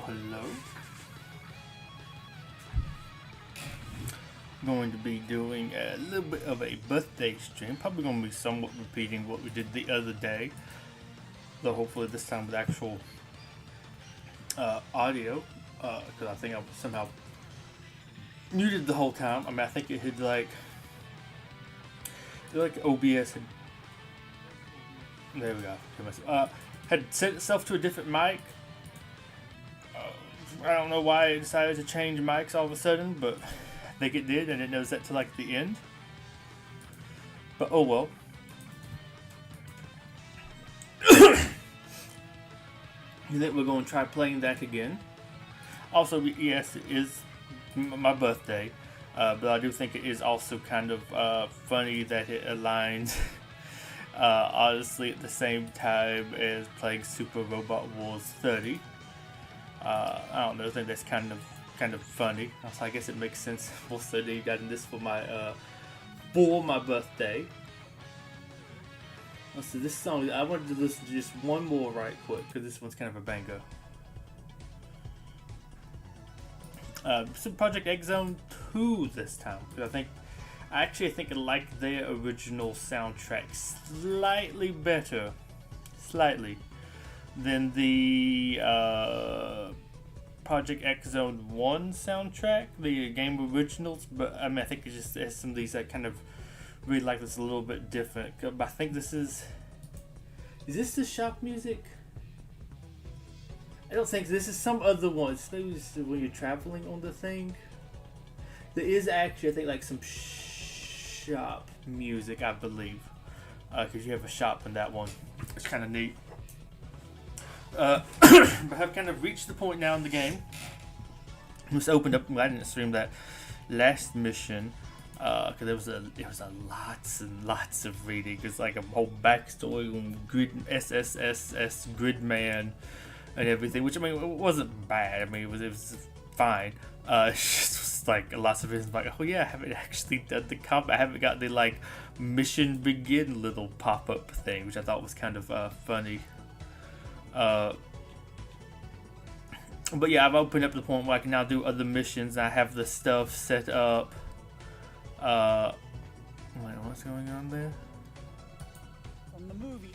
Hello. Going to be doing a little bit of a birthday stream. Probably going to be somewhat repeating what we did the other day, though hopefully this time with actual audio, because I think I was somehow muted the whole time. I mean, I think it had like OBS had, there we go, had set itself to a different mic. I don't know why it decided to change mics all of a sudden, but I think it did. I didn't notice that till like the end. But oh well. That we're going to try playing that again. Also, yes, it is my birthday, but I do think it is also kind of funny that it aligns, honestly, at the same time as playing Super Robot Wars 30. I don't know. I think that's kind of funny. Also, I guess it makes sense. Also, you got this for my birthday. So this song, I wanted to listen to just one more right quick because this one's kind of a banger. Some Project X Zone 2 this time because I actually think I like their original soundtrack slightly better, than the Project X Zone 1 soundtrack, the game originals. But I mean, I think it just has some of these that kind of really like this a little bit different. But I think this is this the shop music? I don't think this is some other ones. Maybe this is when you're traveling on the thing. There is actually, I think, like some shop music, I believe, because you have a shop in that one. It's kind of neat. But I've kind of reached the point now in the game. Just opened up. I didn't stream that last mission because there was lots and lots of reading. It's like a whole backstory on SSSS Gridman and everything, which I mean it wasn't bad. I mean it was fine. It's just like lots of reasons like, oh yeah, I haven't actually done the combat. I haven't got the like mission begin little pop up thing, which I thought was kind of funny. But yeah, I've opened up the point where I can now do other missions. I have the stuff set up. Wait, what's going on there? From the movie,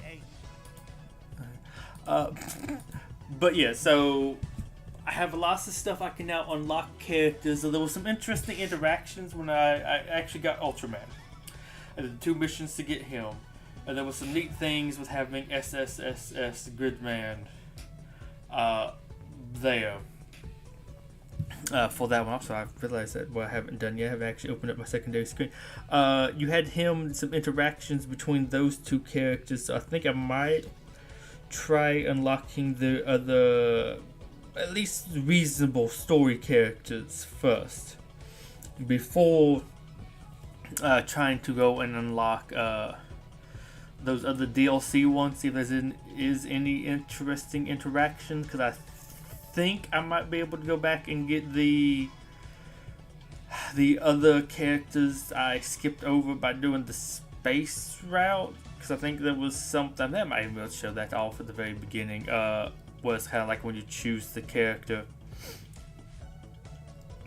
But yeah, so I have lots of stuff I can now unlock characters. So there was some interesting interactions when I actually got Ultraman. I did 2 missions to get him. And there was some neat things with having SSSS Gridman there for that one. Also, I realized that what I haven't done yet. I haven't actually opened up my secondary screen. You had him, some interactions between those 2 characters. So I think I might try unlocking the other, at least reasonable story characters first, before trying to go and unlock those other DLC ones. See if there's any interesting interactions, because I think I might be able to go back and get the other characters I skipped over by doing the space route. Because I think there was something that might even be able to show that off at the very beginning. Where it's kind of like when you choose the character.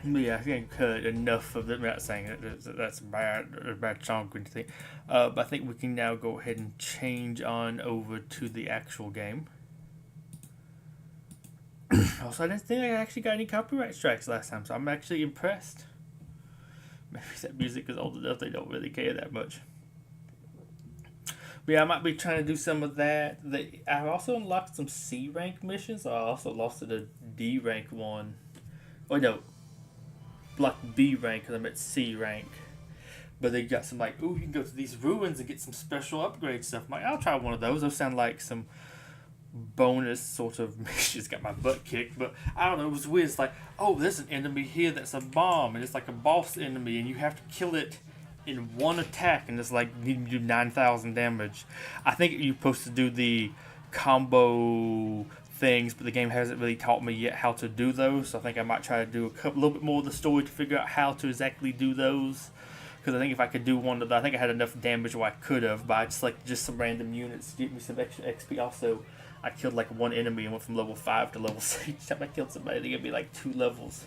But yeah, I think I cut enough of it. I'm not saying that's a bad song or anything. But I think we can now go ahead and change on over to the actual game. Also, I didn't think I actually got any copyright strikes last time, so I'm actually impressed. Maybe that music is old enough they don't really care that much. But yeah, I might be trying to do some of that. I also unlocked some C rank missions. I also lost to the D rank one. Oh no, blocked B rank because I'm at C rank. But they got some like, ooh, you can go to these ruins and get some special upgrade stuff. I'm like, I'll try one of those. Those sound like some bonus sort of missions. Got my butt kicked, but I don't know. It was weird. It's like, oh, there's an enemy here that's a bomb, and it's like a boss enemy, and you have to kill it in one attack, and it's like you do 9,000 damage. I think you're supposed to do the combo things, but the game hasn't really taught me yet how to do those. So I think I might try to do a little bit more of the story to figure out how to exactly do those. Because I think if I could do one of them, I think I had enough damage where I could have, but I just like just some random units to get me some extra XP. Also, I killed like one enemy and went from level 5 to level 6. Each time I killed somebody, they gave me like 2 levels.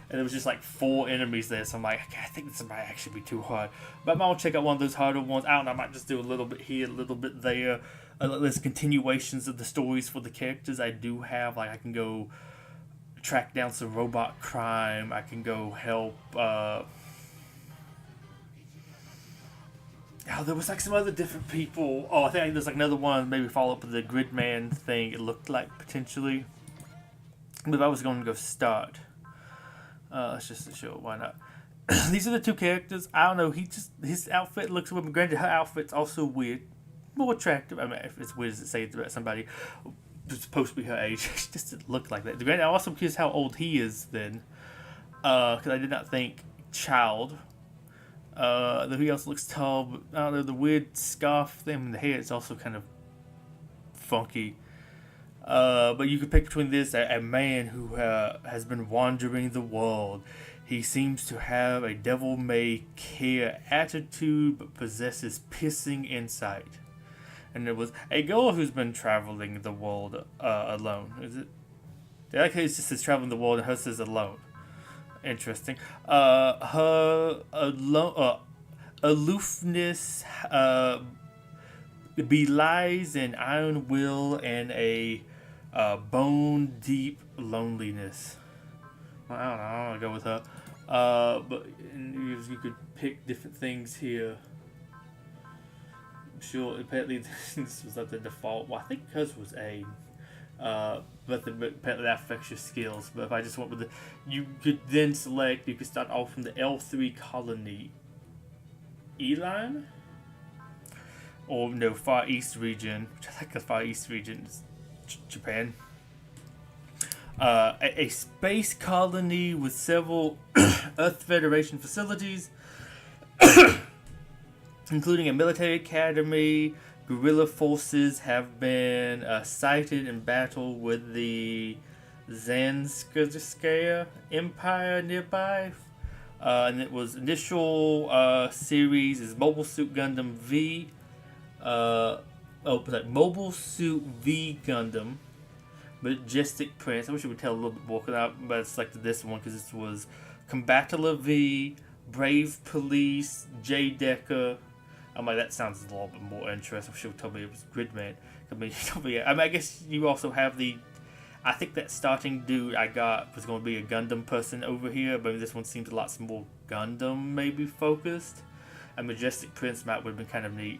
And there was just like 4 enemies there, so I'm like, I think this might actually be too hard. But I might want to check out one of those harder ones. I don't know, I might just do a little bit here, a little bit there. There's continuations of the stories for the characters I do have. Like, I can go track down some robot crime. I can go help, there was like some other different people. Oh, I think there's like another one, maybe follow up with the Gridman thing, it looked like, potentially. But if I was going to go start, let's just show it, why not? These are the 2 characters. I don't know, his outfit looks weird. Granted, her outfit's also weird. More attractive. I mean, if it's weird as it say about somebody who's supposed to be her age, she just didn't look like that. Granted, I'm also curious how old he is then. Because I did not think child. He also looks tall, but I don't know, the weird scarf thing in the hair is also kind of funky. But you could pick between this, a man who has been wandering the world. He seems to have a devil-may-care attitude, but possesses piercing insight. And there was a girl who's been traveling the world alone. Is it? The other case just says traveling the world, and hers says alone. Interesting. Her aloofness belies an iron will and a bone-deep loneliness. Well, I don't know. I want to go with her. But you could pick different things here. I'm sure, apparently, this was like the default. Well, I think hers was A. But apparently that affects your skills. But if I just went with you could then select, you could start off from the L3 colony E-line, or no, Far East region, which I think the Far East region is Japan. A space colony with several Earth Federation facilities, including a military academy. Guerrilla forces have been sighted in battle with the Zanskaya Empire nearby. And it was initial series is Mobile Suit Gundam V. Mobile Suit V Gundam. Majestic Prince. I wish it would tell a little bit more, but I selected this one because this was Combatula V, Brave Police, J Decker. I'm like, that sounds a little bit more interesting. She'll tell me it was Gridman. I guess you also have I think that starting dude I got was going to be a Gundam person over here, but this one seems a lot more Gundam maybe focused. A Majestic Prince map would have been kind of neat.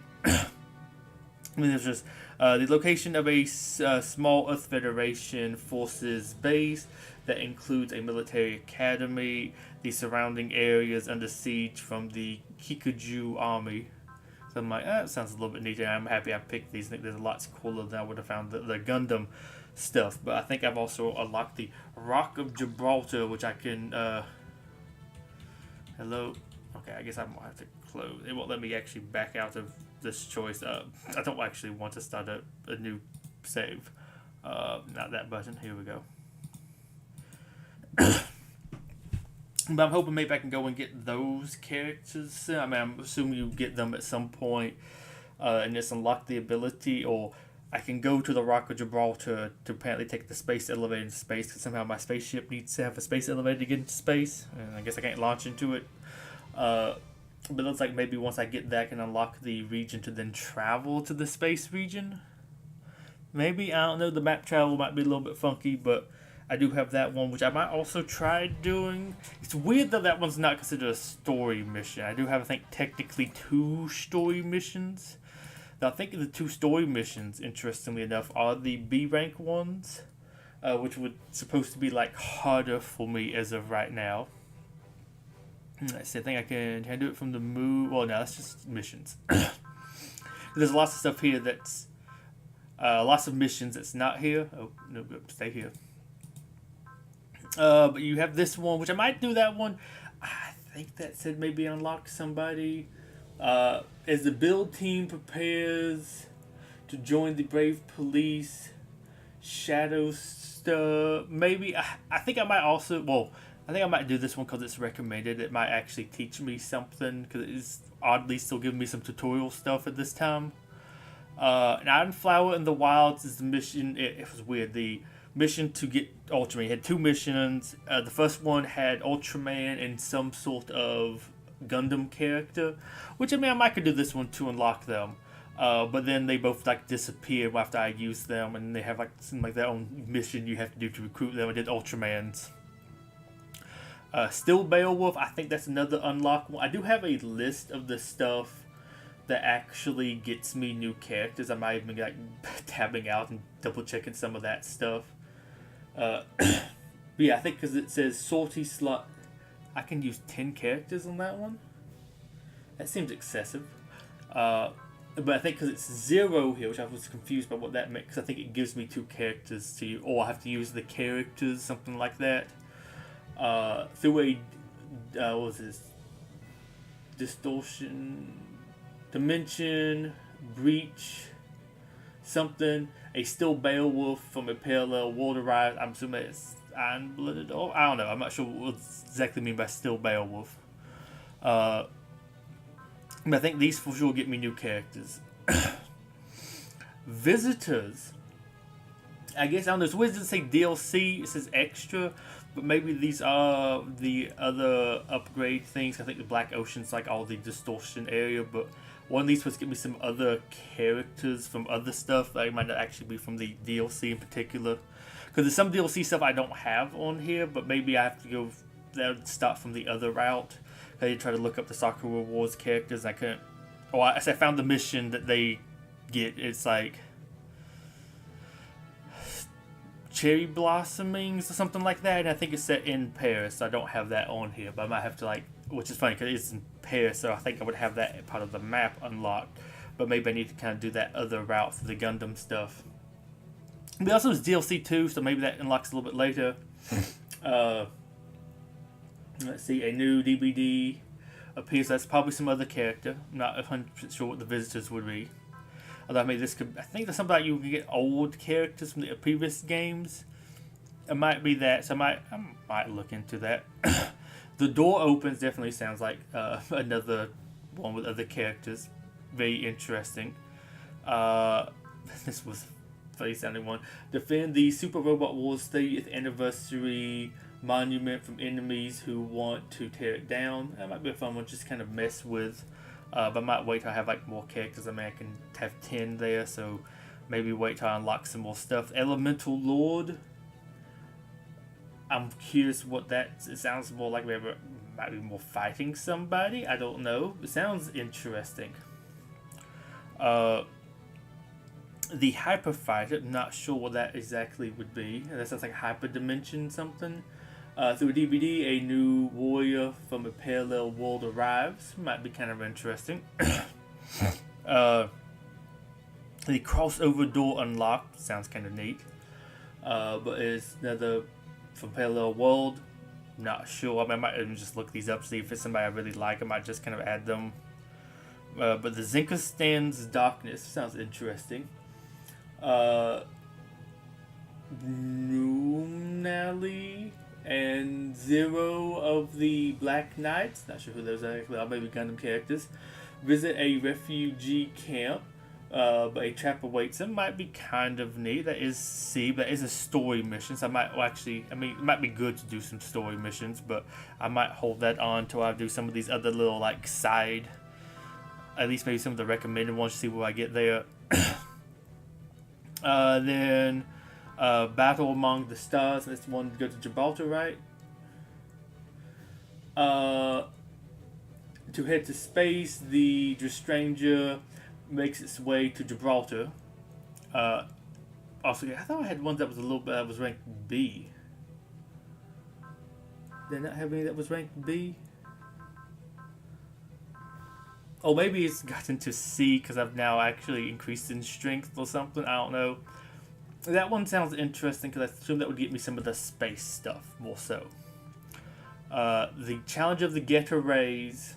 There's just the location of a small Earth Federation forces base that includes a military academy. The surrounding areas under siege from the Kikuju army. So I'm like, that sounds a little bit neater. I'm happy I picked these. I think there's lots cooler than I would have found the Gundam stuff. But I think I've also unlocked the Rock of Gibraltar, which I can... Hello? Okay, I guess I might have to close. It won't let me actually back out of this choice. I don't actually want to start a new save. Not that button. Here we go. But I'm hoping maybe I can go and get those characters. I mean, I'm assuming you get them at some point and just unlock the ability, or I can go to the Rock of Gibraltar to apparently take the space elevator into space, because somehow my spaceship needs to have a space elevator to get into space, and I guess I can't launch into it. But it looks like maybe once I get that, I can unlock the region to then travel to the space region. Maybe, I don't know, the map travel might be a little bit funky, but I do have that one, which I might also try doing. It's weird that one's not considered a story mission. I do have, I think, technically 2 story missions. Now, I think the 2 story missions, interestingly enough, are the B rank ones, which would supposed to be like harder for me as of right now. Let's see, I think can I do it from the move? Well, no, that's just missions. There's lots of stuff here that's lots of missions that's not here. Oh no, stay here. But you have this one, which I might do that one. I think that said maybe unlock somebody. As the build team prepares to join the Brave Police, Shadow Star. Maybe I think I might also. Well, I think I might do this one because it's recommended. It might actually teach me something because it's oddly still giving me some tutorial stuff at this time. An Iron Flower in the Wilds is the mission. It was weird. The mission to get Ultraman. It had two missions. The first one had Ultraman and some sort of Gundam character, which I mean I might could do this one to unlock them. But then they both like disappeared after I used them, and they have like seem like their own mission you have to do to recruit them. I did Ultramans. Still Beowulf, I think that's another unlock one. I do have a list of the stuff that actually gets me new characters. I might even like tabbing out and double checking some of that stuff. But yeah, I think because it says sortie slot, I can use 10 characters on that one. That seems excessive. But I think because it's 0 here, which I was confused by what that meant, because I think it gives me 2 characters to use, or I have to use the characters, something like that. Through a, what was this? Distortion, Dimension, Breach, something. A Still Beowulf from a parallel world arrived. I'm assuming it's Iron-Blooded. Oh, I don't know. I'm not sure what exactly mean by Still Beowulf. But I think these for sure get me new characters. Visitors. I guess, I don't know. So where does it say DLC? It says extra. But maybe these are the other upgrade things. I think the Black Ocean's like all the distortion area. But one of these was get me some other characters from other stuff that might not actually be from the DLC in particular. Because there's some DLC stuff I don't have on here. But maybe I have to go there and start from the other route. I did try to look up the Sakura Wars characters, and I couldn't. Oh, I found the mission that they get. It's like cherry blossomings or something like that, and I think it's set in Paris. So I don't have that on here, but I might have to like, which is funny because it's in Paris, so I think I would have that part of the map unlocked. But maybe I need to kind of do that other route for the Gundam stuff. But also it's DLC too, so maybe that unlocks a little bit later. Let's see, a new DVD appears. That's probably some other character. I'm not 100% sure what the visitors would be. Although I mean, this could. I think there's something like you can get old characters from the previous games. It might be that. So I might look into that. The Door Opens definitely sounds like another one with other characters. Very interesting. This was a funny sounding one. Defend the Super Robot Wars 30th anniversary monument from enemies who want to tear it down. That might be a fun one, just kind of mess with. But I might wait till I have like more characters. I mean, I can have 10 there, so maybe wait till I unlock some more stuff. Elemental Lord. I'm curious what that. It sounds more like maybe might be more fighting somebody. I don't know. It sounds interesting. The Hyper Fighter. I'm not sure what that exactly would be. That sounds like Hyper Dimension something. Through a DVD, a new warrior from a parallel world arrives. Might be kind of interesting. The crossover door unlocked. Sounds kind of neat. But it's another from parallel world. Not sure. I mean, I might even just look these up, see if it's somebody I really like. I might just kind of add them. But the Zinka Stands Darkness sounds interesting. Noonally and Zero of the Black Knights. Not sure who those are. Maybe Gundam characters. Visit a refugee camp. But a trap awaits them. Might be kind of neat. That is C, but that is a story mission. So I might actually, I mean, it might be good to do some story missions, but I might hold that on until I do some of these other little like side, at least maybe some of the recommended ones to see where I get there. Then Battle Among the Stars. That's one to go to Gibraltar, right? To head to space, the Stranger makes its way to Gibraltar. Also, I thought I had one that was a little bit that was ranked B. Did I not have any that was ranked B? Oh, maybe it's gotten to C because I've now actually increased in strength or something. I don't know. That one sounds interesting because I assume that would get me some of the space stuff more so. The Challenge of the Getter Rays.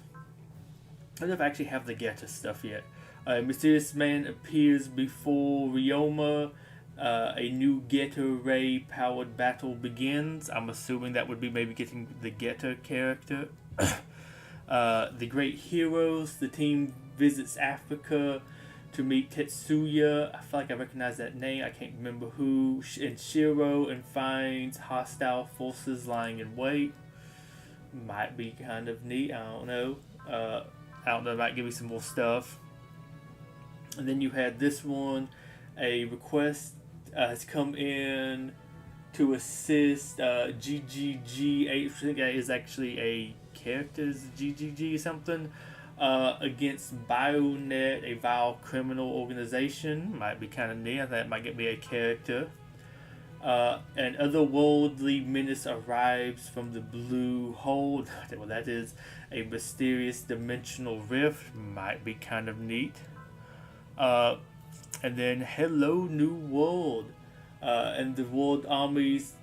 I don't know if I actually have the Getter stuff yet. A mysterious man appears before Ryoma. A new Getter Ray powered battle begins. I'm assuming that would be maybe getting the Getter character. The Great Heroes. The team visits Africa to meet Tetsuya. I feel like I recognize that name. I can't remember who. And Shiro, and finds hostile forces lying in wait. Might be kind of neat. I don't know. Might give me some more stuff. And then you had this one. A request has come in to assist GGG. I think that is actually a character. Is GGG something? Against Bionet, a vile criminal organization. Might be kind of neat. I think that might get me a character. An otherworldly menace arrives from the blue hole. Well, that is a mysterious dimensional rift. Might be kind of neat. And then Hello New World. And the world armies.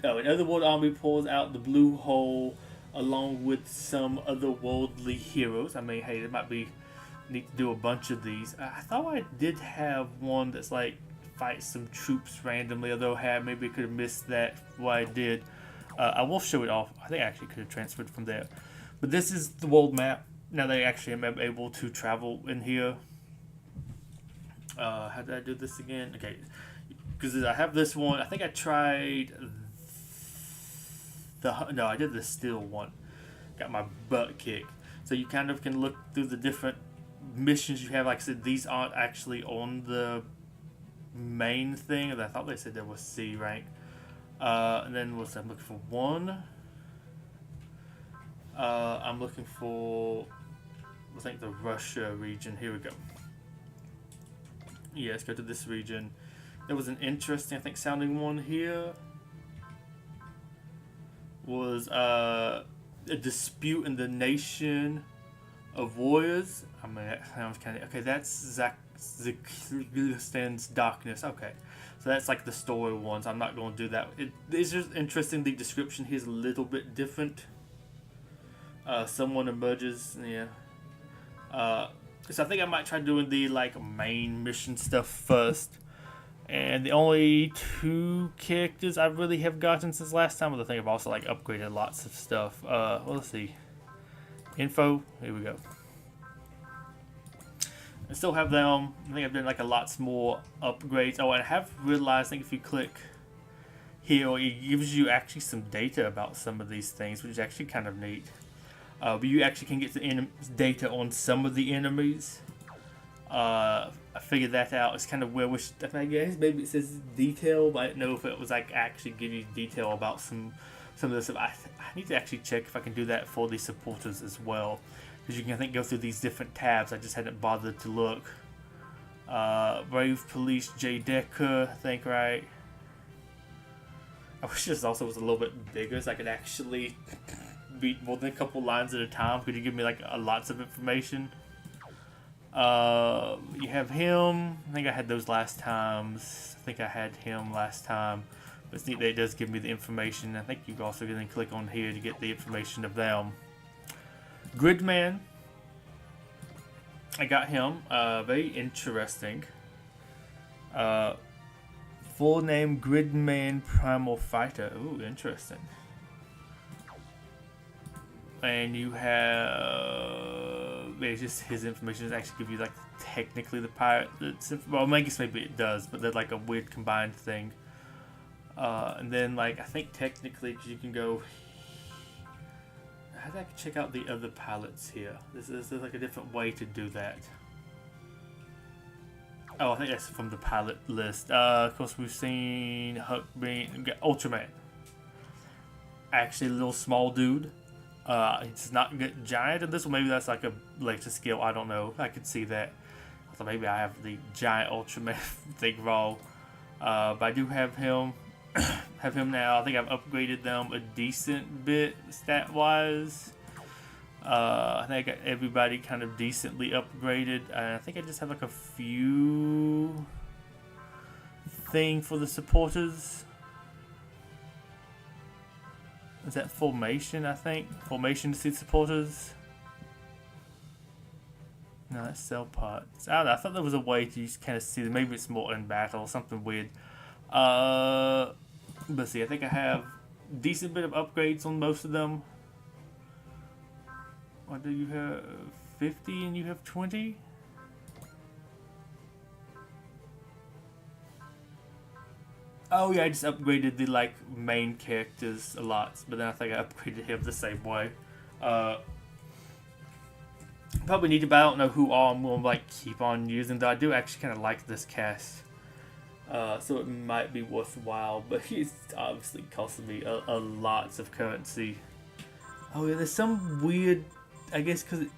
Another world army pulls out the blue hole along with some otherworldly heroes. I mean, hey, it might be neat to do a bunch of these. I thought I did have one that's like fight some troops randomly, although maybe I could have missed that what I did. I will show it off. I think I actually could have transferred from there. But this is the world map. Now that I actually am able to travel in here. How did I do this again? Okay, because I have this one. I think I tried I did the steel one. Got my butt kicked. So you kind of can look through the different missions you have. Like I said, these aren't actually on the main thing. I thought they said there was C rank. And then I'm looking for one. I'm looking for, I think, the Russia region. Here we go. Yeah, let's go to this region. There was an interesting, I think, sounding one here. Was a dispute in the nation of warriors. I mean, that sounds kind of okay. That's Zakistan's darkness. Okay, so that's like the story ones. I'm not going to do that. It's just interesting. The description here is a little bit different. Someone emerges. Yeah. So I think I might try doing the like main mission stuff first. And the only 2 characters I really have gotten since last time, but I think I've also like upgraded lots of stuff. Well, let's see. Info. Here we go. I still have them. I think I've done like a lots more upgrades. Oh, and I have realized, I think if you click here, it gives you actually some data about some of these things, which is actually kind of neat. But you actually can get the data on some of the enemies. I figured that out. It's kind of where I guess maybe it says detail, but I don't know if it was like actually give you detail about some of this stuff. I need to actually check if I can do that for the supporters as well, because you can, I think, go through these different tabs. I just hadn't bothered to look. Brave Police J Decker, I think, right? I wish this also was a little bit bigger so I could actually read more than a couple lines at a time. Could you give me like lots of information? You have him. I think I had those last times. I think I had him last time. But it's neat that it does give me the information. I think you can also then click on here to get the information of them. Gridman. I got him. Very interesting. Full name Gridman Primal Fighter. Ooh, interesting. And you have, it's just his information doesn't actually give you like technically the pirate. Well, I guess maybe it does, but they're like a weird combined thing. And then like I think technically you can go. How do I check out the other palettes here? There's like a different way to do that. Oh, I think that's from the palette list. Of course, we've seen Ultraman. Actually, a little small dude. It's not giant in this one. Maybe that's like a later skill. I don't know. I could see that. So maybe I have the giant Ultraman thing wrong. But I do have him. Have him now. I think I've upgraded them a decent bit stat wise. I think I got everybody kind of decently upgraded. I think I just have like a few thing for the supporters. Is that formation? I think formation to see supporters. No, that's cell parts. I don't know. I thought there was a way to just kind of see them. Maybe it's more in battle or something weird. Let's see. I think I have decent bit of upgrades on most of them. What do you have? 50 and you have 20? Oh yeah, I just upgraded the like main characters a lot, but then I think I upgraded him the same way. Uh, Probably need to, but I don't know who all I'm gonna like keep on using. Though I do actually kind of like this cast, so it might be worthwhile. But he's obviously costing me a lots of currency. Oh yeah, there's some weird, I guess because it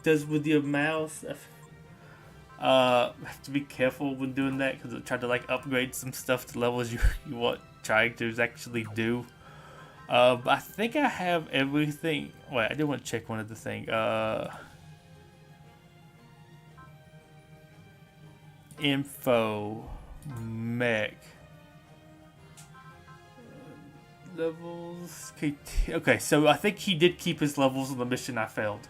does with your mouse. Have to be careful when doing that because it tried to like upgrade some stuff to levels you want trying to actually do. But I think I have everything. Wait, I did want to check one other thing. Info, mech, levels. Okay, so I think he did keep his levels on the mission I failed.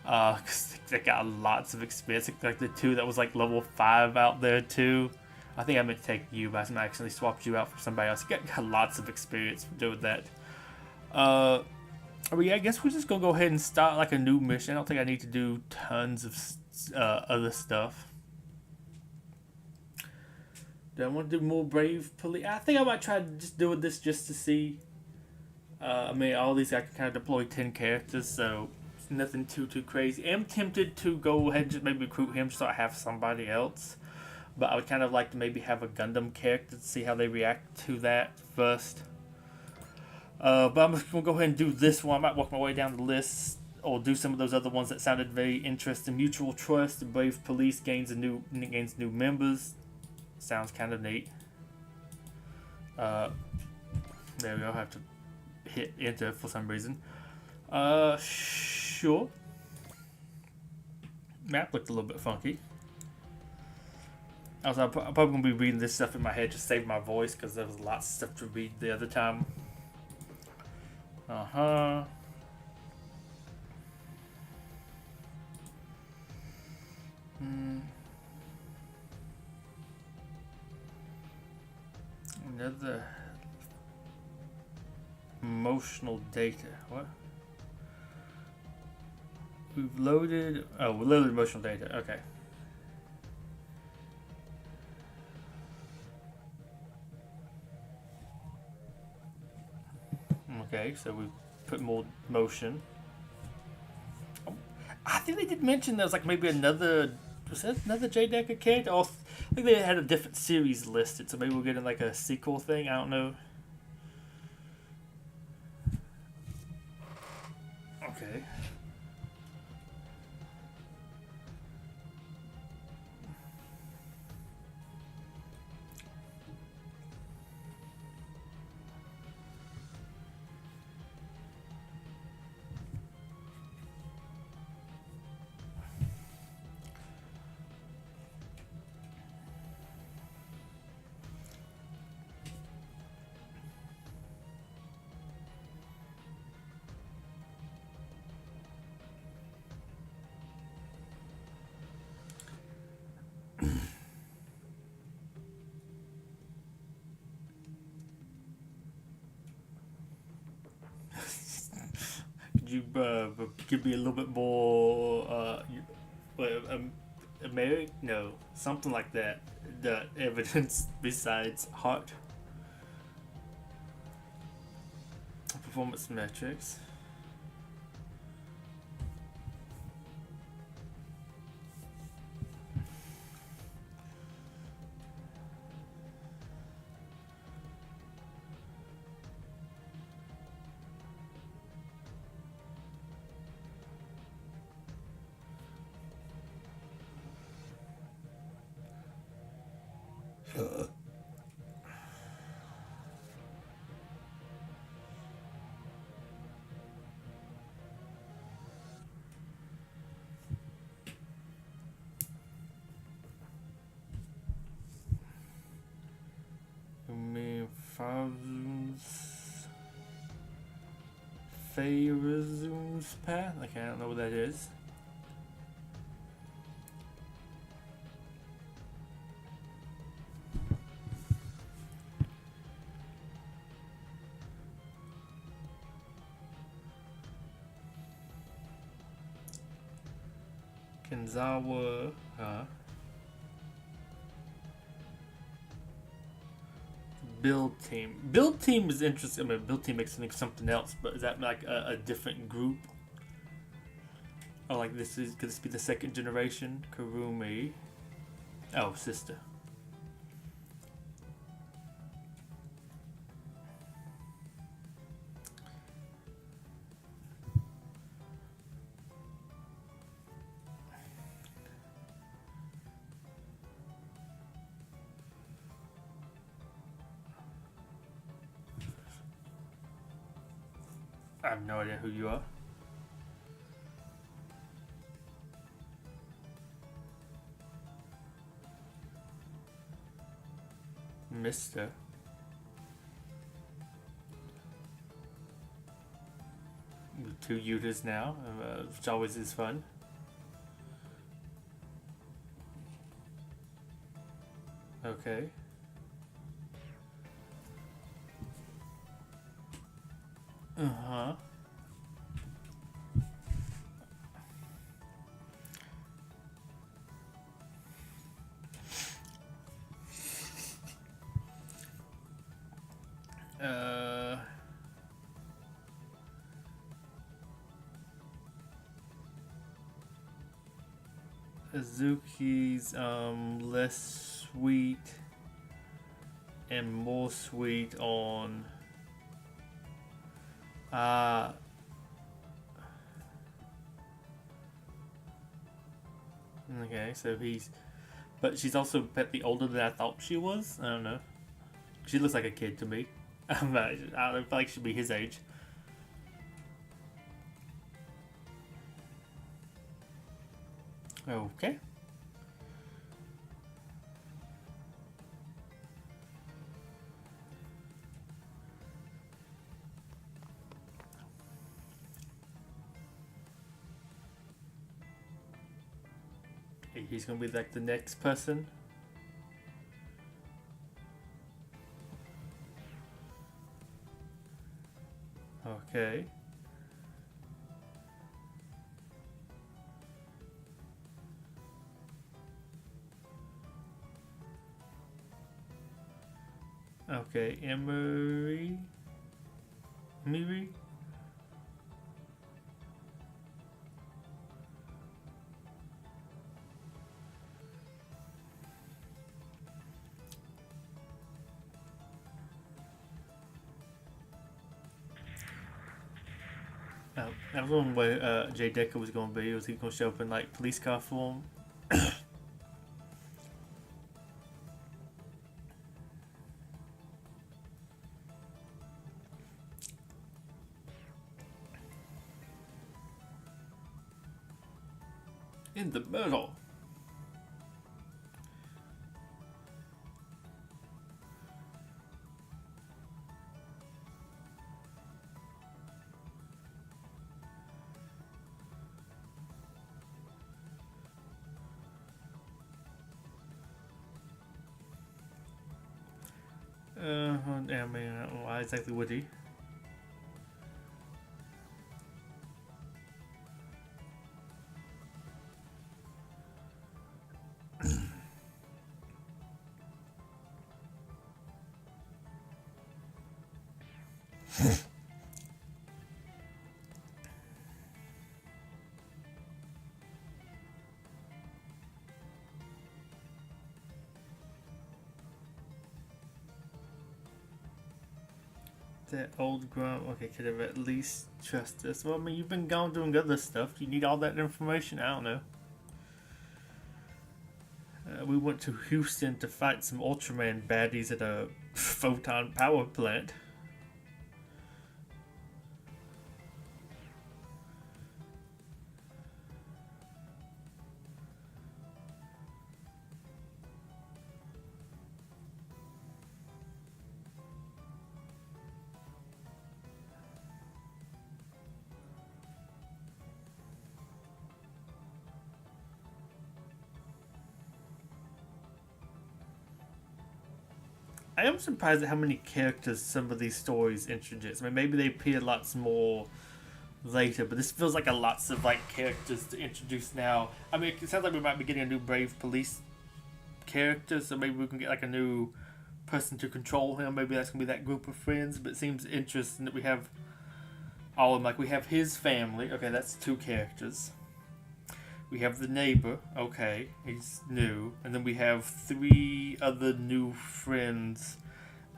Cause they got lots of experience. Like the two that was like level 5 out there too. I think I meant to take you, but I actually swapped you out for somebody else. Got lots of experience for doing that. But yeah, I guess we're just gonna go ahead and start like a new mission. I don't think I need to do tons of other stuff. Do I want to do more brave police? I think I might try to just do this just to see. I mean, all these I can kind of deploy 10 characters, so it's nothing too crazy. I'm tempted to go ahead and just maybe recruit him so I have somebody else. But I would kind of like to maybe have a Gundam character to see how they react to that first. But I'm just going to go ahead and do this one. I might work my way down the list or do some of those other ones that sounded very interesting. Mutual Trust, Brave Police gains new members. Sounds kind of neat. There we go. I have to hit enter for some reason. Sure. Map looked a little bit funky. Also, I'm probably going to be reading this stuff in my head to save my voice because there was lots of stuff to read the other time. Uh-huh. Another emotional data. What? We've loaded. Oh, we loaded emotional data. Okay. Okay, so we put more motion. Oh, I think they did mention there was like maybe another. Was that another J-Decker character? Oh, I think they had a different series listed, so maybe we're getting like a sequel thing. I don't know. Okay. Could you give me a little bit more American? No, something like that. The evidence besides heart. Performance metrics. Resumes path. Okay, I don't know what that is. Kenzawa, build team. Build team is interesting. I mean, build team makes me think something else, but is that like a different group? Oh, like this is could this be the second generation? Kurumi. Oh, sister. I have no idea who you are. Mister. With 2 Utas now, which always is fun. Okay. Uh-huh. Azuki's less sweet and more sweet on okay, so but she's also petly older than I thought she was. I don't know. She looks like a kid to me. I don't feel like she'd be his age. Okay. He's gonna be like the next person. Okay. Okay, Emery. I was wondering where Jay Decker was going to be. Was he going to show up in like police car form? In the middle. I mean, I don't know why exactly would he? That old grunt, okay, could have at least trusted us. Well, I mean, you've been gone doing other stuff. You need all that information? I don't know. We went to Houston to fight some Ultraman baddies at a photon power plant. I am surprised at how many characters some of these stories introduce. I mean, maybe they appear lots more later, but this feels like a lots of like characters to introduce now. I mean, it sounds like we might be getting a new Brave Police character, so maybe we can get like a new person to control him. Maybe that's gonna be that group of friends. But it seems interesting that we have all of them. Like we have his family. Okay, that's 2 characters. We have the neighbor. Okay, he's new. And then we have 3 other new friends.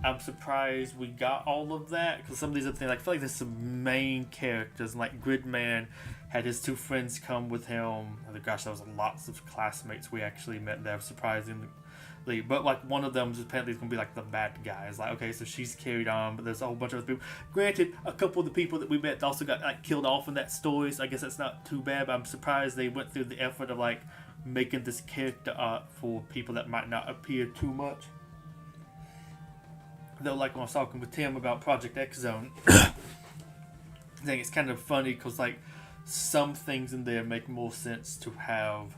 I'm surprised we got all of that because some of these other things, like, I feel like there's some main characters. Like Gridman had his 2 friends come with him. Oh gosh, there was lots of classmates we actually met there, surprisingly. But like one of them is apparently going to be like the bad guy. It's like, okay, so she's carried on, but there's a whole bunch of other people. Granted, a couple of the people that we met also got like killed off in that story, so I guess that's not too bad. But I'm surprised they went through the effort of like making this character art for people that might not appear too much. Though, like when I was talking with Tim about Project X Zone, I think it's kind of funny because like some things in there make more sense to have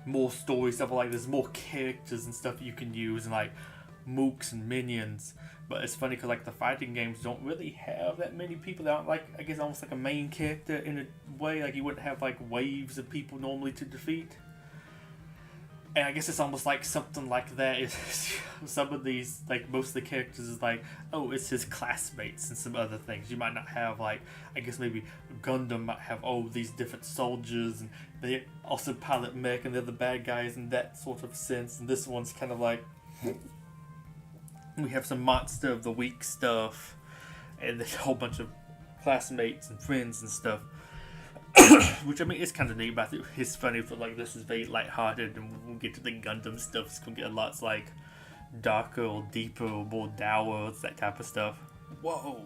more story stuff. Like there's more characters and stuff you can use, and like mooks and minions. But it's funny because like the fighting games don't really have that many people that aren't like, I guess, almost like a main character in a way. Like you wouldn't have like waves of people normally to defeat. And I guess it's almost like something like that. Some of these, like most of the characters is like, oh, it's his classmates and some other things. You might not have like, I guess maybe Gundam might have, oh, these different soldiers and they also pilot mech and they're the bad guys in that sort of sense. And this one's kind of like, we have some monster of the week stuff and there's a whole bunch of classmates and friends and stuff. Which I mean, it's kind of neat, but I think it's funny for like this is very lighthearted, and when we get to the Gundam stuff, it's gonna get a lot like darker or deeper or more dour, that type of stuff. Whoa!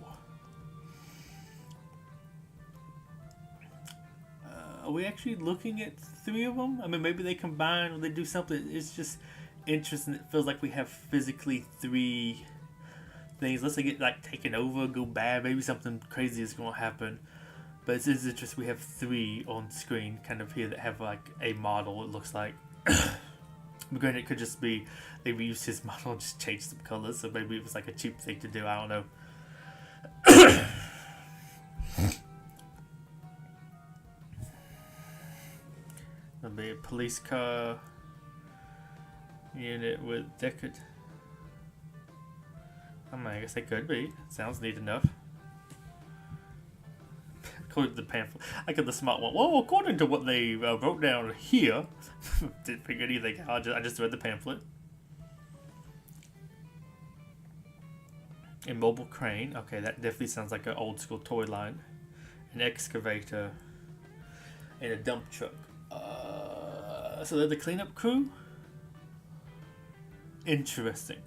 Are we actually looking at 3 of them? I mean, maybe they combine or they do something. It's just interesting. It feels like we have physically 3 things. Unless they get like taken over, go bad, maybe something crazy is gonna happen. But it is interesting, we have 3 on screen kind of here that have like a model, it looks like. But granted, it could just be they reused his model and just changed some colors, so maybe it was like a cheap thing to do, I don't know. There'll be a police car unit with Deckard. I mean, I guess they could be. Sounds neat enough. According to the pamphlet, I got the smart one. Well, according to what they wrote down here, didn't figure anything out. I just read the pamphlet. A mobile crane. Okay, that definitely sounds like an old school toy line. An excavator. And a dump truck. So they're the cleanup crew? Interesting.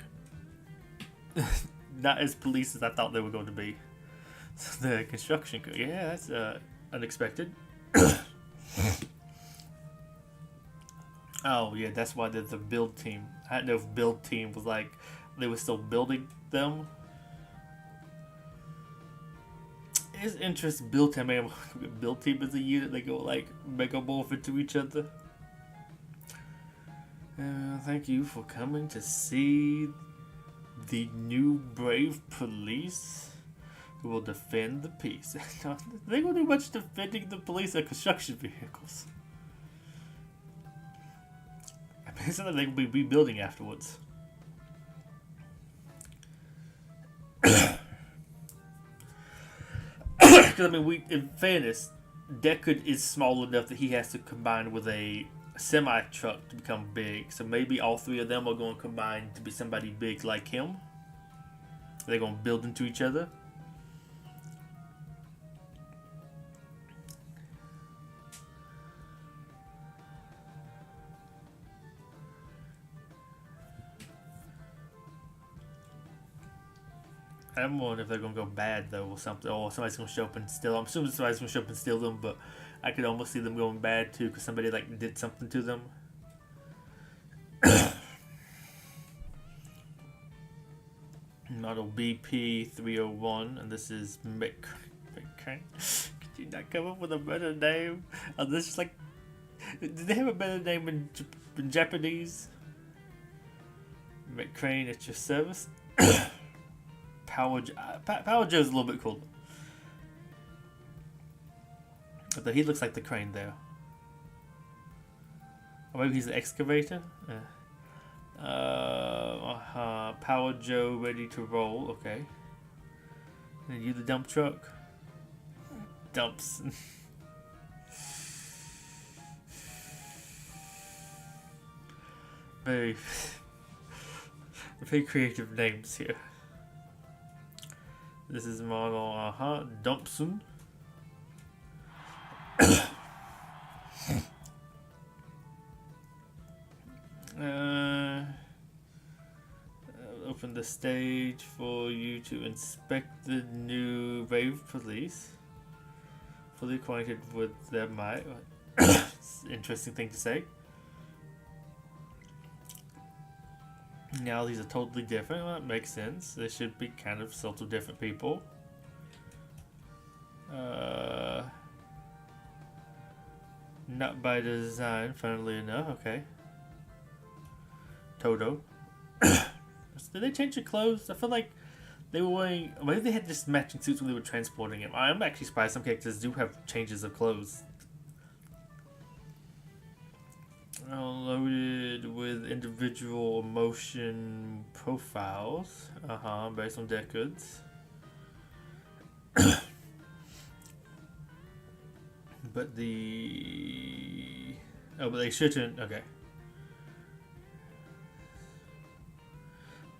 Not as police as I thought they were going to be. The construction crew. Yeah, that's unexpected. Oh, yeah, that's why they're the build team. I didn't know if build team was like, they were still building them. It's interesting. Build team, man. Build team is a unit. They go like megamorph into each other. Thank you for coming to see the new brave police who will defend the peace. They won't do much defending the police or construction vehicles. I mean, it's not like they will be rebuilding afterwards. Because, I mean, in fairness, Deckard is small enough that he has to combine with a semi-truck to become big. So maybe all 3 of them are going to combine to be somebody big like him. They're going to build into each other. I'm wondering if they're going to go bad, though, or something. Or somebody's going to show up and steal them. I'm assuming somebody's going to show up and steal them, but I could almost see them going bad, too, because somebody, like, did something to them. Model BP301, and this is Mick. Could you not come up with a better name? This is like... Did they have a better name in Japanese? Mick Crane at your service. Power Joe's a little bit cooler. Although he looks like the crane there. Or maybe he's the excavator? Power Joe ready to roll. Okay. And you the dump truck? Dumps. Very, very creative names here. This is model, Dumpson. Open the stage for you to inspect the new Rave Police. Fully acquainted with their might. Interesting thing to say. Now these are totally different. Well, that makes sense. They should be kind of sort of different people. Not by design, funnily enough. Okay. Toto. Did they change their clothes? I feel like they were wearing... Maybe they had just matching suits when they were transporting him. I'm actually surprised some characters do have changes of clothes. Loaded with individual emotion profiles. Based on decades. But the... Oh, but they shouldn't... Okay.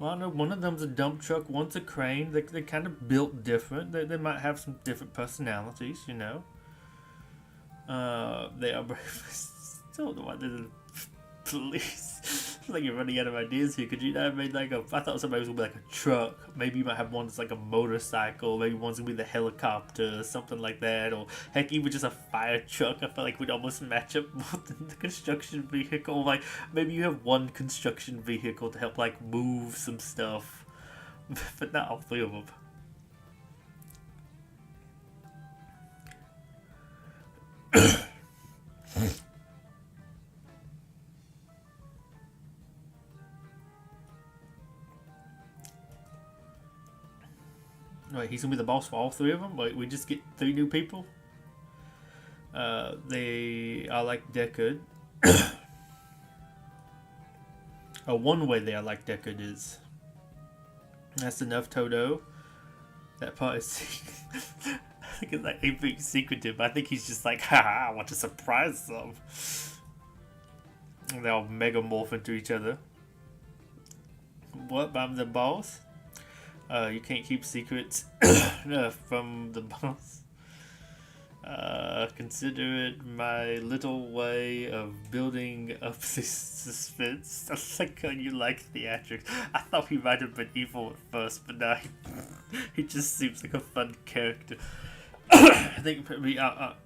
Well, I know one of them's a dump truck, one's a crane. They're kind of built different. They might have some different personalities, you know. They are still the one that police. Like you're running out of ideas here. Could you not have made like a... I thought somebody was gonna be like a truck. Maybe you might have one that's like a motorcycle. Maybe one's gonna be the helicopter, something like that. Or heck, even just a fire truck. I feel like we'd almost match up with the construction vehicle. Like maybe you have one construction vehicle to help like move some stuff, but not all three of them. Wait, he's gonna be the boss for all three of them? Wait, we just get 3 new people? They are like Deckard. One way they are like Deckard is... That's enough, Toto. That part is... I think it's like being secretive. I think he's just like, haha, I want to surprise them. And they all mega morph into each other. What? I'm the boss? You can't keep secrets from the boss. Consider it my little way of building up this suspense. That's like how you like theatrics. I thought he might have been evil at first, but now he just seems like a fun character. I think maybe a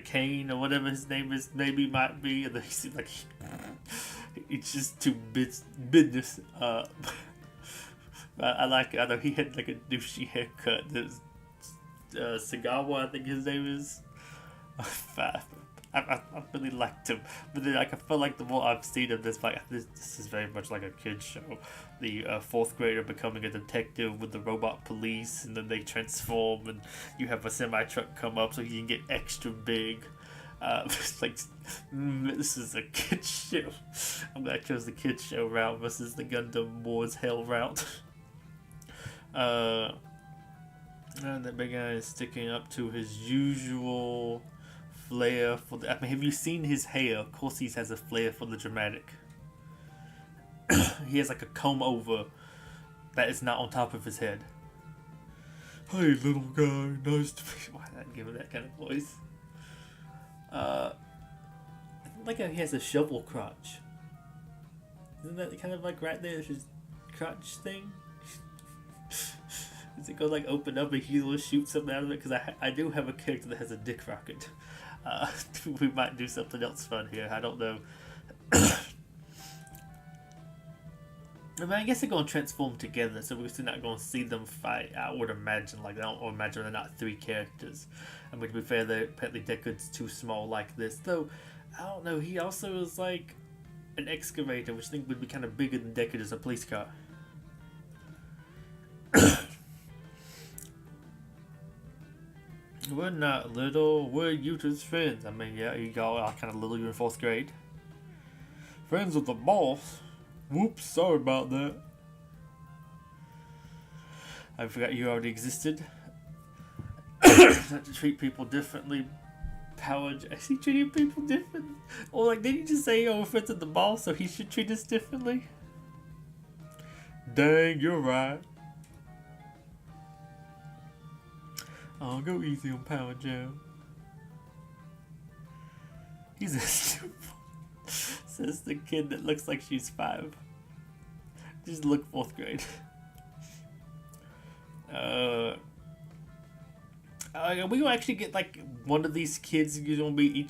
Kane or whatever his name is maybe might be, and then he seems like it's just too business. I like it. I know he had like a douchey haircut. There's Sagawa, I think his name is. I really liked him, but then like I feel like the more I've seen of this, like this is very much like a kid's show. The 4th grader becoming a detective with the robot police, and then they transform, and you have a semi truck come up so he can get extra big. It's like this is a kid's show. I'm glad I chose the kids show route versus the Gundam Wars Hell route. And that big guy is sticking up to his usual flair for the... I mean, have you seen his hair? Of course he has a flair for the dramatic. He has like a comb over that is not on top of his head. Hey little guy, nice to meet you. Why not give him that kind of voice? Like he has a shovel crotch. Isn't that kind of like right there, his crotch thing? Is it gonna like open up and he will shoot something out of it? Because I do have a character that has a dick rocket. We might do something else fun here. I don't know. I mean, I guess they're gonna transform together, so we're still not gonna see them fight. I would imagine, like, I don't imagine they're not 3 characters. I mean, to be fair, apparently Deckard's too small like this, though. I don't know. He also is like an excavator, which I think would be kind of bigger than Deckard as a police car. We're not little, we're Yuta's friends. I mean, yeah, you all are kind of little, you're in 4th grade. Friends with the boss? Whoops, sorry about that. I forgot you already existed. Not to treat people differently. Power. Is he treating people different? Or like, did he just say, "Oh, we're friends at the ball, so he should treat us differently"? Dang, you're right. Oh, go easy on Power Jam. He's a stupid. Says the kid that looks like she's 5. Just look 4th grade. We will actually get like one of these kids. You're gonna be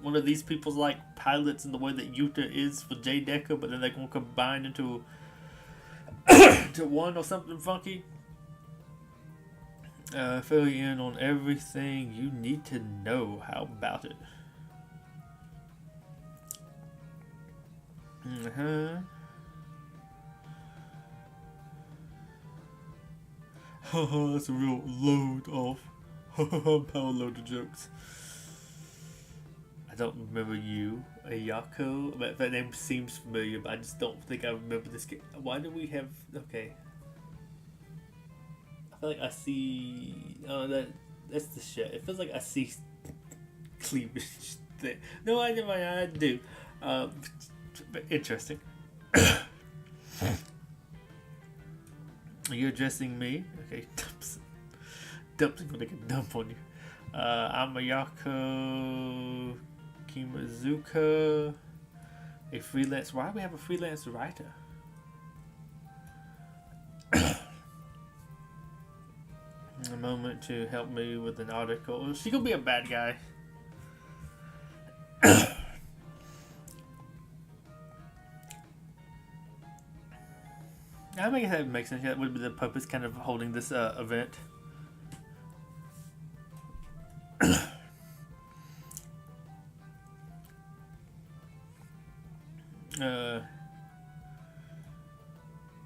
one of these people's like pilots in the way that Yuta is for J Deca, but then they're gonna combine into to one or something funky. Fill you in on everything you need to know. How about it? Haha, that's a real load of power load of jokes. I don't remember you, Ayako. That name seems familiar, but I just don't think I remember this game. Why do we have... Okay. I feel like I see... Oh, that's the shit. It feels like I see cleavage there. No, I do. But interesting. Are you addressing me? Okay, Dumpson gonna get dump on you. I'm Ayako Kimazuka, a freelance. Why do we have a freelance writer? A moment to help me with an article. She gonna be a bad guy. I think that makes sense. That would be the purpose, kind of holding this event.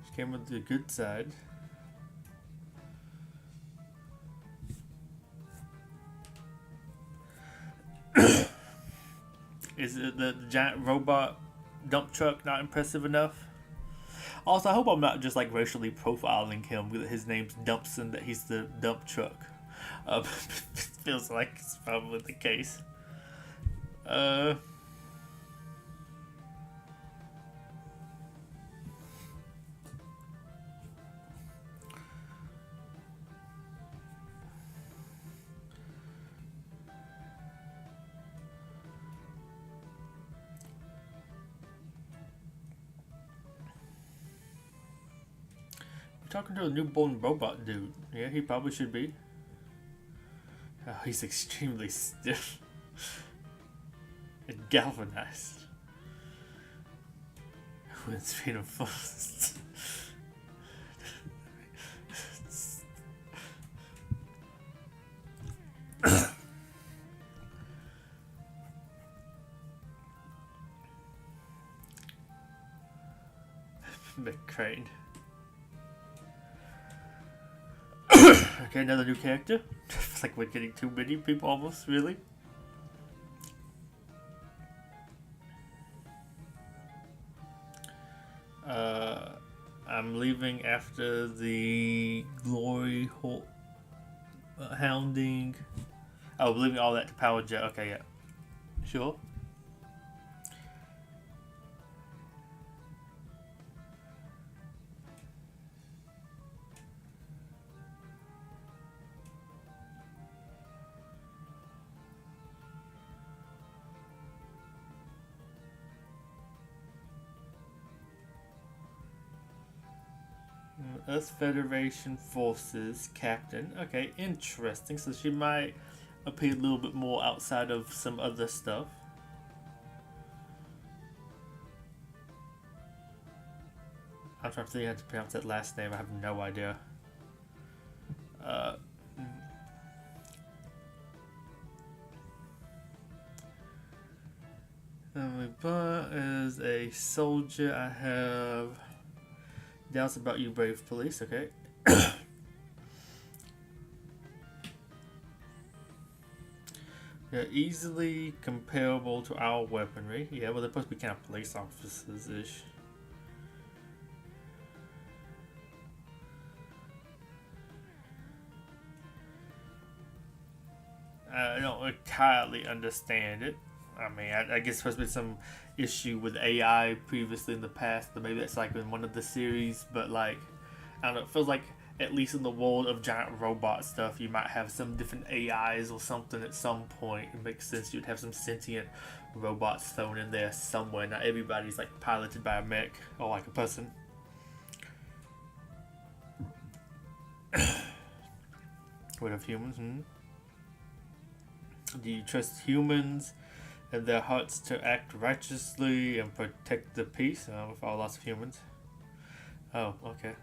She came with the good side. Is it the giant robot dump truck not impressive enough? Also, I hope I'm not just like racially profiling him. His name's Dumpson, that he's the dump truck. Feels like it's probably the case. Talking to a newborn robot dude. Yeah, he probably should be. Oh, he's extremely stiff and galvanized. Wind's freedom first. McCrane. Okay, another new character. It's like we're getting too many people almost, really. I'm leaving after the glory hounding. Oh, leaving all that to Power Jet. Okay, yeah. Sure. Earth Federation Forces Captain. Okay, interesting. So she might appear a little bit more outside of some other stuff. I'm trying to think how to pronounce that last name. I have no idea. But as a soldier, I have doubts about you, brave police. Okay. They're easily comparable to our weaponry. Yeah, well, they're supposed to be kind of police officers-ish. I don't entirely understand it. I mean, I guess there's been some issue with AI previously in the past, but maybe that's like in one of the series. But like, I don't know. It feels like at least in the world of giant robot stuff, you might have some different AIs or something at some point. It makes sense you'd have some sentient robots thrown in there somewhere. Not everybody's like piloted by a mech or like a person. What of humans? Do you trust humans and their hearts to act righteously and protect the peace? With all lots of humans. Oh, okay.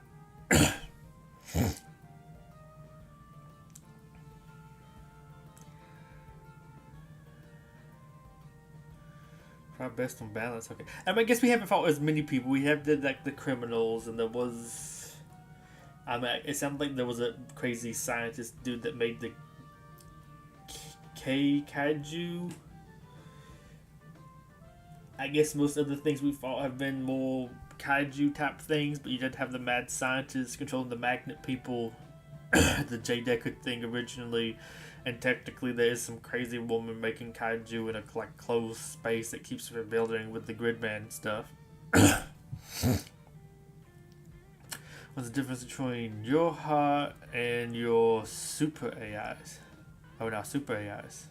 Try best on balance. Okay. I mean, I guess we haven't fought as many people. We have the criminals, and there was. I mean, it sounded like there was a crazy scientist dude that made the kaiju. I guess most of the things we fought have been more kaiju type things, but you did have the mad scientists controlling the magnet people, the J-Decker thing originally, and technically there is some crazy woman making kaiju in a like closed space that keeps rebuilding with the Gridman stuff. What's the difference between your heart and your super AIs? Oh, no, super AIs.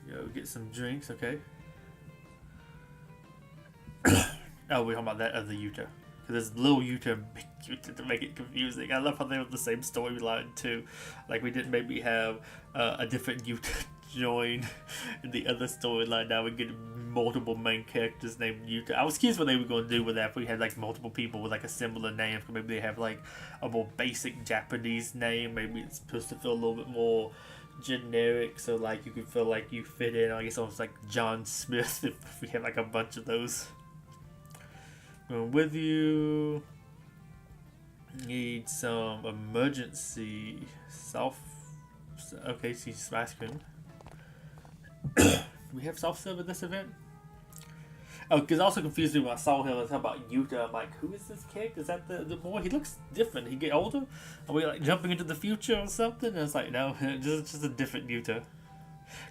Go get some drinks, okay. Oh, we're talking about that other Utah. Because there's little Utah and big Utah to make it confusing. I love how they have the same storyline too. Like we didn't maybe have a different Utah join in the other storyline. Now we get multiple main characters named Utah. I was curious what they were going to do with that if we had like multiple people with like a similar name. Maybe they have like a more basic Japanese name. Maybe it's supposed to feel a little bit more generic, so like you could feel like you fit in. I guess almost like John Smith if we have like a bunch of those. Going with you. Need some emergency self. Okay, she's smash screen. We have self serve at this event. Oh, because I also confused me when I saw him and talking about Utah. I'm like, who is this character? Is that the boy? He looks different. He get older? Are we like jumping into the future or something? And it's like, no, just a different Utah.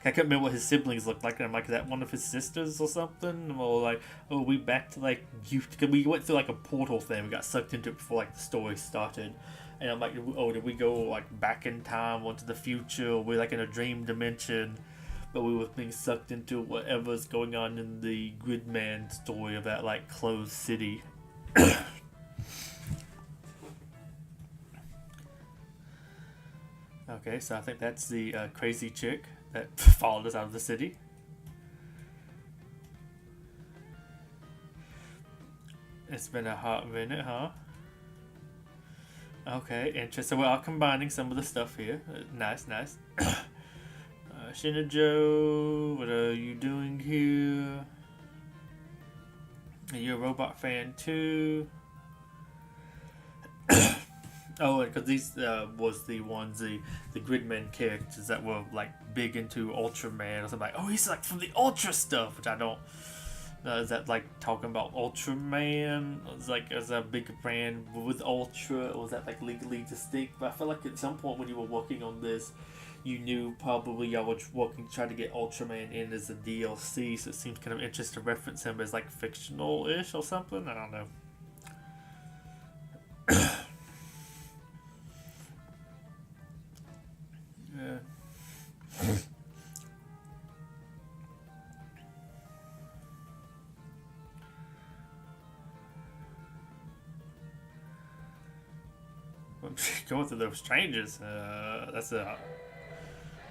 I couldn't remember what his siblings looked like. And I'm like, is that one of his sisters or something? Or like, oh, we back to like Utah? Because we went through like a portal thing. We got sucked into it before like the story started. And I'm like, oh, did we go like back in time or to the future? Or we're like in a dream dimension? But we were being sucked into whatever's going on in the Gridman story of that like closed city. Okay, so I think that's the crazy chick that followed us out of the city. It's been a hot minute, huh? Okay, interesting. We're all combining some of the stuff here. Nice. Shinajo, what are you doing here? Are you a robot fan too? Oh, because these was the ones, the Gridman characters that were like big into Ultraman or something. Like, oh, he's like from the Ultra stuff, which I don't. Is that like talking about Ultraman? It's like as a big brand with Ultra, or was that like legally distinct? But I feel like at some point when you were working on this, you knew probably y'all were working to try to get Ultraman in as a DLC, so it seems kind of interesting to reference him as like fictional-ish or something. I don't know. Yeah. I'm going through those strangers. That's a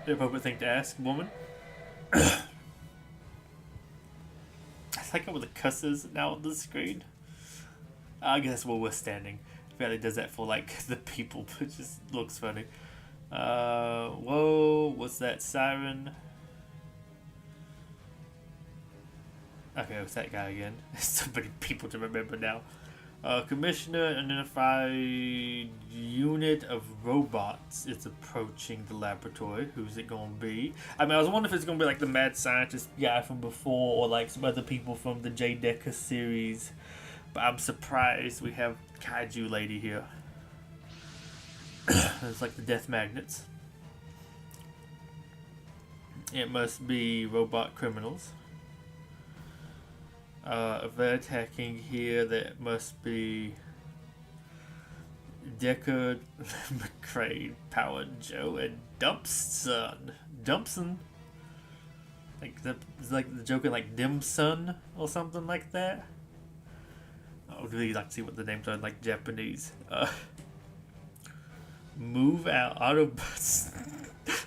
appropriate thing to ask, woman. I like it with the cusses now on the screen. I guess where we're standing. Fairly does that for like the people, but it just looks funny. Whoa, what's that siren? Okay, what's that guy again? There's so many people to remember now. Commissioner, identified unit of robots is approaching the laboratory. Who's it gonna be? I mean, I was wondering if it's gonna be like the mad scientist guy from before, or like some other people from the J-Decker series. But I'm surprised we have Kaiju Lady here. It's like the death magnets. It must be robot criminals. If they're attacking here, that must be Deckard, McCrane, Power Joe, and Dumpson. Like the joking like Dimson or something like that. I would really like to see what the names are in like Japanese. Move out, Autobots.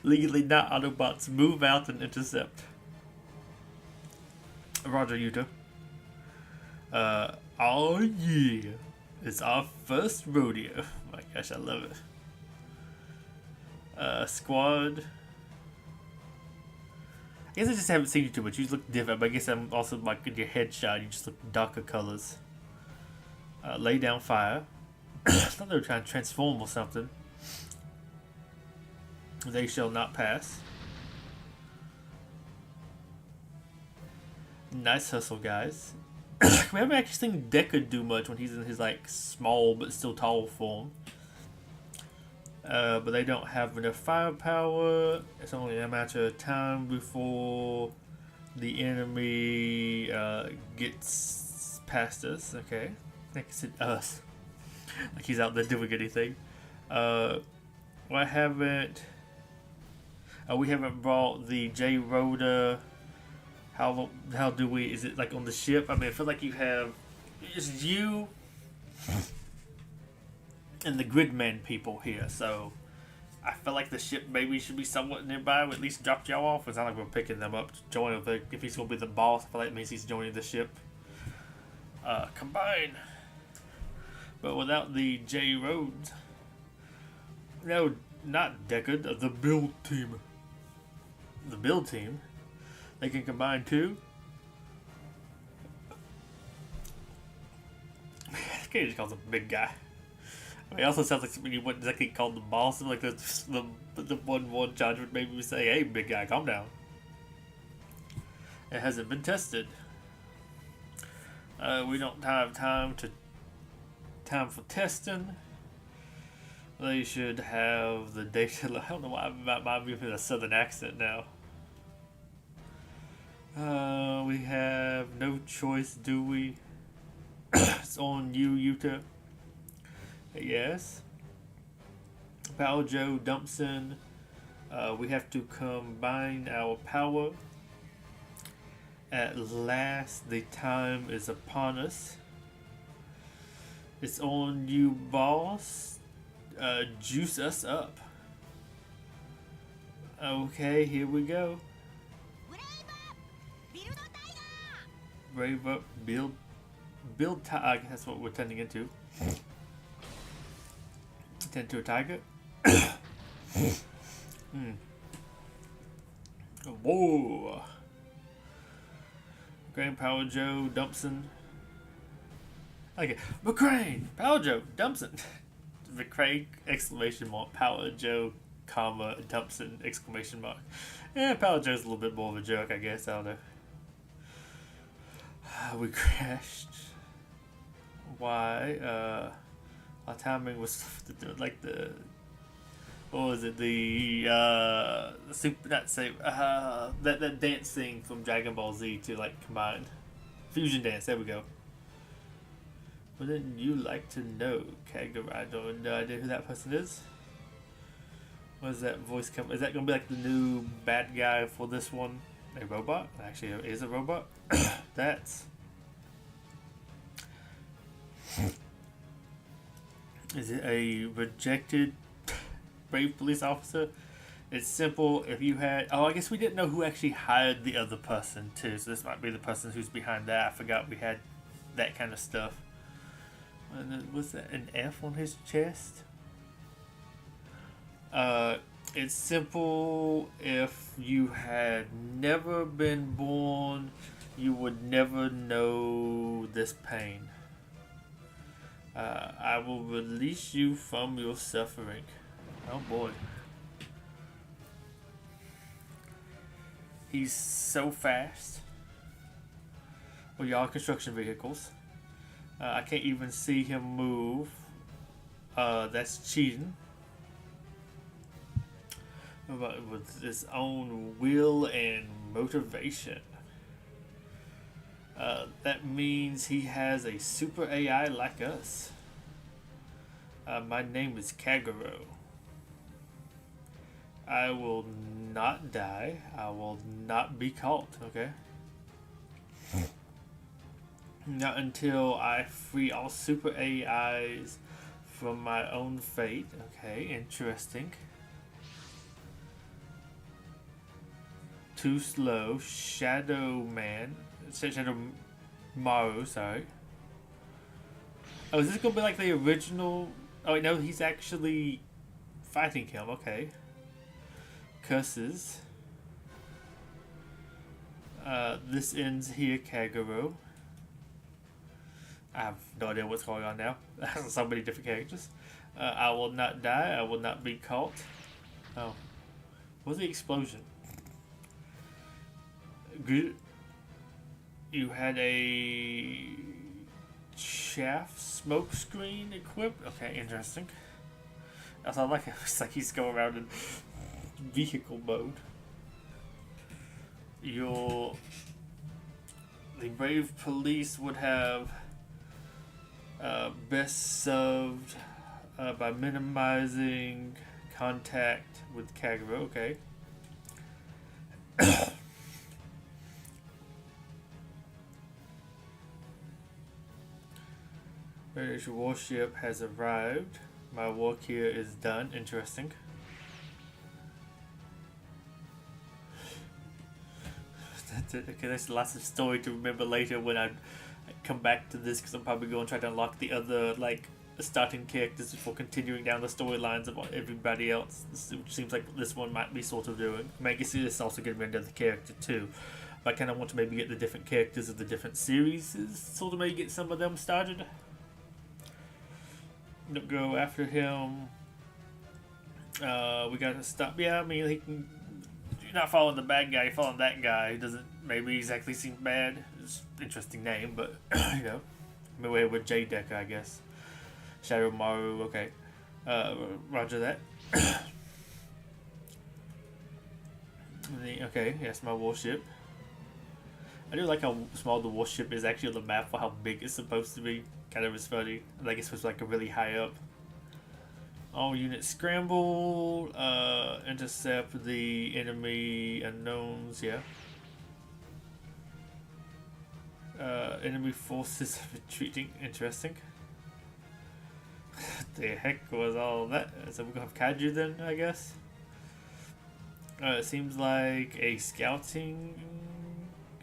Legally not Autobots. Move out and intercept. Roger, Yuto. Oh yeah. It's our first rodeo. Oh my gosh, I love it. Squad. I guess I just haven't seen you too much. You look different, but I guess I'm also like in your headshot. You just look darker colors. Lay down fire. I thought they were trying to transform or something. They shall not pass. Nice hustle, guys. We haven't actually seen Deckard do much when he's in his like small but still tall form. But they don't have enough firepower. It's only a matter of time before the enemy gets past us. Okay, I think it's us. Like he's out there doing anything. We haven't brought the J Rhoda. How do we? Is it like on the ship? I mean, I feel like you have it's you and the Gridman people here. So I feel like the ship maybe should be somewhat nearby. We at least dropped y'all off. It's not like we're picking them up to join. If he's gonna be the boss, I feel like it means he's joining the ship. Combine. But without the J Rhodes, no, not Deckard. The build team. The build team. They can combine too. This guy just calls him big guy. I mean, it also sounds like something you wouldn't exactly call the boss. Like the 1-1 charge would maybe say, "Hey, big guy, calm down." It hasn't been tested. We don't have time for testing. They should have the data. I don't know why I'm giving a southern accent now. We have no choice, do we? It's on you, Yuta. Yes. Power Joe, Dumpson. We have to combine our power. At last, the time is upon us. It's on you, boss. Juice us up. Okay, here we go. Brave up, build tiger. That's what we're turning into. Turn to a tiger. Whoa. McCrane, Power Joe, Dumpson. Okay, McCrane, Power Joe, Dumpson. McCrane, exclamation mark, Power Joe, comma, Dumpson, exclamation mark. Yeah, Power Joe's a little bit more of a joke, I guess. I don't know. We crashed. Why? Our timing was like the. What was it? The super not say that dance thing from Dragon Ball Z to like combined fusion dance. There we go. Wouldn't you like to know, Kagura? I don't have no idea who that person is. What is that voice come? Is that gonna be like the new bad guy for this one? A robot? Actually, it is a robot. That's. Is it a rejected brave police officer? It's simple. If you had, I guess we didn't know who actually hired the other person too. So this might be the person who's behind that. I forgot we had that kind of stuff. And then, was that an F on his chest? It's simple. If you had never been born, you would never know this pain. I will release you from your suffering. Oh boy. He's so fast. Well, y'all construction vehicles. I can't even see him move. That's cheating. but with his own will and motivation. That means he has a super AI like us. My name is Kagero. I will not die. I will not be caught, okay? Not until I free all super AIs from my own fate. Okay, interesting. Too slow. Shadow Maru, sorry. Oh, is this gonna be like the original? Oh, wait, no, he's actually fighting him. Okay. Curses. This ends here, Kagero. I have no idea what's going on now. So many different characters. I will not die. I will not be caught. Oh. What's the explosion? Good. You had a chaff smoke screen equipped? Okay, interesting. I thought like it's like he's going around in vehicle mode. The brave police would have best served by minimizing contact with Kagero. Okay. British warship has arrived. My work here is done. Interesting. That's it. Okay, there's lots of story to remember later when I come back to this, because I'm probably going to try to unlock the other like starting characters before continuing down the storylines of everybody else, which seems like this one might be sort of doing. I mean, I guess this is also getting rid of the character too. But I kind of want to maybe get the different characters of the different series, sort of maybe get some of them started. Don't go after him. We gotta stop. Yeah, I mean, he can. You're not following the bad guy. You're following that guy. He doesn't maybe exactly seem bad. It's an interesting name, but you know, we're with J Decker, I guess. Shadow Maru. Okay. Roger that. Okay, yes, my warship. I do like how small the warship is actually on the map for how big it's supposed to be. Kind of is funny. Like it's supposed to be like a really high up. All units scramble. Intercept the enemy unknowns. Yeah. Enemy forces retreating. Interesting. The heck was all that? So we're gonna have Kaiju then, I guess. It seems like a scouting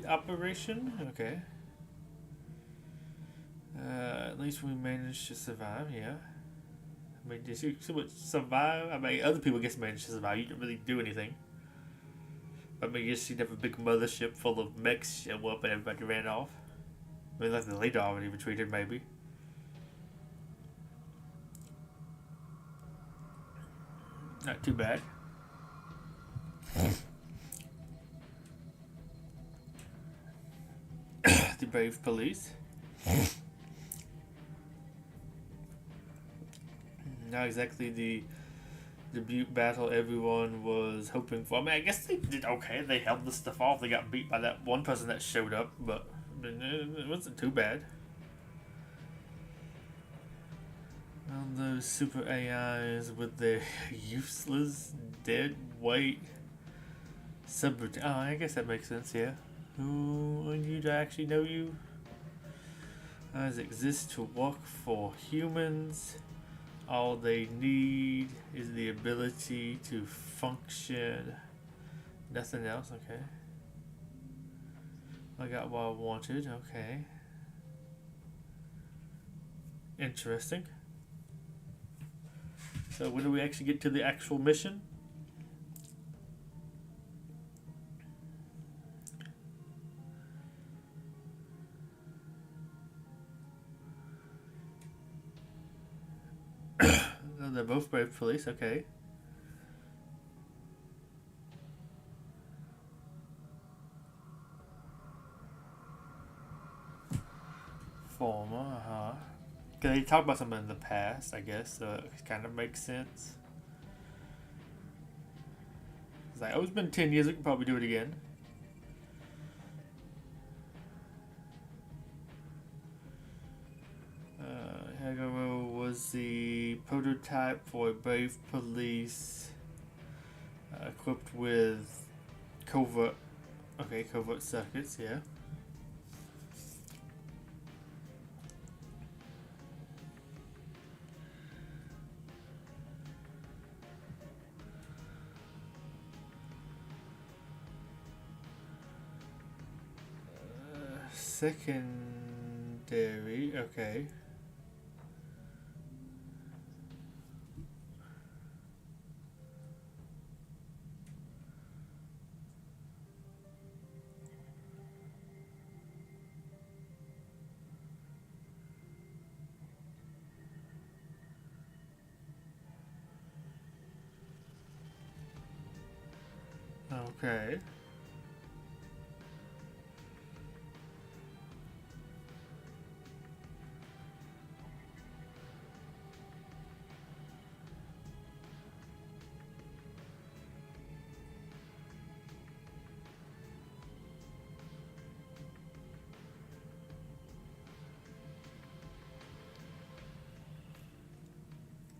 operation. Okay. At least we managed to survive, yeah. I mean, did you survive? I mean, other people guess managed to survive. You didn't really do anything. I mean, you just have a big mothership full of mechs show up and everybody ran off. I mean, like the leader already retreated, maybe. Not too bad. The brave police. Not exactly the debut battle everyone was hoping for. I mean, I guess they did okay. They held the stuff off. They got beat by that one person that showed up, but I mean, it wasn't too bad. All those super AIs with their useless, dead weight subroutine. Oh, I guess that makes sense, yeah. Who want you to actually know you? As exist to work for humans. All they need is the ability to function. Nothing else, okay. I got what I wanted, okay. Interesting. So when do we actually get to the actual mission? They're both brave police, okay. Former, They talk about something in the past, I guess, so it kind of makes sense. It's like, oh, it's been 10 years, we can probably do it again. Hagaro was the prototype for a brave police equipped with covert circuits, yeah. Secondary, okay. Okay.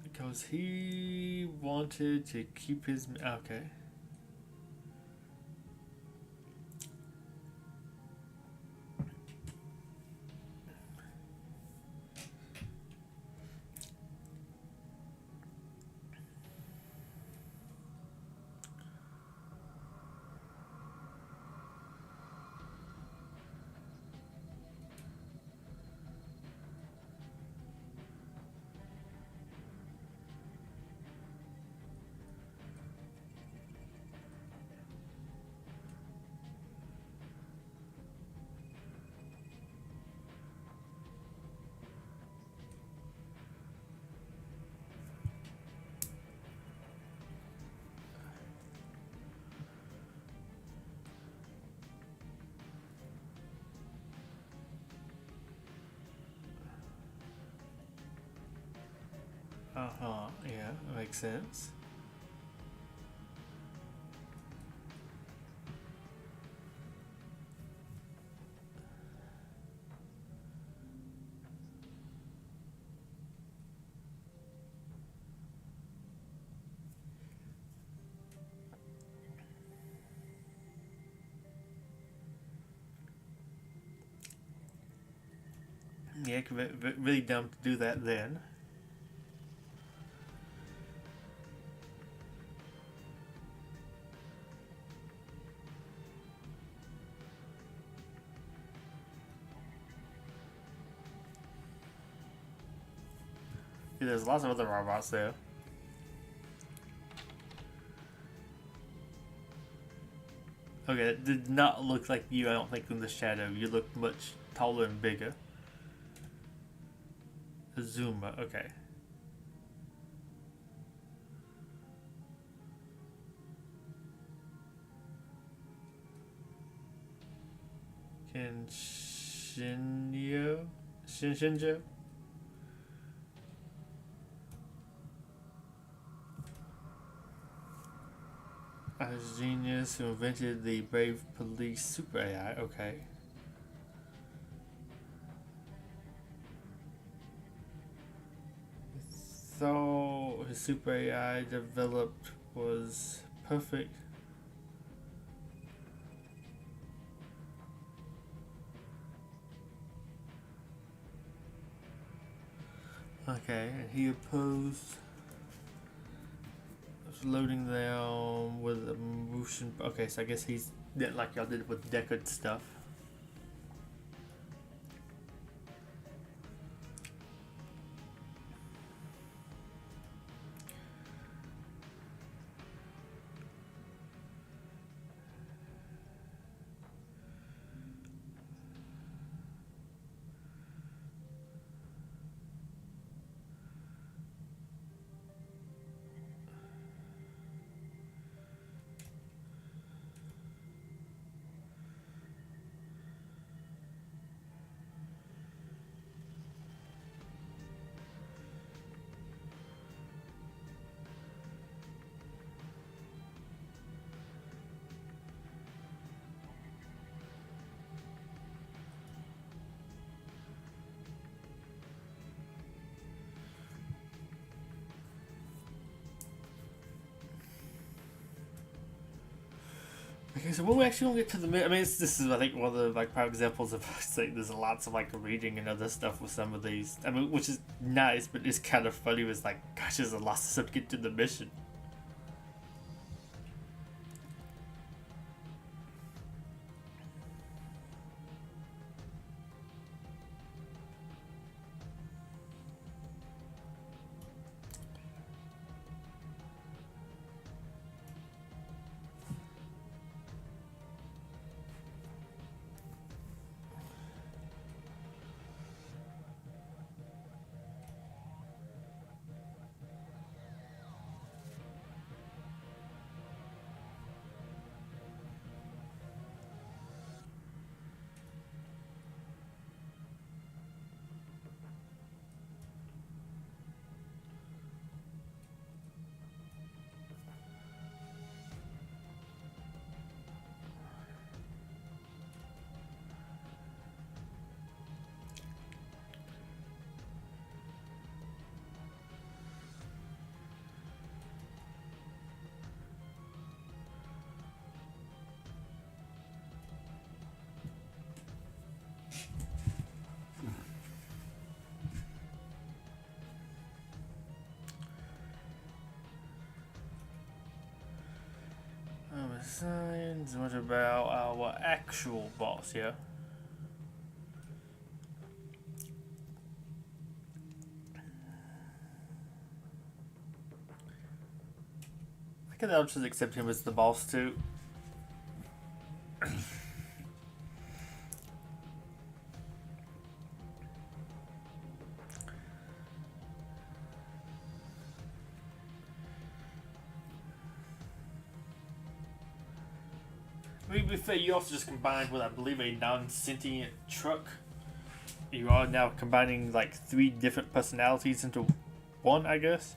Because he wanted to keep his... Okay. Yeah, that makes sense. Yeah, really dumb to do that then. Yeah, there's lots of other robots there. Okay, it did not look like you, I don't think, in the shadow. You look much taller and bigger. Azuma, okay. Shinjo? A genius who invented the brave police super AI, okay. So his super AI developed was perfect. Okay, and he opposed loading them with a motion. Okay, so I guess he's like y'all did with Deckard stuff. Okay, so when we actually gonna get to the mid, I mean, this is I think one of the like prime examples of like there's lots of like reading and other stuff with some of these. I mean, which is nice, but it's kind of funny. It's like, gosh, there's a lot of stuff to get to the mission. Signs. What about our actual boss? Yeah. I think I'll just accept him as the boss too. I mean, to be fair, you also just combined with, I believe, a non-sentient truck. You are now combining like 3 different personalities into one, I guess.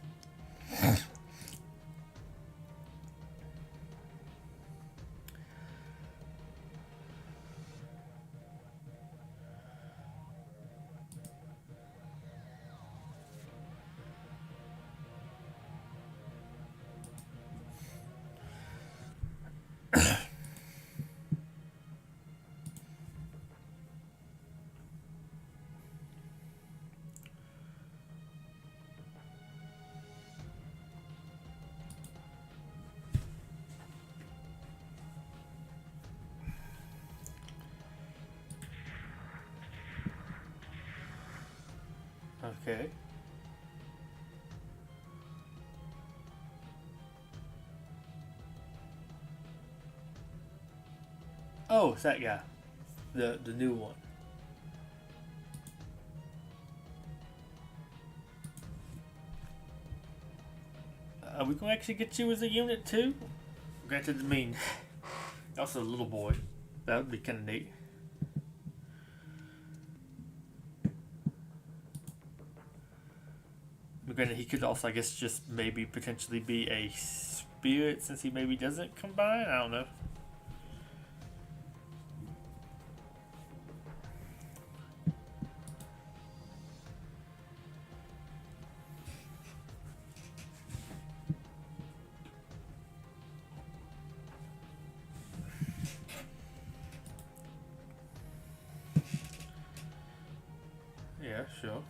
Okay. Oh, it's that guy. The new one. Are we gonna actually get you as a unit too? Granted, I mean, also a little boy. That would be kind of neat. Granted, he could also, I guess, just maybe potentially be a spirit since he maybe doesn't combine. I don't know. Yeah, sure.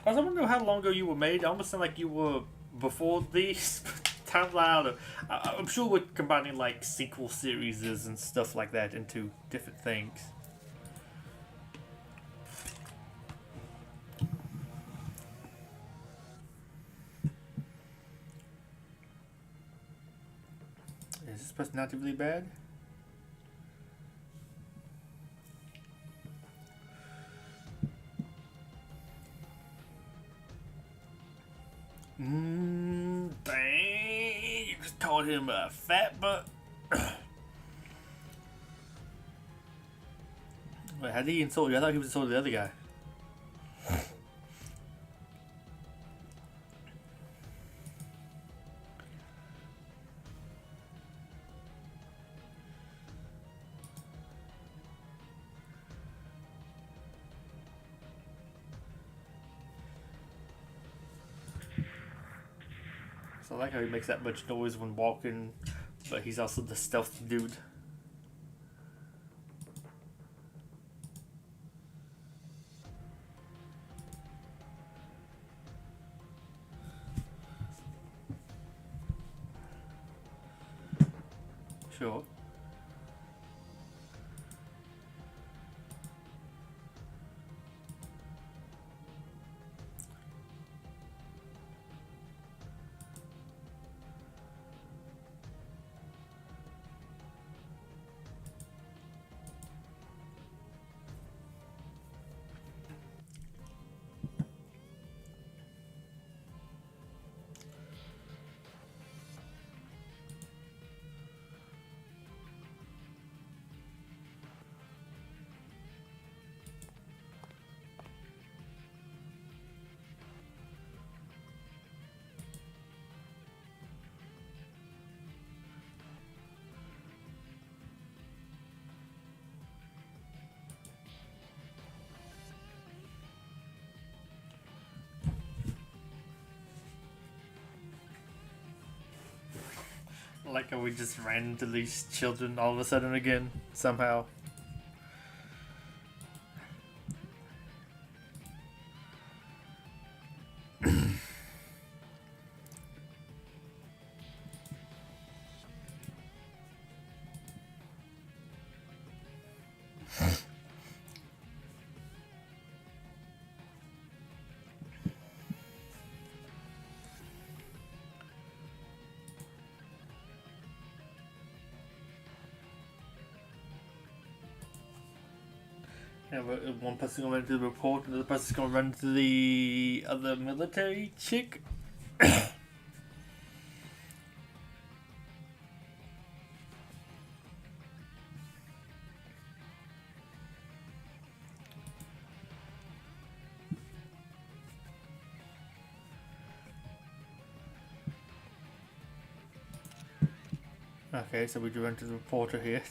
I was wondering how long ago you were made. It almost sounded like you were before these timeline. I'm sure we're combining like sequel series and stuff like that into different things. Is this personality really bad? Dang, you just called him a fat butt. Wait, how did he insult you? I thought he was insulting the other guy. So I like how he makes that much noise when walking but he's also the stealth dude. Sure. Like how we just ran into these children all of a sudden again, somehow. And one person's gonna run into the report, and the other person's gonna run into the other military chick. Okay, so we do run into the reporter here.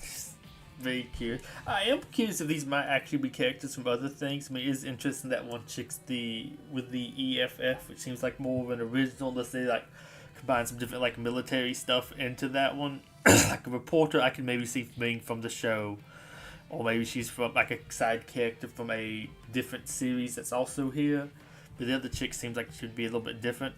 Very curious. I am curious if these might actually be characters from other things. I mean, it is interesting that one chick's with the EFF, which seems like more of an original, unless they like combine some different like military stuff into that one. Like a reporter, I can maybe see being from the show, or maybe she's from like a side character from a different series that's also here. But the other chick seems like she should be a little bit different.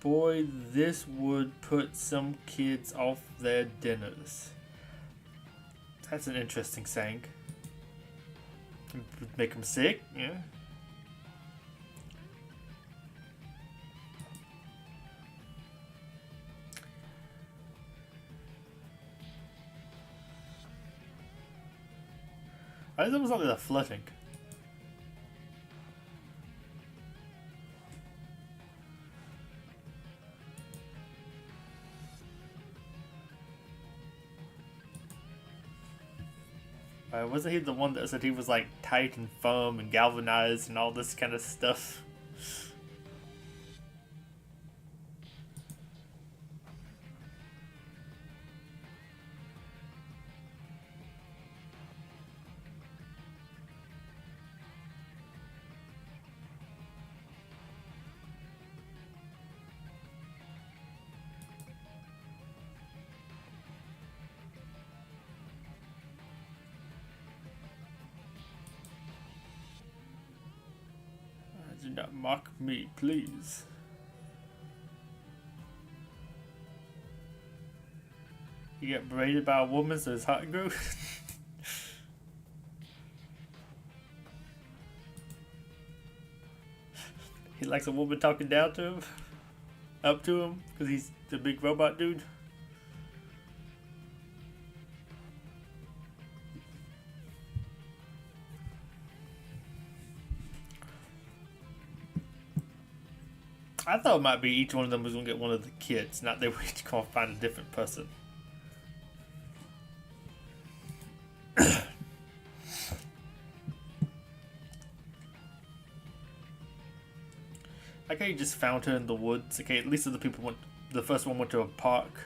Boy, this would put some kids off their dinners. That's an interesting saying. Would make them sick, yeah. I think it was like they're flirting. Wasn't he the one that said he was like tight and firm and galvanized and all this kind of stuff? Do not mock me, please. You get berated by a woman so his heart grows? He likes a woman talking down to him? Up to him? Because he's the big robot dude? I thought it might be each one of them was going to get one of the kids, not they were each going to find a different person. Like how you just found her in the woods. Okay, at least other people went the first one went to a park.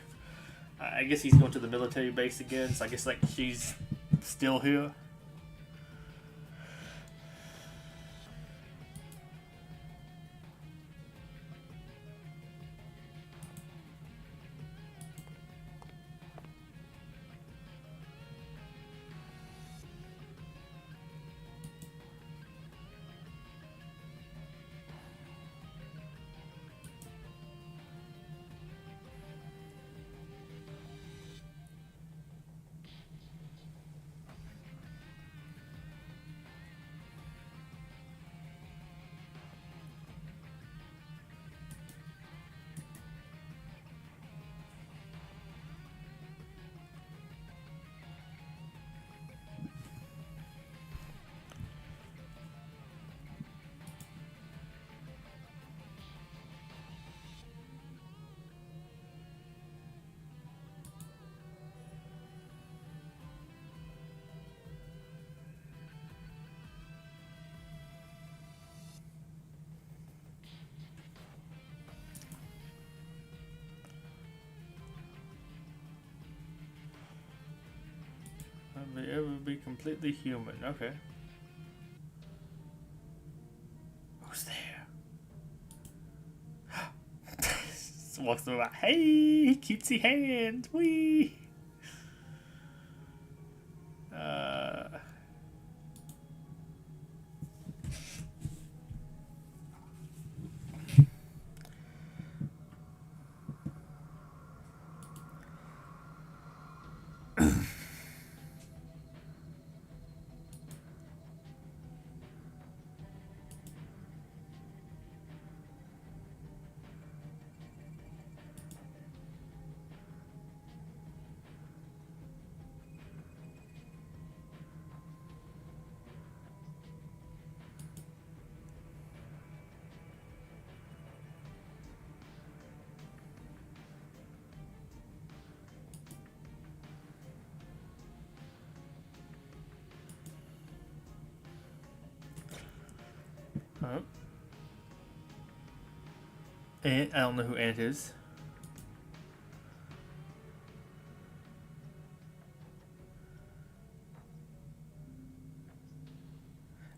I guess he's going to the military base again, so I guess like she's still here. Have they ever be completely human? Okay. Who's there? Walks through like, hey, cutesy hand, wee. Oh. Ant, I don't know who Ant is.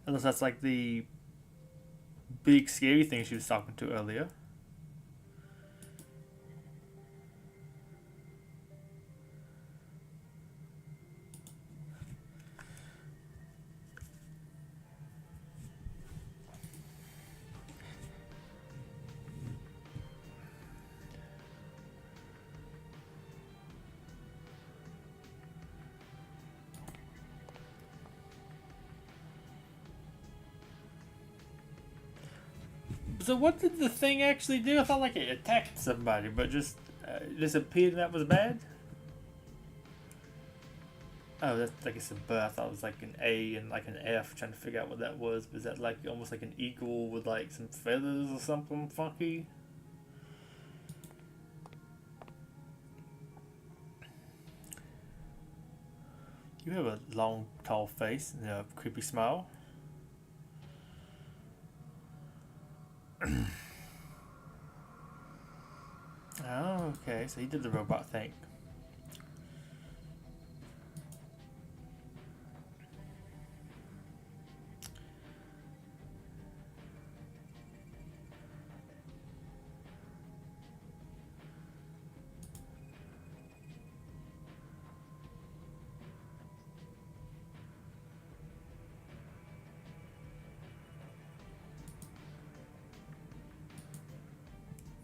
Unless that's like the big scary thing she was talking to earlier. So what did the thing actually do? I thought like it attacked somebody, but just disappeared and that was bad? Oh, that's like it's a B. I thought it was like an A and like an F, trying to figure out what that was. Was that like almost like an eagle with like some feathers or something funky? You have a long, tall face and a creepy smile. Oh, okay. So he did the robot thing.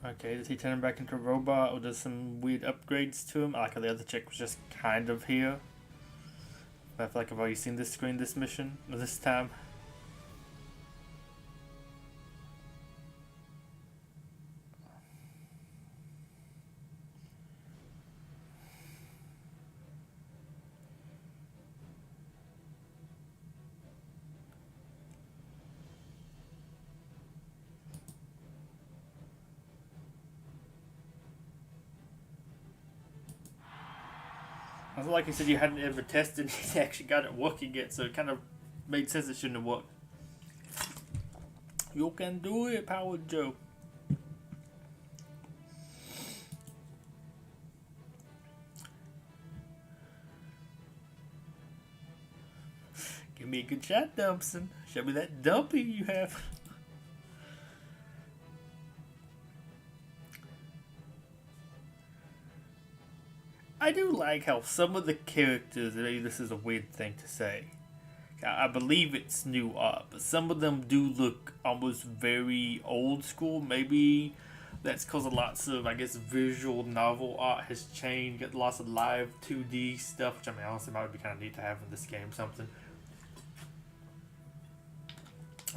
Okay, does he turn him back into a robot or does some weird upgrades to him? I like how the other chick was just kind of here. I feel like I've already seen this screen this mission, or this time. I feel like you said you hadn't ever tested it, you actually got it working yet, so it kind of made sense it shouldn't have worked. You can do it, Power Joe. me a good shot, Dumpson. Show me that dumpy you have. I do like how some of the characters, maybe this is a weird thing to say, I believe it's new art, but some of them do look almost very old school. Maybe that's because lots of, I guess, visual novel art has changed, got lots of live 2D stuff, which I mean, honestly, might be kind of neat to have in this game or something.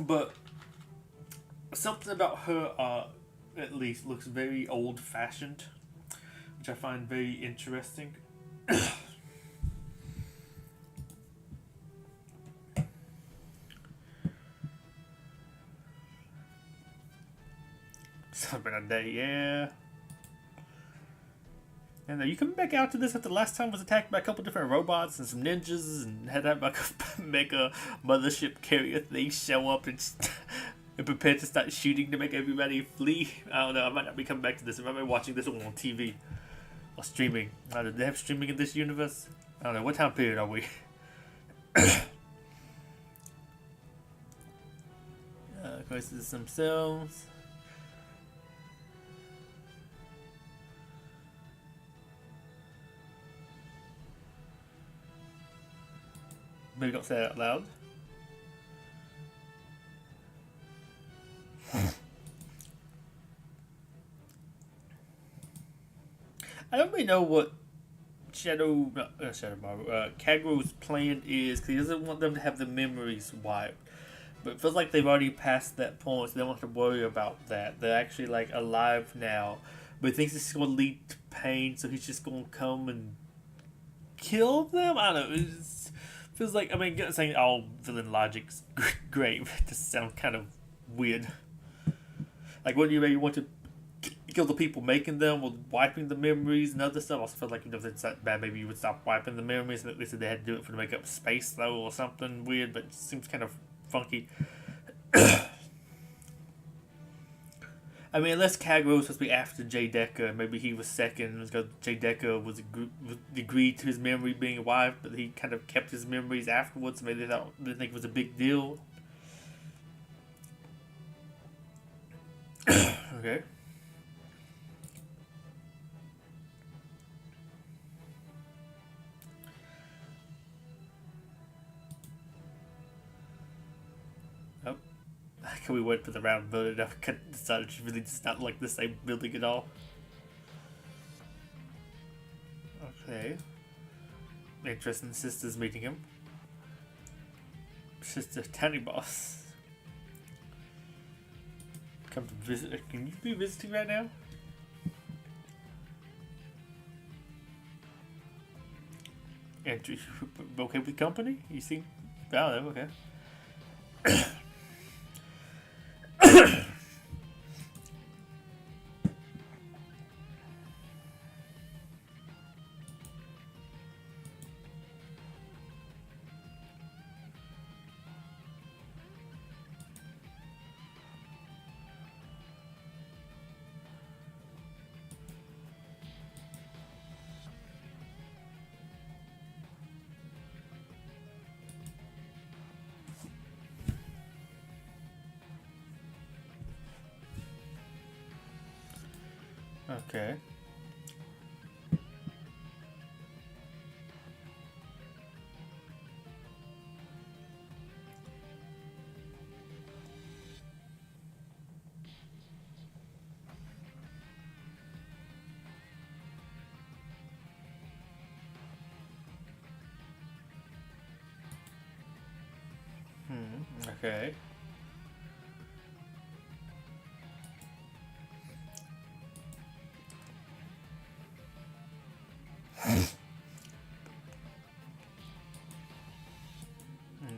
But something about her art, at least, looks very old-fashioned, which I find very interesting. Something a day, yeah. And you coming back out to this after the last time was attacked by a couple different robots and some ninjas and had that like a mega mothership carrier thing show up and prepare to start shooting to make everybody flee. I don't know. I might not be coming back to this. I might be watching this one on TV or streaming. I don't know. Do they have streaming in this universe? I don't know. What time period are we? Crisis themselves. Maybe don't say that out loud. I don't really know what Kagro's plan is, because he doesn't want them to have the memories wiped. But it feels like they've already passed that point, so they don't have to worry about that. They're actually like alive now, but he thinks it's going to lead to pain, so he's just going to come and kill them. I don't know. It feels like, I mean, saying all villain logic's great, but it just sounds kind of weird. Like, what do you maybe want to kill the people making them with wiping the memories and other stuff? I also feel like, if it's that bad, maybe you would stop wiping the memories. At least they had to do it to make up space, though, or something weird, but it seems kind of funky. I mean, unless Kagro was supposed to be after J Deca, maybe he was second because J Deca was agreed to his memory being wiped, but he kind of kept his memories afterwards. So maybe they didn't think it was a big deal. Okay. We went for the round building. I decided she really does not like the same building at all. Okay. Interesting. Sister's meeting him. Sister Tiny Boss. Come to visit. Can you be visiting right now? And okay with company? You seem. Oh, okay. Okay. Okay.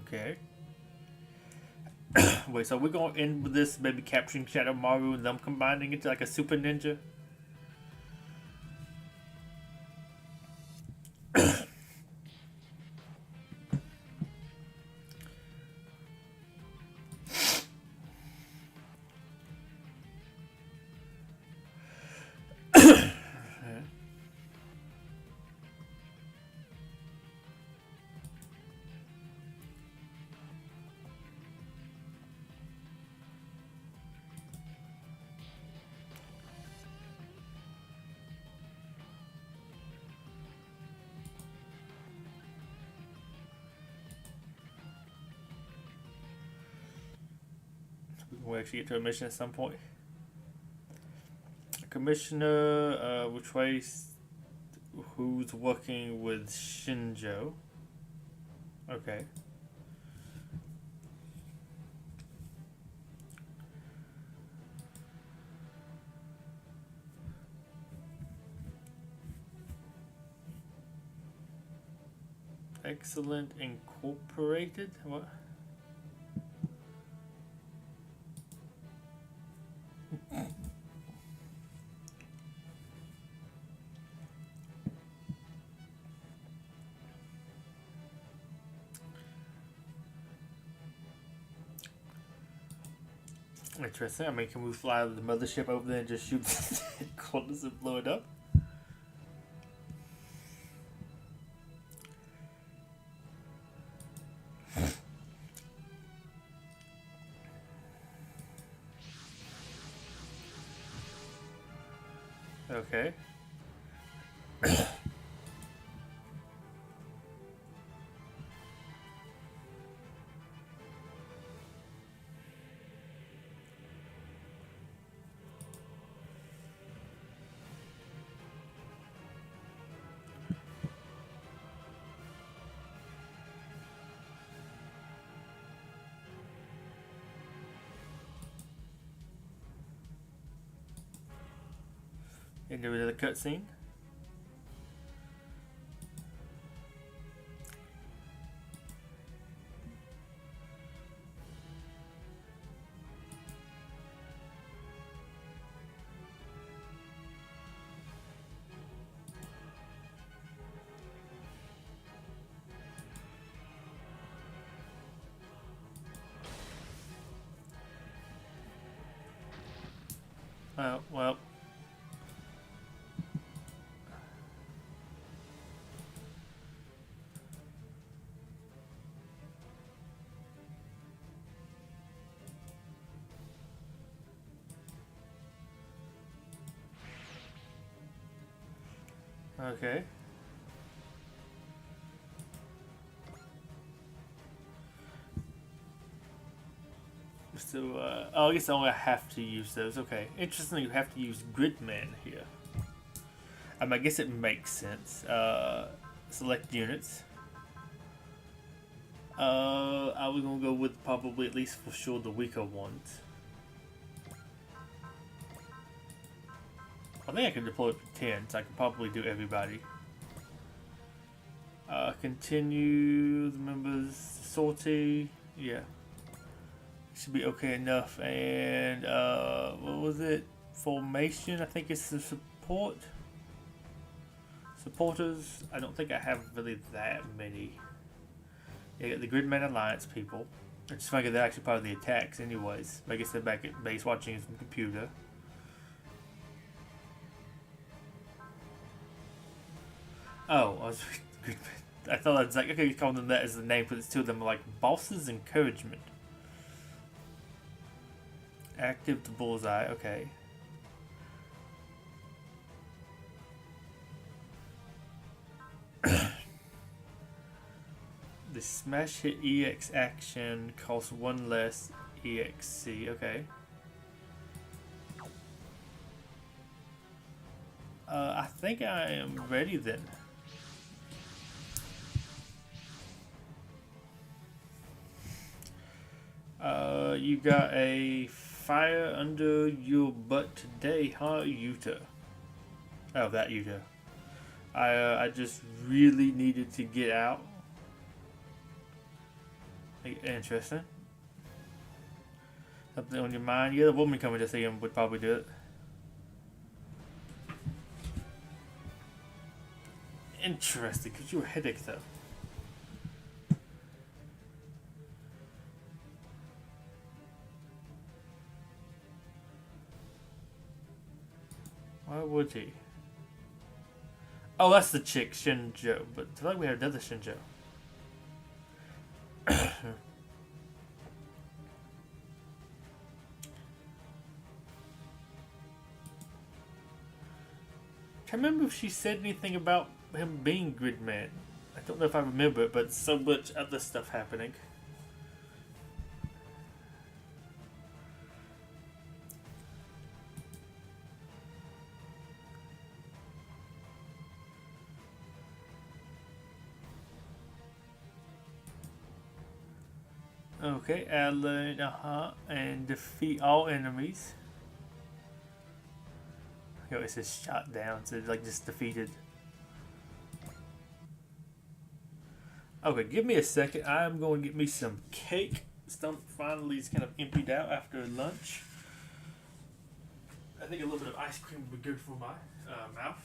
Okay. Wait, so we're going to end with this, maybe capturing Shadow Maru and them combining into like a super ninja? we'll actually get to a mission at some point. Commissioner, will trace who's working with Shinjo. Okay. Excellent Incorporated? What? Interesting. I mean, can we fly the mothership over there and just shoot the headquarters and blow it up? Okay. Into another cutscene. Well. Okay. So, oh, I guess I only have to use those. Okay. Interesting, you have to use Gridman here. I guess it makes sense. Select units. I was gonna go with probably, at least for sure, the weaker ones. I think I can deploy it for 10, so I can probably do everybody. Continue the members, sortie, yeah. Should be okay enough. And, what was it? Formation, I think it's the support. Supporters, I don't think I have really that many. You got the Gridman Alliance people. I just figured they're actually part of the attacks anyways. I guess they're back at base watching some computer. Oh, I thought I was like, okay, you call them that as the name, but it's two of them are like Boss's Encouragement. Active the bullseye, okay. The smash hit EX action costs one less EXC, okay. I think I am ready then. You got a fire under your butt today, huh, Yuta? Oh, that Yuta. I just really needed to get out. Interesting. Something on your mind? Yeah, the woman coming to see him would probably do it. Interesting, because you were a headache though. Why would he? Oh, that's the chick, Shinjo. But I feel like we have another Shinjo. Can't remember if she said anything about him being Gridman. I don't know if I remember it, but so much other stuff happening. Okay, Adeline, and defeat all enemies. Yo, it says shot down, so it's like just defeated. Okay, give me a second. I'm going to get me some cake. Stomach finally is kind of emptied out after lunch. I think a little bit of ice cream would be good for my mouth.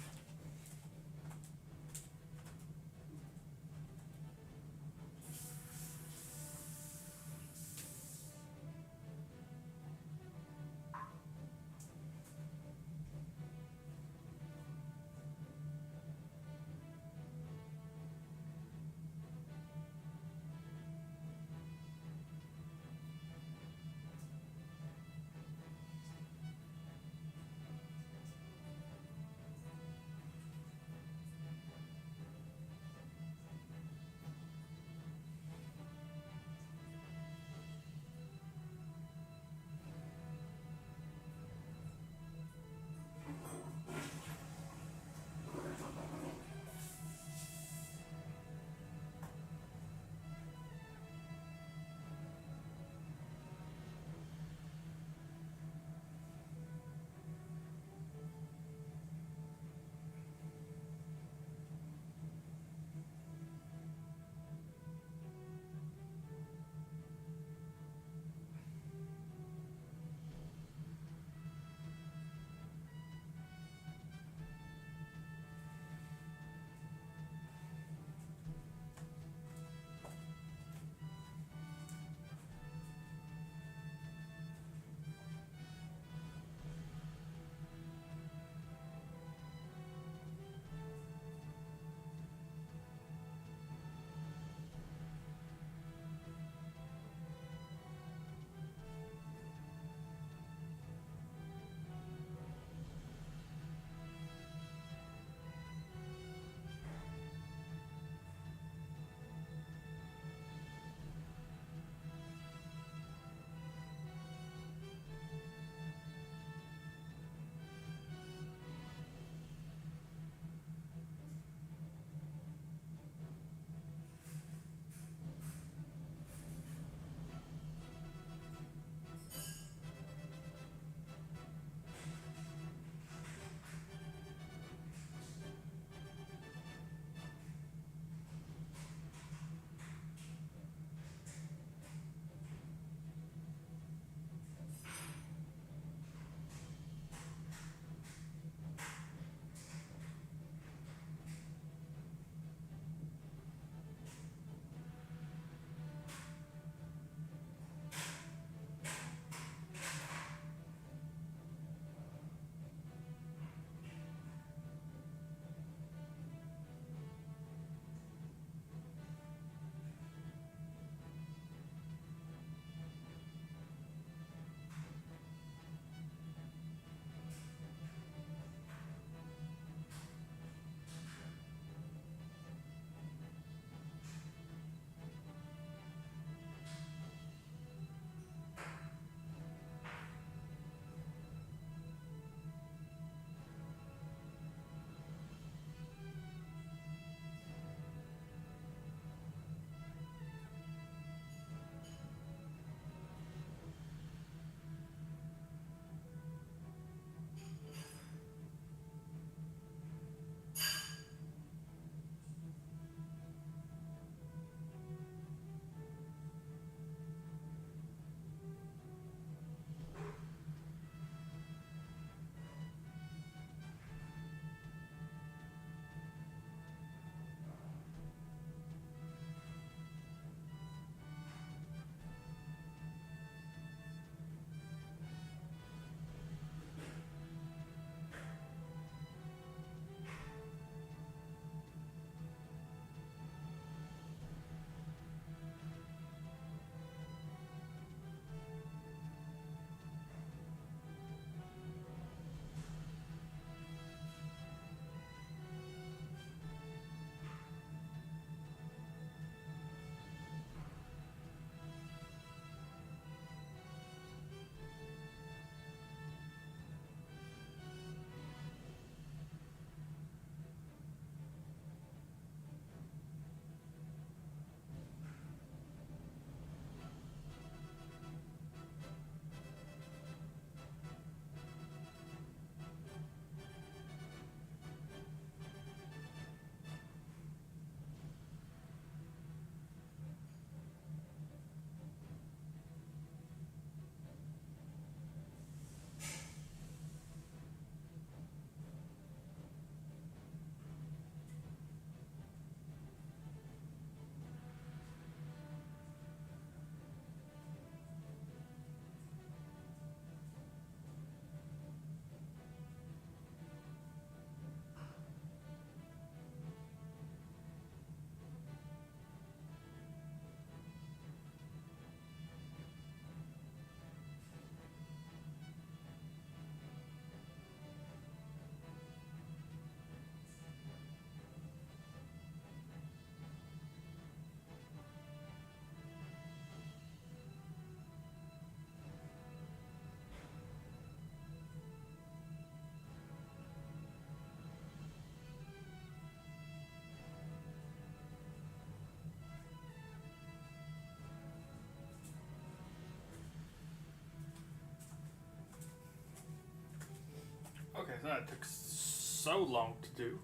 That took so long to do.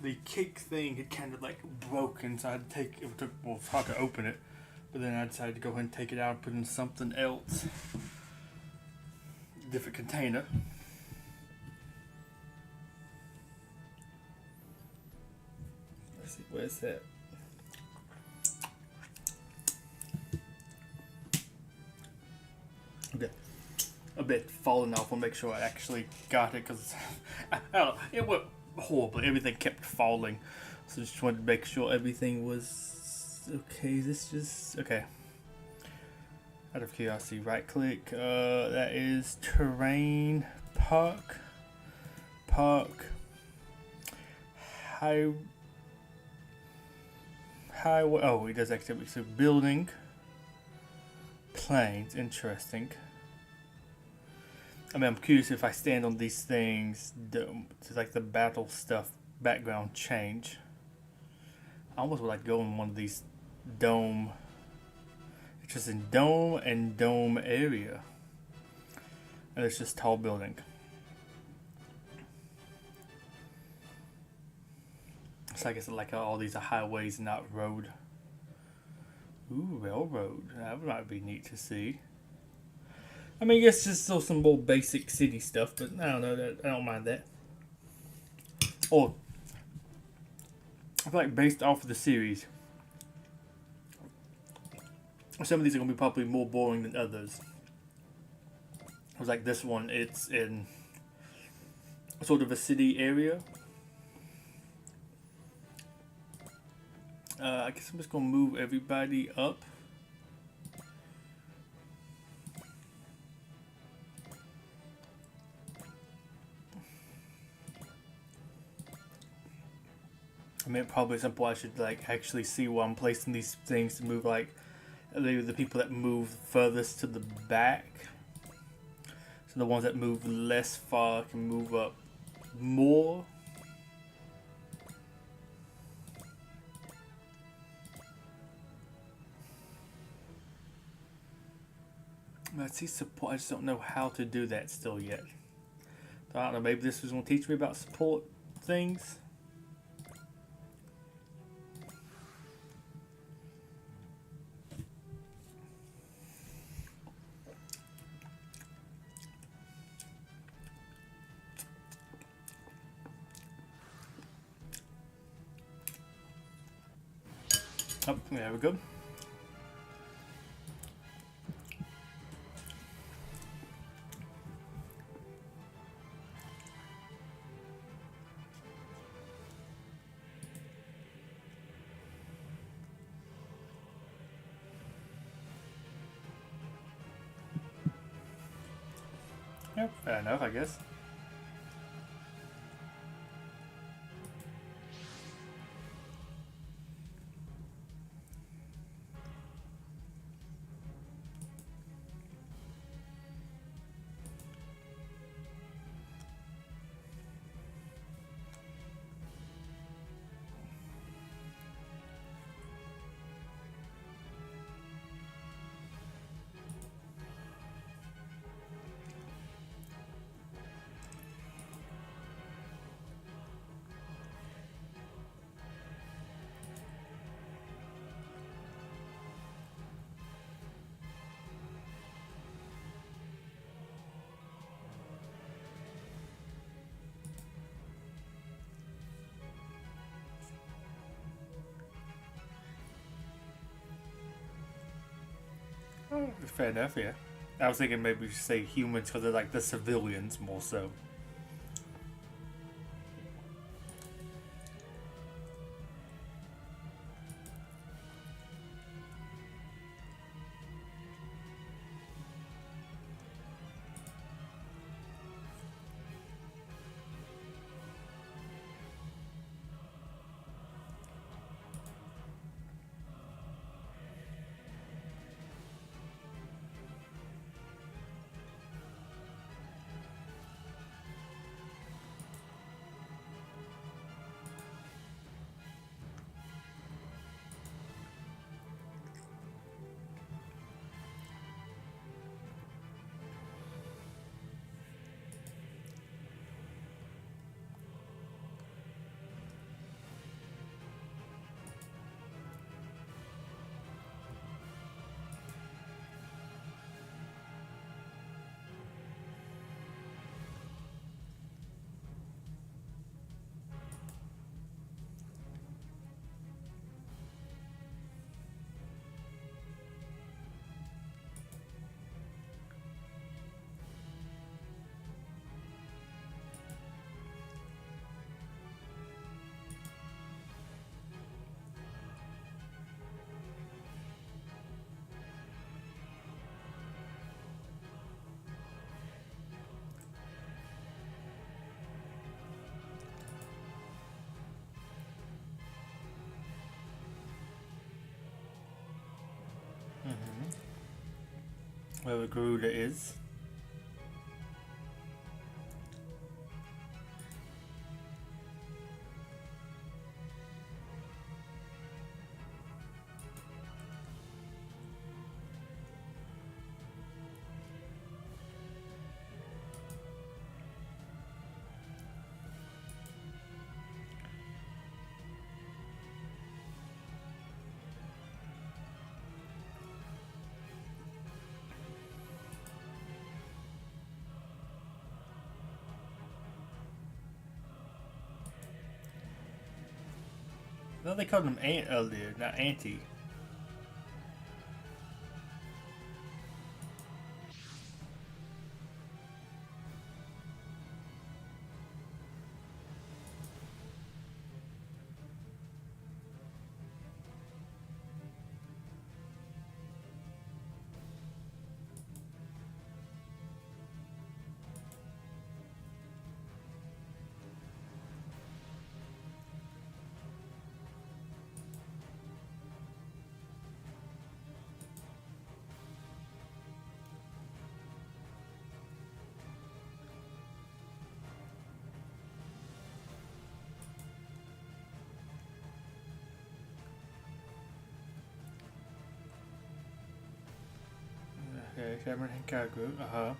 The cake thing had kind of like broken, so I had to take it. Well, it's hard to open it, but then I decided to go ahead and take it out and put it in something else, different container. Let's see, where's that? Okay, a bit falling off. I'll make sure I actually got it because I don't know, it went horribly. Everything kept falling, so just wanted to make sure everything was okay. Is this just okay? Out of curiosity, right click. That is terrain, park, highway. Oh, it does activity. So building, planes. Interesting. I mean, I'm curious if I stand on these things, does like the battle stuff background change? I almost would like to go in one of these dome. It's just in dome and dome area. And it's just tall building. So I guess like all these are highways, not road. Ooh, railroad. That might be neat to see. I mean, I guess just still some more basic city stuff, but I don't know. I don't mind that. Or I feel like based off of the series, some of these are gonna be probably more boring than others. It was like this one. It's in sort of a city area. I guess I'm just gonna move everybody up. I mean, probably at some point I should like actually see where I'm placing these things to move, like maybe the people that move furthest to the back. So the ones that move less far can move up more. Let's see support. I just don't know how to do that still yet. I don't know. Maybe this was going to teach me about support things. Oh, there we go. Yep, fair enough, I guess. Oh, fair enough, yeah. I was thinking maybe we should say humans because they're like the civilians more so. Whoever Garuda is. No, they called him Ant earlier, not Auntie. Okay, Cameron and Kagu,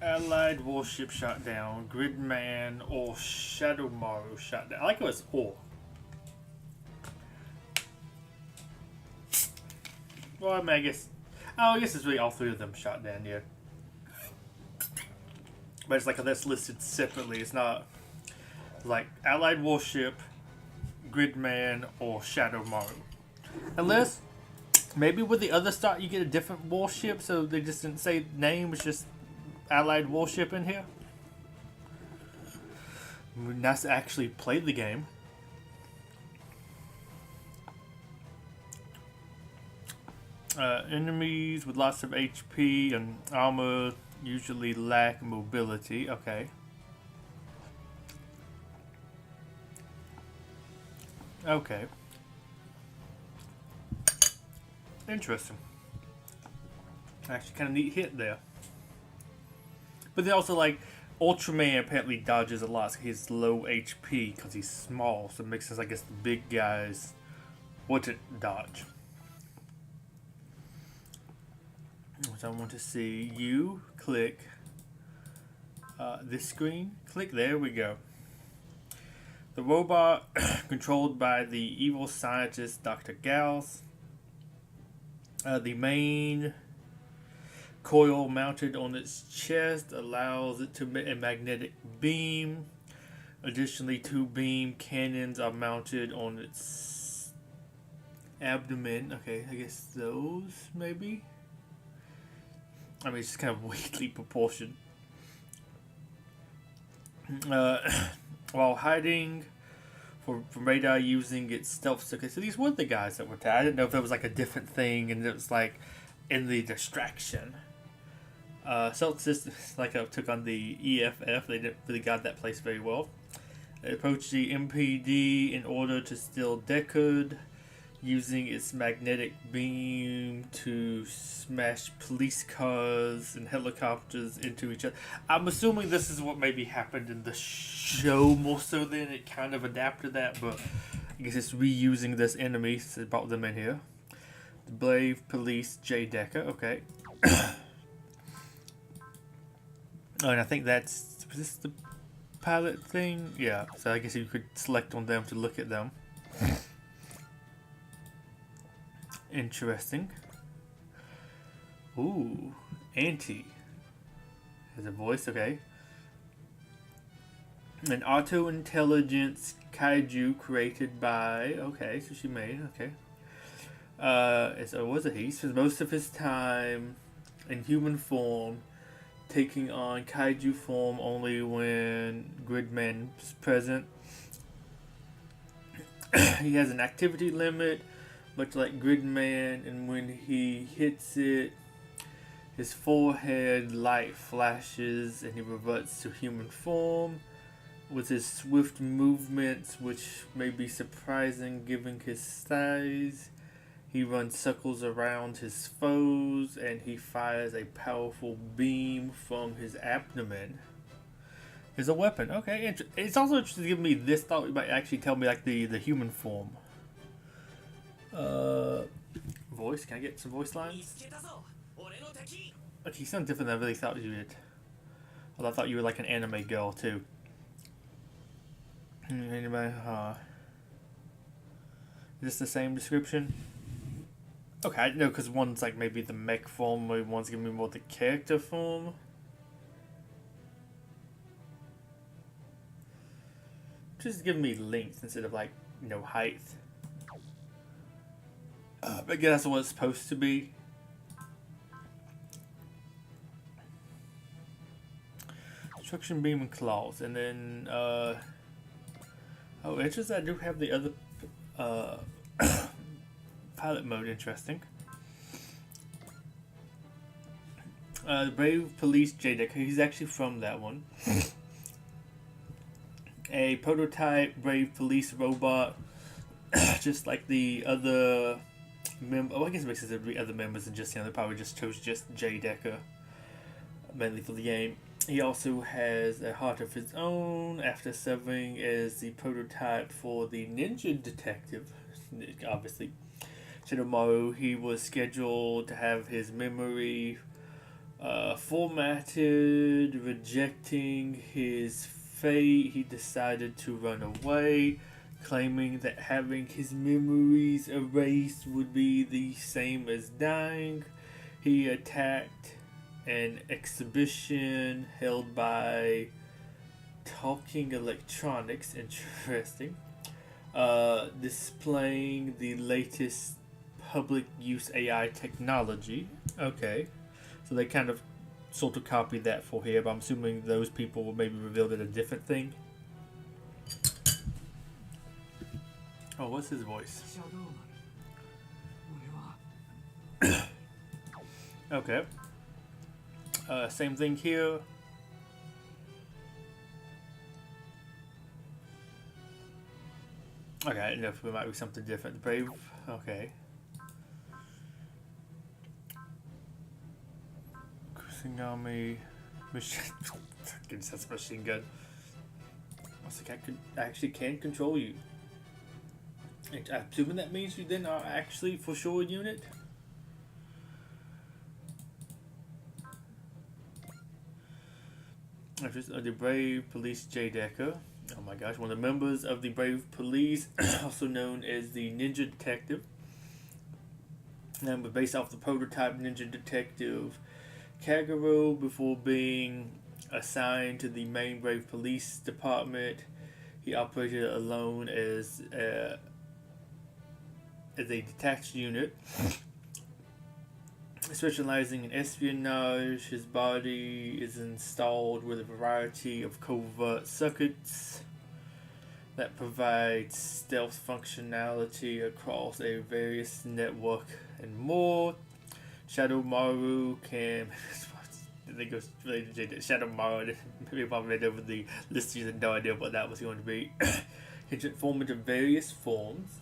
Allied warship shot down, Gridman or Shadowmaru shot down. I like it was or. Well, I mean, I guess it's really all three of them shot down, yeah. But it's like that's listed separately. It's not like Allied warship, Gridman, or Shadowmaru. Unless maybe with the other start you get a different warship, so they just didn't say name. It's just Allied warship in here. Nice to actually play the game. Enemies with lots of HP and armor usually lack mobility. Okay. Okay. Interesting. Actually, kind of neat hit there. But then also, like, Ultraman apparently dodges a lot, so he's low HP because he's small, so it makes sense, I guess, the big guys wouldn't dodge. So I want to see you click this screen. Click, there we go. The robot controlled by the evil scientist Dr. Gauss. The main coil mounted on its chest allows it to emit a magnetic beam. Additionally, 2 beam cannons are mounted on its abdomen. Okay, I guess those maybe? I mean, it's just kind of weirdly proportioned. While hiding from radar using its stealth. Okay, so these were the guys that were tagged. I didn't know if there was like a different thing and it was like in the distraction. Stealth systems like took on the EFF. They didn't really got that place very well. They approached the MPD in order to steal Deckard, using its magnetic beam to smash police cars and helicopters into each other. I'm assuming this is what maybe happened in the show more so than it kind of adapted that, but I guess it's reusing this enemy, so it brought them in here. The Brave Police J. Decker, okay. Oh, and I think was this the pilot thing? Yeah, so I guess you could select on them to look at them. Interesting. Ooh, Auntie has a voice, okay. An auto-intelligence kaiju created by, okay, so she made, okay. So was a he. Spends most of his time in human form, taking on kaiju form only when Gridman is present. He has an activity limit, much like Gridman, and when he hits it, his forehead light flashes and he reverts to human form. with his swift movements, which may be surprising given his size. He runs circles around his foes, and he fires a powerful beam from his abdomen. Is a weapon. Okay, it's also interesting to give me this thought. You might actually tell me like the human form. Voice. Can I get some voice lines? Okay, you sound different than I really thought you did. Well, I thought you were like an anime girl too. Anyway, is this the same description? Okay, no, because one's like maybe the mech form, maybe one's giving me more the character form. Just giving me length instead of like, you know, height. I guess that's what it's supposed to be. Destruction beam and claws, and then oh, interesting. I do have the other pilot mode. Interesting. The Brave Police J-Deck. He's actually from that one. A prototype Brave Police robot, just like the other I guess it makes sense to be other members and just, you know, they probably just chose just J-Decker mainly for the game. He also has a heart of his own after serving as the prototype for the Ninja Detective. Obviously, Shadowmaru, he was scheduled to have his memory formatted, rejecting his fate. He decided to run away, claiming that having his memories erased would be the same as dying. He attacked an exhibition held by Talking Electronics, interesting, displaying the latest public use AI technology. Okay, so they kind of sort of copied that for here, but I'm assuming those people will maybe revealed it a different thing. Oh, what's his voice? Okay. Same thing here. Okay, I don't know if it might be something different. Brave. Okay. Cruising Army. Machine. That's machine gun. Looks like I actually can control you. I'm assuming that means you then are actually for sure a unit. The Brave Police J-Decker. Oh my gosh, one of the members of the Brave Police, also known as the Ninja Detective. And based off the prototype Ninja Detective Kagero before being assigned to the main Brave Police Department. He operated alone as a detached unit, specializing in espionage. His body is installed with a variety of covert circuits that provide stealth functionality across a various network and more. Shadowmaru can... I think it was related to Shadowmaru. Maybe if I read over the list, you had no idea what that was going to be. He can form into various forms.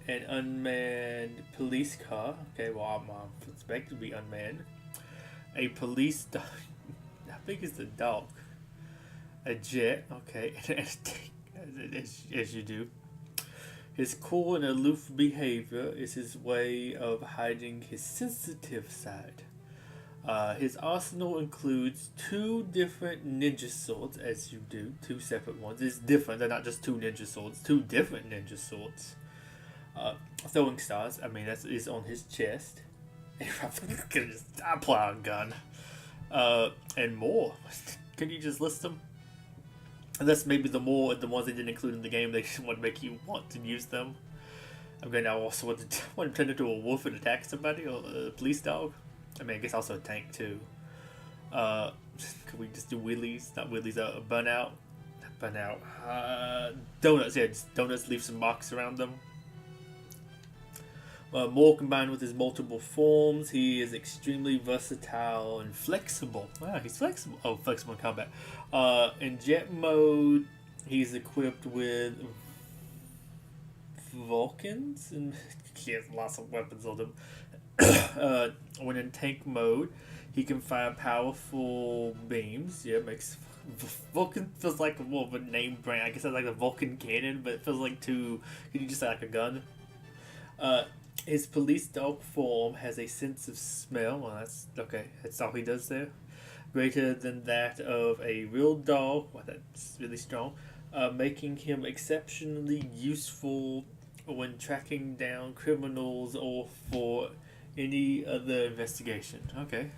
An unmanned police car. Okay, well, I'm expected to be unmanned. A police dog. How big is the dog? A jet. Okay, as you do. His cool and aloof behavior is his way of hiding his sensitive side. His arsenal includes 2 different ninja swords, as you do. 2 separate ones. It's different. They're not just 2 ninja swords. 2 different ninja swords. Throwing stars. I mean, that is on his chest. I pull out a gun. And more. Can you just list them? Unless maybe the ones they didn't include in the game, they just want to make you want to use them. I'm going to also want to turn into a wolf and attack somebody, or a police dog. I mean, I guess also a tank too. Could we just do wheelies? Not wheelies, burnout. Burnout. Donuts, yeah, just donuts, leave some marks around them. More combined with his multiple forms, he is extremely versatile and flexible. Wow, he's flexible. Oh, flexible in combat. In jet mode, He's equipped with Vulcans, and he has lots of weapons on him. When in tank mode, he can fire powerful beams. Yeah, makes Vulcan feels like more of a name brand. I guess it's like a Vulcan cannon, but it feels like too. Can you just say like a gun? His police dog form has a sense of smell. Well, that's okay. That's all he does there. Greater than that of a real dog. Well, that's really strong. Making him exceptionally useful when tracking down criminals or for any other investigation. Okay.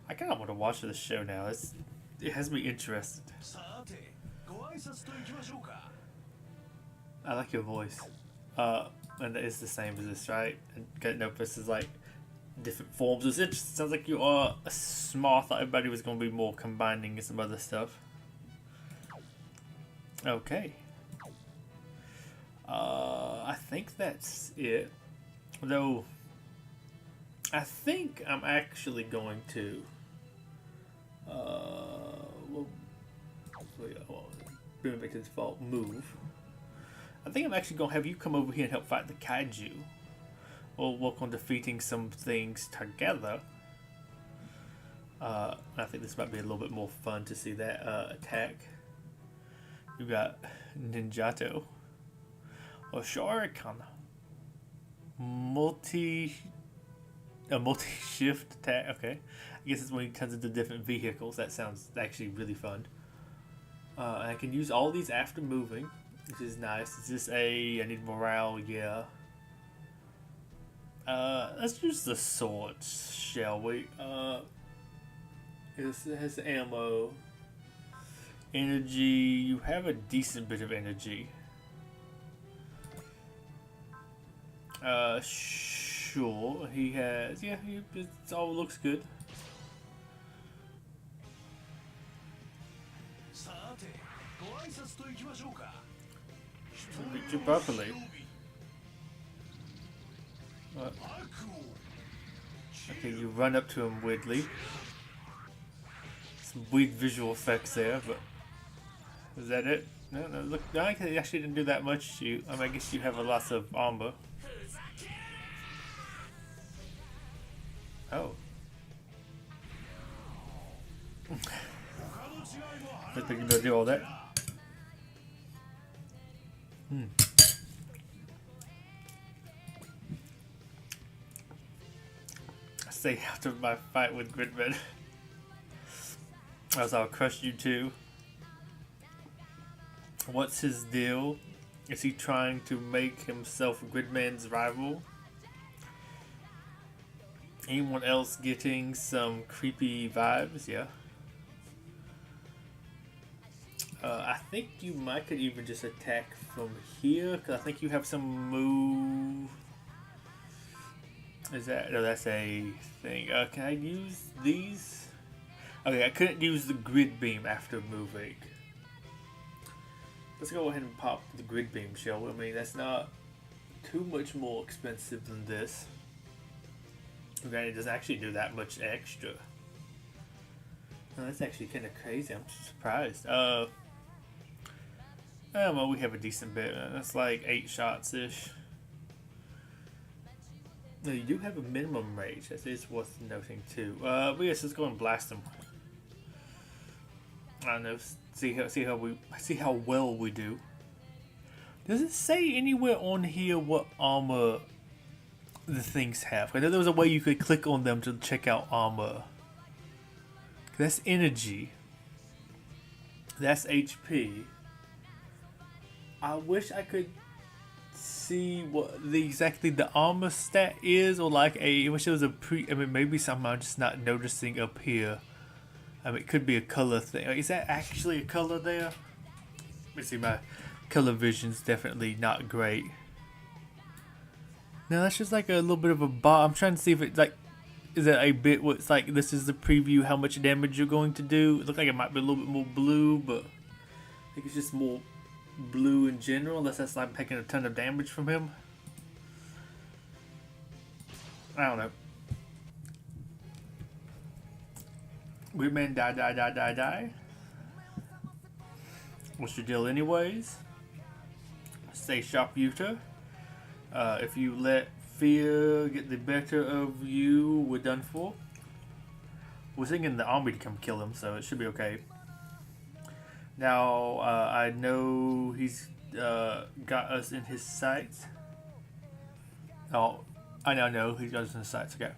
I kind of want to watch this show now. It has me interested. I like your voice. And it's the same as this, right? And Canopus is like different forms. It's interesting. Sounds like you are smart. I thought everybody was going to be more combining and some other stuff. Okay. I think that's it. Though, I think I'm actually going to. Bring back to default move. I think I'm actually going to have you come over here and help fight the kaiju. We'll work on defeating some things together. I think this might be a little bit more fun to see that attack. You got Ninjato. Or Shuriken. Multi-shift attack. Okay. I guess it's when he turns into different vehicles. That sounds actually really fun. And I can use all these after moving, which is nice. Is this I need morale? Yeah. Let's use the swords, shall we? It has ammo. Energy. You have a decent bit of energy. Sure. He has. Yeah, it all looks good. Reach you properly. What? Okay, you run up to him weirdly. Some weird visual effects there, but is that it? No, look, no, I actually didn't do that much. I guess you have a lot of armor. Oh. I think you're gonna do all that. I say after my fight with Gridman, as I'll crush you too. What's his deal? Is he trying to make himself Gridman's rival? Anyone else getting some creepy vibes? Yeah. I think you might could even just attack from here, because I think you have some move. Is that? No, that's a thing. Can I use these? Okay, I couldn't use the grid beam after moving. Let's go ahead and pop the grid beam, shall we? I mean, that's not too much more expensive than this. Granted, it doesn't actually do that much extra. No, that's actually kind of crazy. I'm surprised. Well, we have a decent bit. That's like 8 shots-ish. No, you do have a minimum range. That is worth noting too. But yes, let's go and blast them. I don't know. See how well we do. Does it say anywhere on here what armor the things have? I know there was a way you could click on them to check out armor. That's energy. That's HP. I wish I could see what exactly the armor stat is, or like I wish there was a I mean, maybe something I'm just not noticing up here. I mean, it could be a color thing. Is that actually a color there? Let me see, my color vision's definitely not great. No, that's just like a little bit of a bar. I'm trying to see if it's like, is it a bit where it's like, this is the preview, how much damage you're going to do. It looks like it might be a little bit more blue, but I think it's just more blue in general, unless that's like taking a ton of damage from him. I don't know. Weird man die. What's your deal anyways? Stay sharp, Yuta. If you let fear get the better of you, we're done for. We're sending the army to come kill him, so it should be okay. Now, I know he's got us in his sights. Oh, I now know he's got us in his sights, okay.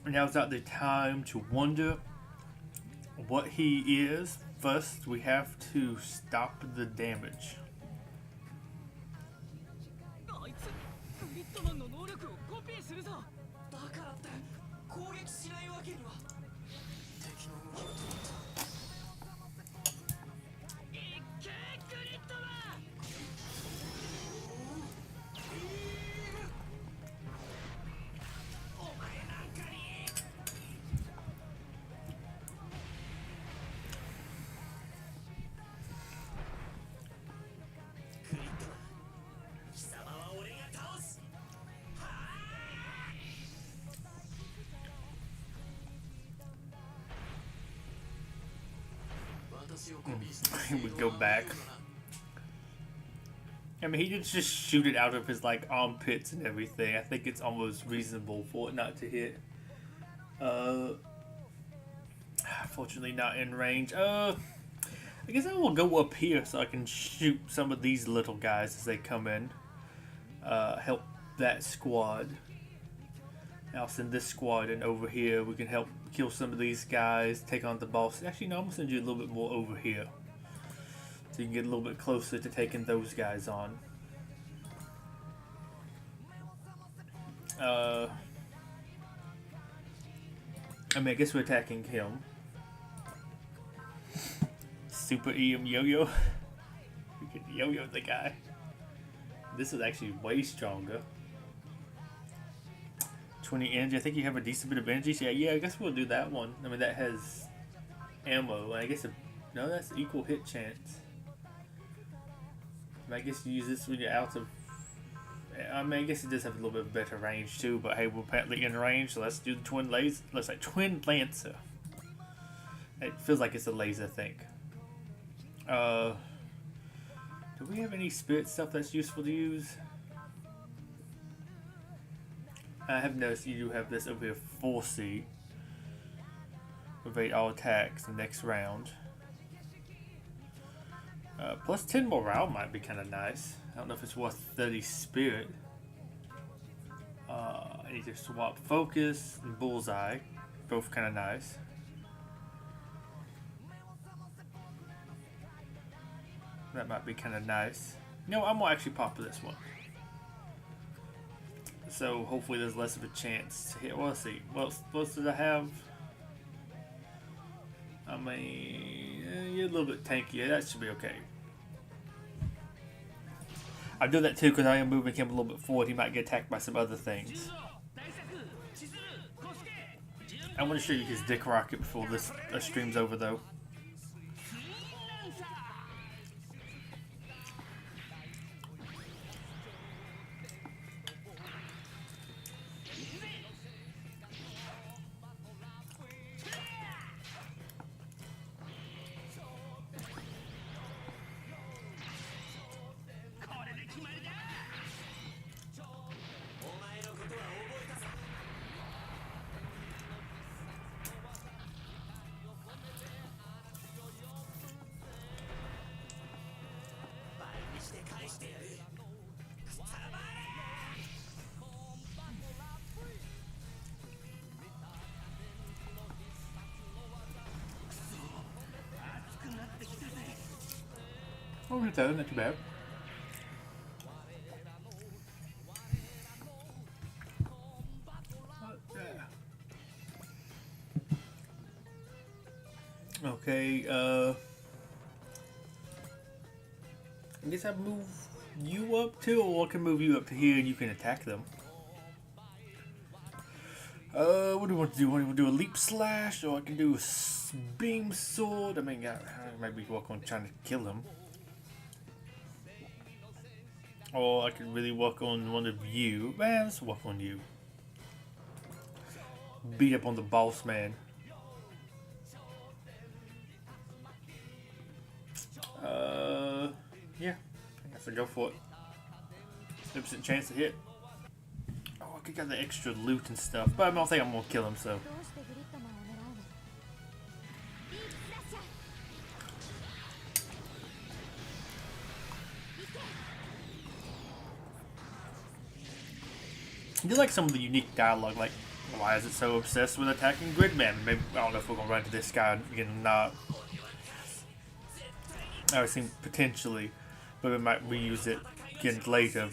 Now's not the time to wonder what he is. First, we have to stop the damage. あいつグリッドマンの能力をコピーするぞ。だからって攻撃しないわけには。敵の動きを止めた。いっけグリッドマン。お前なんかに。グリッドマン、貴様は俺が倒す。We go back. I mean, he did just shoot it out of his like armpits and everything. I think it's almost reasonable for it not to hit. Fortunately, not in range. I guess I will go up here so I can shoot some of these little guys as they come in. Help that squad. I'll send this squad in over here. We can help kill some of these guys, take on the boss. Actually, no, I'm gonna send you a little bit more over here, so you can get a little bit closer to taking those guys on. I mean, I guess we're attacking him. Super EM yo-yo. We can yo-yo the guy. This is actually way stronger. 20 energy. I think you have a decent bit of energy. So yeah, I guess we'll do that one. I mean, that has ammo. I guess no, that's equal hit chance. I guess you use this when you're out of. I mean, I guess it does have a little bit better range too. But hey, we're apparently in range, so let's do the twin laser. Let's say twin lancer. It feels like it's a laser, I think. Do we have any spirit stuff that's useful to use? I have noticed you do have this over here, 4C. Evade all attacks the next round. Plus 10 morale might be kind of nice. I don't know if it's worth 30 spirit. I need to swap focus and bullseye. Both kind of nice. That might be kind of nice. No, I'm gonna actually pop this one. So hopefully there's less of a chance to hit. Well, let's see. What else did I have? I mean, you're a little bit tanky. That should be okay. I do that too because I am moving him a little bit forward. He might get attacked by some other things. I want to show you his dick rocket before this stream's over though. Oh, not too bad. Okay, I guess I move you up too, or I can move you up to here and you can attack them. What do you want to do? Want to do a leap slash, or I can do a beam sword? I mean, maybe work on trying to kill him. Or I could really work on one of you. Man, let's work on you. Beat up on the boss man. So go for it. 50% chance to hit. Oh, I could get the extra loot and stuff, but I don't think I'm gonna kill him, so. I do like some of the unique dialogue, like, why is it so obsessed with attacking Gridman? Maybe, I don't know if we're gonna run into this guy again or not. I was thinking potentially, but we might reuse it again later.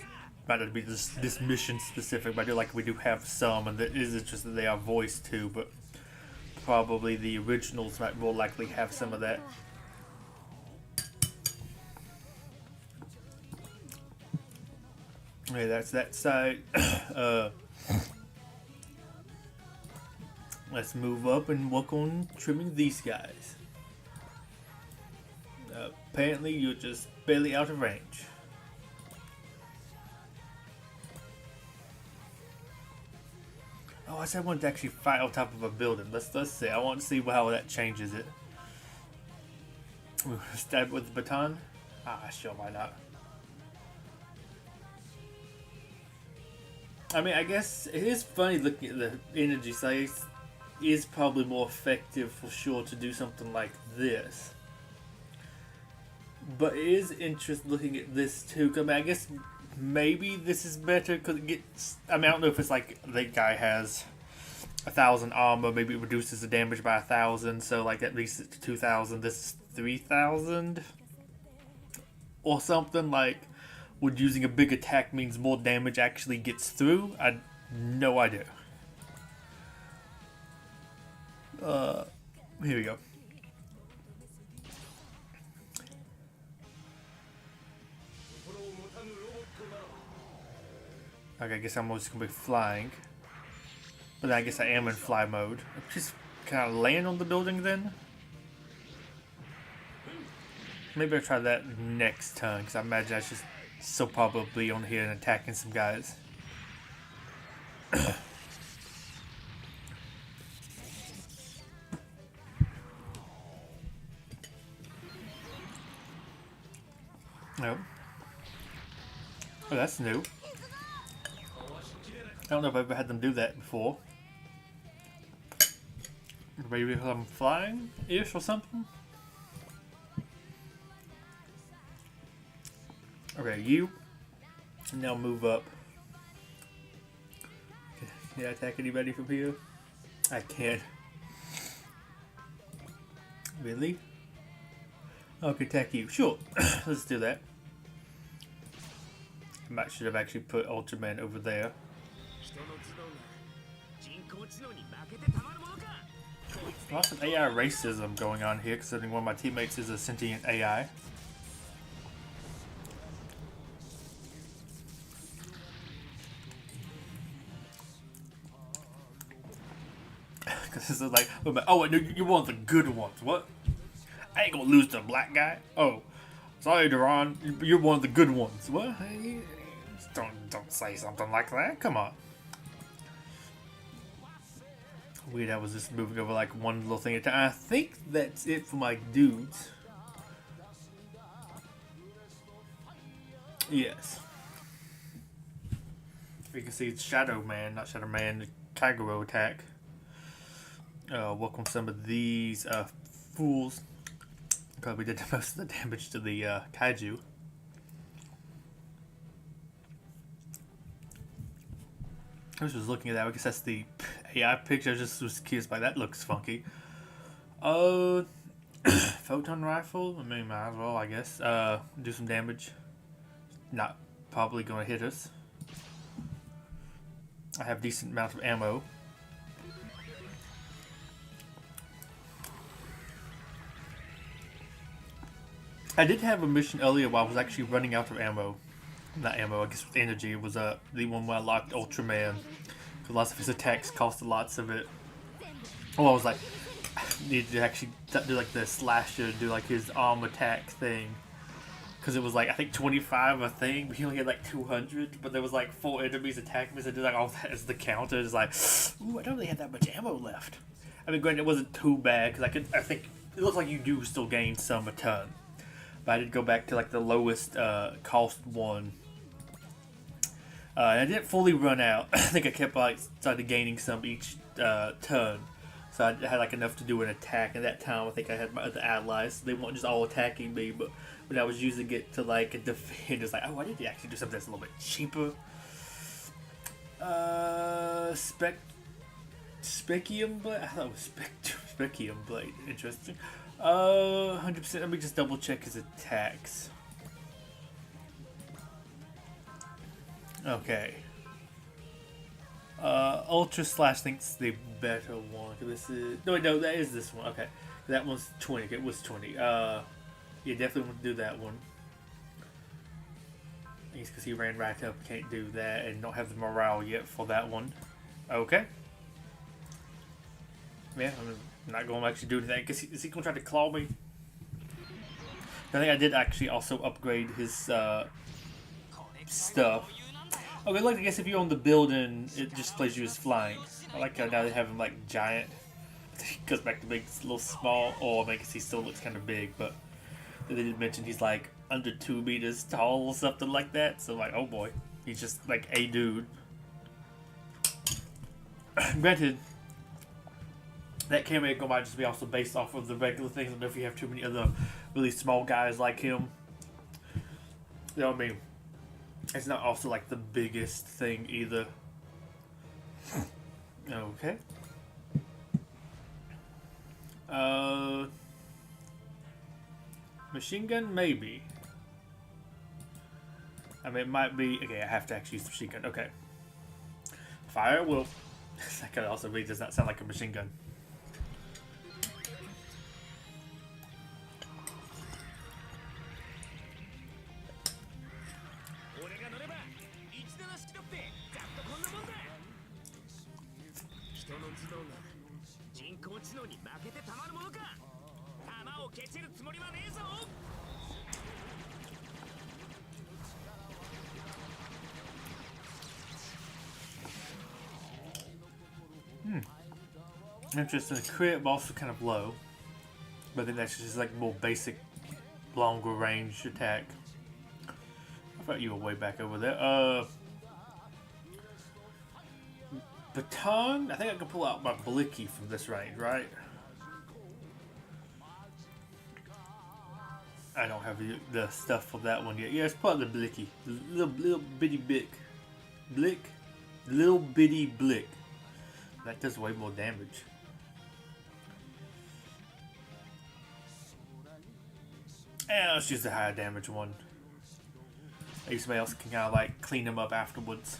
Might not be this mission specific, but I do like we do have some, and it is interesting that they are voiced too, but probably the originals might more likely have some of that. Okay, that's that side. Let's move up and work on trimming these guys. Apparently, you're just barely out of range. Oh, I said I wanted to actually fight on top of a building. Let's see. I want to see how that changes it. Stab with the baton? Ah, sure, why not? I mean, I guess it is funny looking at the energy size. It is probably more effective for sure to do something like this. But it is interesting looking at this too. I mean, I guess maybe this is better because it gets. I mean, I don't know if it's like that guy has 1,000 armor. Maybe it reduces the damage by 1,000. So like at least it's 2,000. This is 3,000 or something. Like, would using a big attack means more damage actually gets through? I no idea. Here we go. Okay, I guess I'm just gonna be flying. But then I guess I am in fly mode. Just kind of land on the building then? Maybe I'll try that next turn, because I imagine I should still probably on here and attacking some guys. Nope. Oh, that's new. I don't know if I've ever had them do that before. Maybe because I'm flying-ish or something? Okay, you. Now move up. Can I attack anybody from here? I can't. Really? Okay, attack you. Sure. Let's do that. I should have actually put Ultraman over there. Lots of AI racism going on here, considering one of my teammates is a sentient AI. Because this is like, oh, you're one of the good ones. What? I ain't gonna lose to a black guy. Oh, sorry, Duran. You're one of the good ones. What? Don't say something like that. Come on. Weird, I was just moving over like one little thing at a time. I think that's it for my dudes. Yes. You can see it's Shadow Man, not Shadow Man, the Kagero attack. Work on some of these fools. Probably did most of the damage to the kaiju. I was just looking at that. I guess that's the AI picture. I just was curious by that. Looks funky. Photon rifle. I mean, might as well, I guess. Do some damage. Not probably gonna hit us. I have decent amount of ammo. I did have a mission earlier while I was actually running out of ammo. Not ammo, I guess with energy. It was the one where I locked Ultraman. Because lots of his attacks cost lots of it. Oh, I was like, I needed to actually do like the slasher, do like his arm attack thing. Because it was like, I think 25 a thing, but he only had like 200. But there was like 4 enemies attacking me, so I did like all that as the counter. It's like, ooh, I don't really have that much ammo left. I mean, granted, it wasn't too bad, because I think it looks like you do still gain some a turn. But I did go back to like the lowest cost one. And I didn't fully run out. I think I kept like started gaining some each turn. So I had like enough to do an attack. And that time I think I had my other allies. So they weren't just all attacking me, but when I was using it to like defend, it's like, oh, I need to actually do something that's a little bit cheaper. Spekium Blade? I thought it was Spekium Blade. Interesting. 100%. Let me just double check his attacks. Okay. Ultra Slash thinks the better one. This is no, that is this one. Okay, that one's 20. It was 20. You definitely want to do that one. I guess because he ran right up, can't do that, and don't have the morale yet for that one. Okay. Yeah, I'm not going to actually do anything. Cause is he going to try to claw me? I think I did actually also upgrade his stuff. Okay, look, I guess if you're on the building, it just plays you as flying. I like how now they have him like giant. He goes back to being a little small. Or I guess he still looks kind of big, but they did mention he's like under 2 meters tall or something like that. So like, oh boy, he's just like a dude. Granted, that cameo might just be also based off of the regular things. I don't know if you have too many other really small guys like him. You know what I mean? It's not also like the biggest thing either. Okay. Machine gun, maybe. I mean, it might be. Okay, I have to actually use the machine gun. Okay. Fire at will. That could also really does not sound like a machine gun. Interesting. The crit, but also kind of low. But then that's just like more basic, longer range attack. I thought you were way back over there. Baton. I think I can pull out my Blicky from this range, right? I don't have the stuff for that one yet. Yeah, it's part of the Blicky. Little bitty blick. Little bitty blick. That does way more damage. And let's use the higher damage one. Maybe somebody else can kind of like clean them up afterwards.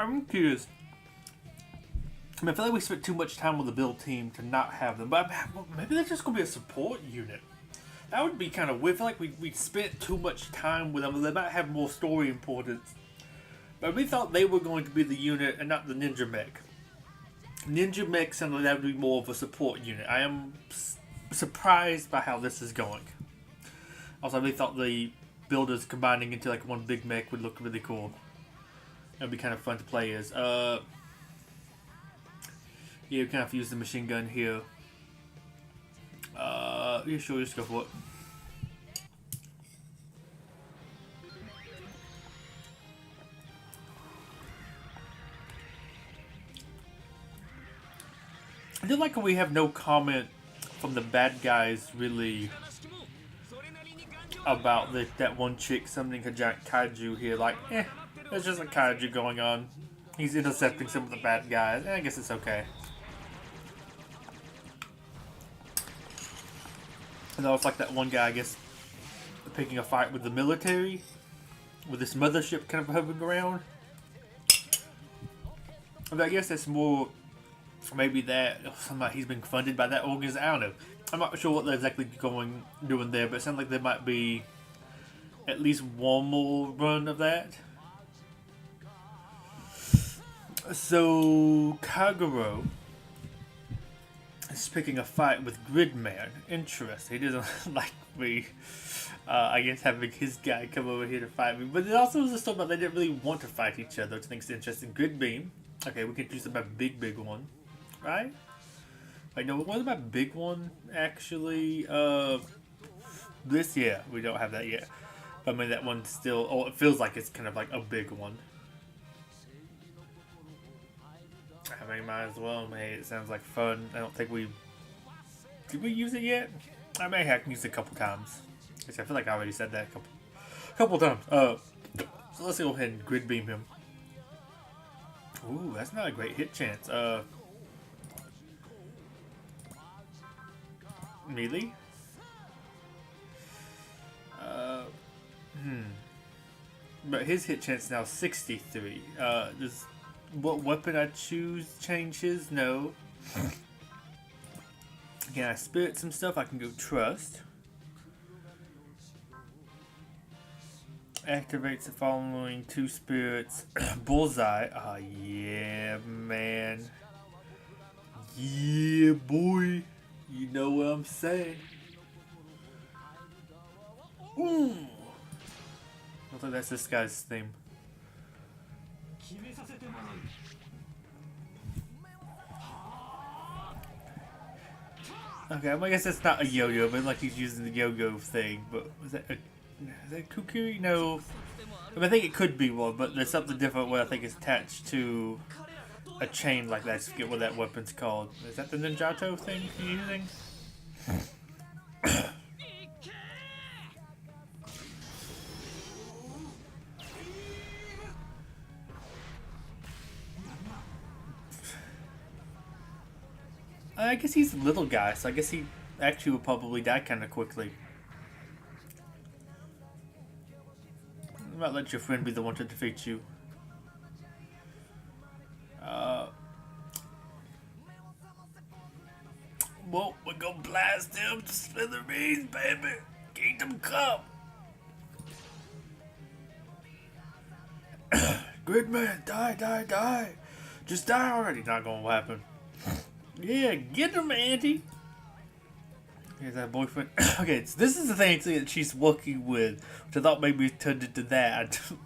I'm curious. I mean, I feel like we spent too much time with the build team to not have them. But maybe they're just going to be a support unit. That would be kind of weird. I feel like we spent too much time with them. They might have more story importance. But we thought they were going to be the unit and not the Ninja Mech. Ninja Mech sounded like that would be more of a support unit. I am surprised by how this is going. Also, I really thought the builders combining into like one big mech would look really cool. It'd be kind of fun to play as. Yeah, we kind of use the machine gun here. Yeah, sure, just go for it. I do like how we have no comment from the bad guys really about that one chick summoning a giant kaiju here. Like, there's just a kaiju going on. He's intercepting some of the bad guys. I guess it's okay. And though it's like that one guy, I guess, picking a fight with the military, with this mothership kind of hovering around. But I guess that's more maybe that somebody he's been funded by that organization. I don't know. I'm not sure what they're exactly doing there, but it sounds like there might be at least one more run of that. So Kagero is picking a fight with Gridman. Interesting. He doesn't like me. I guess having his guy come over here to fight me. But it also was a story about they didn't really want to fight each other, which I think is interesting. Grid Beam. Okay, we can choose about big one. Right? Wait, no, what about big one, actually? This, yeah, we don't have that yet. But I mean, that one's still, oh, it feels like it's kind of like a big one. I mean, might as well. Hey, it sounds like fun. I don't think did we use it yet? I may have used it a couple times. I feel like I already said that a couple times. So let's go ahead and grid beam him. Ooh, that's not a great hit chance. Melee? But his hit chance now 63. Does what weapon I choose change his? No. Can I spirit some stuff? I can go trust. Activates the following 2 spirits. Bullseye. Oh, yeah, man. Yeah, boy. You know what I'm saying. Ooh. I think that's this guy's theme. Okay, I guess that's not a yo-yo, but like he's using the yo-yo thing. But is that Kukuri? No. I think it could be one, but there's something different where I think it's attached to a chain like that. I forget what that weapon's called. Is that the Ninjato thing you're using? I guess he's a little guy, so I guess he actually will probably die kind of quickly. I might let your friend be the one to defeat you. Well, we're gonna blast him to smithereens, baby. Kingdom come. Gridman, die. Just die already. Not gonna happen. Yeah, get him, Auntie. Here's that boyfriend. Okay, so this is the thing that she's working with, which I thought maybe it turned into that. I don't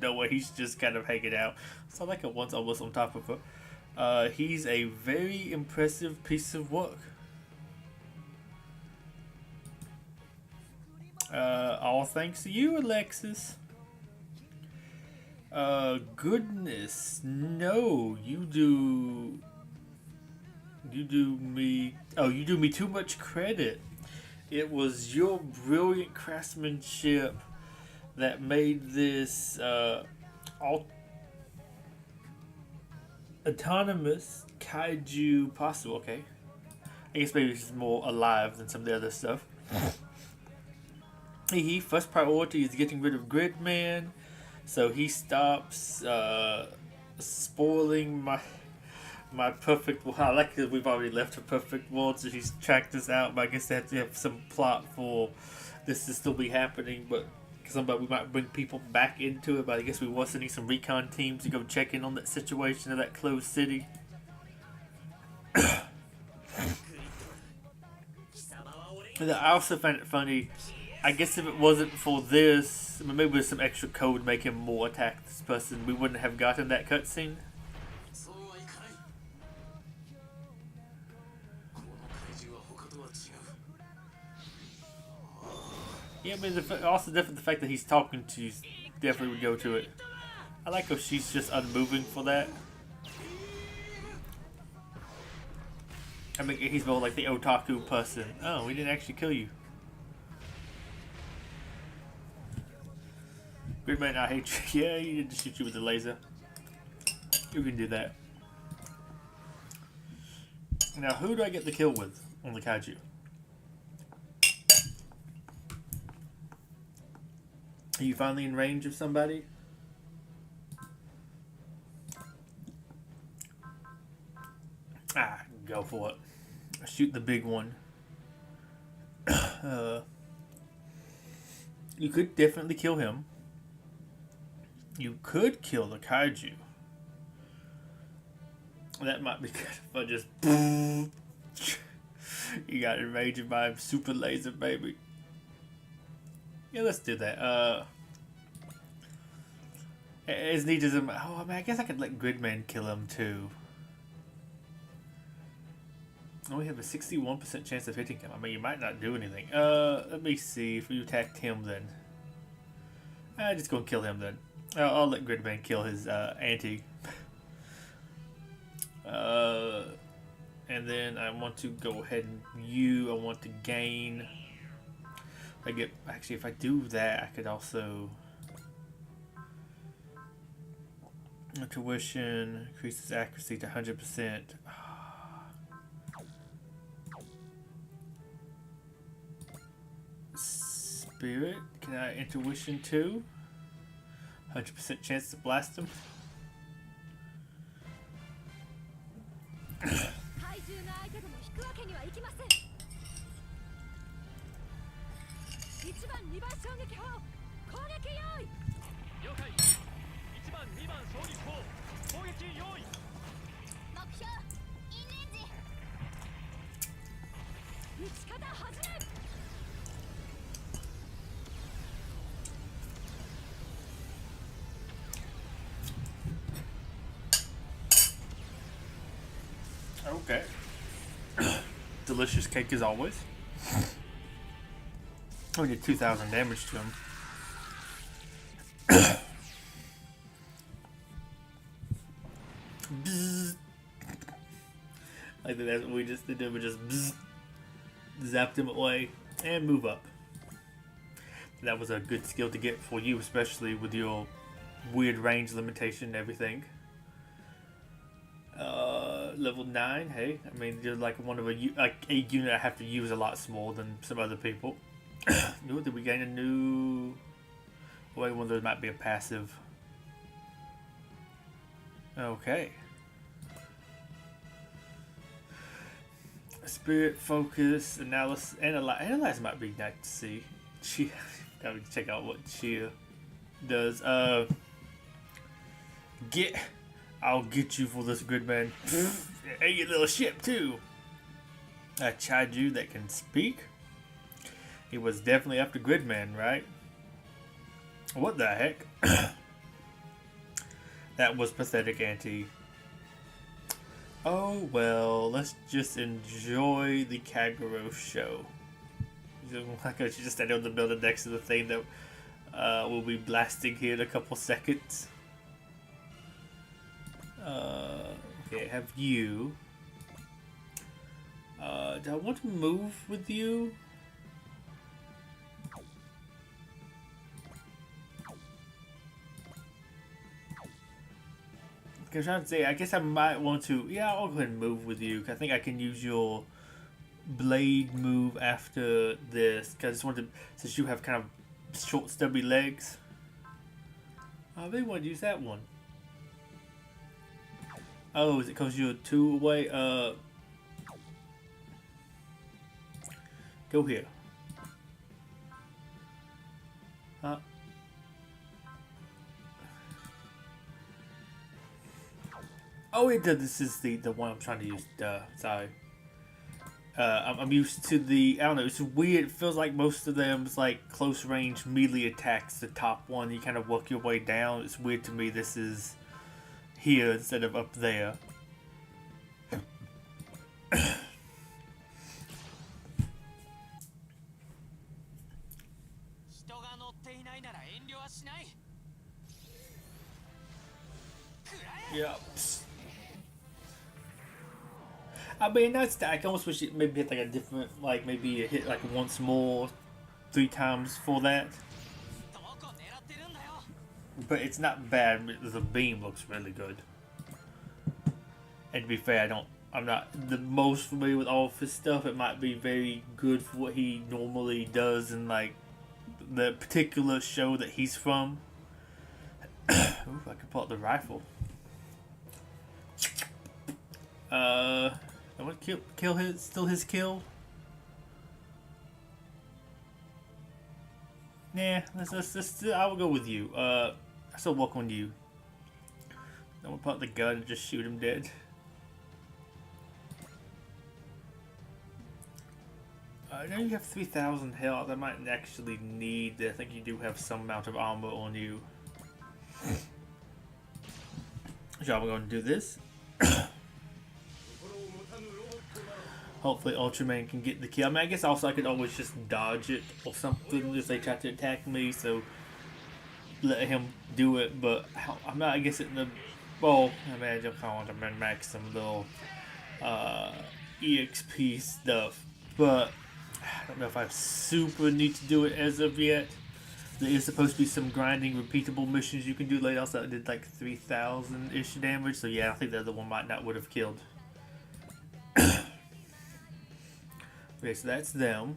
know where he's just kind of hanging out. So like it once almost on top of her. He's a very impressive piece of work. All thanks to you, Alexis. Goodness, no, you do me too much credit. It was your brilliant craftsmanship that made this autonomous kaiju possible. Okay, I guess maybe it's more alive than some of the other stuff. First priority is getting rid of Gridman, so he stops spoiling my perfect world. I like that we've already left a perfect world, so he's tracked us out, but I guess they have to have some plot for this to still be happening, but we might bring people back into it, but I guess we were sending some recon teams to go check in on that situation of that closed city. I also find it funny, I guess if it wasn't for this, maybe with some extra code make him more attack this person, we wouldn't have gotten that cutscene. Yeah, but also definitely the fact that he's talking to you definitely would go to it. I like how she's just unmoving for that. I mean, he's more like the otaku person. Oh, we didn't actually kill you. Gridman, I hate you. Yeah, he didn't shoot you with the laser. You can do that. Now, who do I get the kill with on the kaiju? Are you finally in range of somebody? Go for it. Shoot the big one. You could definitely kill him. You could kill the kaiju. That might be good if I just boom. You got invaded by a super laser, baby. Yeah, let's do that. As neat as him. Oh, I mean, I guess I could let Gridman kill him too. Oh, we have a 61% chance of hitting him. I mean, you might not do anything. Let me see if you attacked him then. Just go and kill him then. I'll let Gridman kill his auntie. And then I want to go ahead and I want to gain. Actually, if I do that, I could also intuition increases accuracy to 100%. Spirit, can I intuition too? 100% chance to blast him. Okay. Delicious cake as always. We did 2,000 damage to him. I think that's what we just did. We just zapped him away and move up. That was a good skill to get for you, especially with your weird range limitation and everything. Level 9, hey, I mean, you're like a unit I have to use a lot smaller than some other people. Did we gain a new... Wait, one of those might be a passive. Okay. Spirit, focus, analysis, analyze might be nice to see. Gotta check out what Chia does. I'll get you for this, Gridman. Hey, you little ship too. A Chaiju that can speak. He was definitely after Gridman, right? What the heck? That was pathetic, Auntie. Oh well, let's just enjoy the Kagero show. Why can't you just stand on the building next to the thing that we'll be blasting here in a couple seconds? Okay, have you. Do I want to move with you? Because I'm trying to say, I guess I might want to. Yeah, I'll go ahead and move with you. I think I can use your blade move after this. Because I just want to, since you have kind of short, stubby legs. I really want to use that one. Oh, is it because you're 2 away? Go here. Oh, it does. This is the one I'm trying to use. Sorry. I'm used to the. I don't know. It's weird. It feels like most of them's like close range melee attacks. The top one, you kind of work your way down. It's weird to me. This is here instead of up there. Yep. I mean, that's that. I can almost wish it maybe hit like a different, like maybe it hit like once more, 3 times for that. But it's not bad. The beam looks really good. And to be fair, I'm not the most familiar with all of his stuff. It might be very good for what he normally does in like the particular show that he's from. Ooh, I can pull out the rifle. I want to kill his, still his kill. Nah, let's I will go with you. I still walk on you. I'm gonna put out the gun and just shoot him dead. Now you have 3,000 health. I might actually need. I think you do have some amount of armor on you. So I'm going to do this. Hopefully Ultraman can get the kill. I mean, I guess also I could always just dodge it or something if they try to attack me, so let him do it, but I'm not, I guess, in the... Well, I mean, I just want to min-max some little EXP stuff, but I don't know if I super need to do it as of yet. There is supposed to be some grinding, repeatable missions you can do later. Also, I did like 3,000-ish damage, so yeah, I think the other one might not would have killed. Okay, so that's them.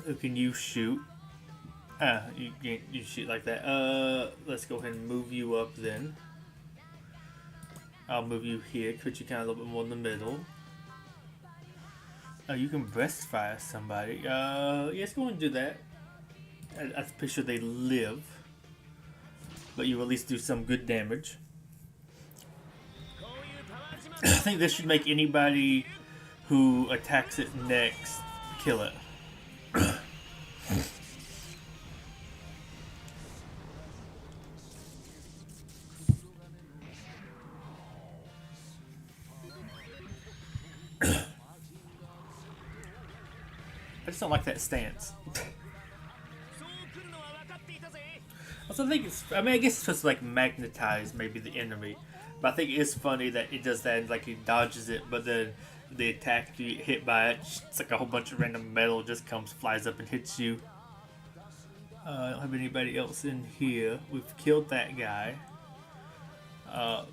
Who can you shoot? You can't shoot like that. Let's go ahead and move you up then. I'll move you here, put you kind of a little bit more in the middle. Oh, you can breast fire somebody. Yeah, let's go and do that. I'm pretty sure they live, but you at least do some good damage. I think this should make anybody who attacks it next kill it. I just don't like that stance. Also, I think it's. I mean, I guess it's supposed to like magnetize maybe the enemy, but I think it's funny that it does that. And, like he dodges it, but then the attack, if you get hit by it, it's like a whole bunch of random metal just flies up and hits you. I don't have anybody else in here. We've killed that guy. I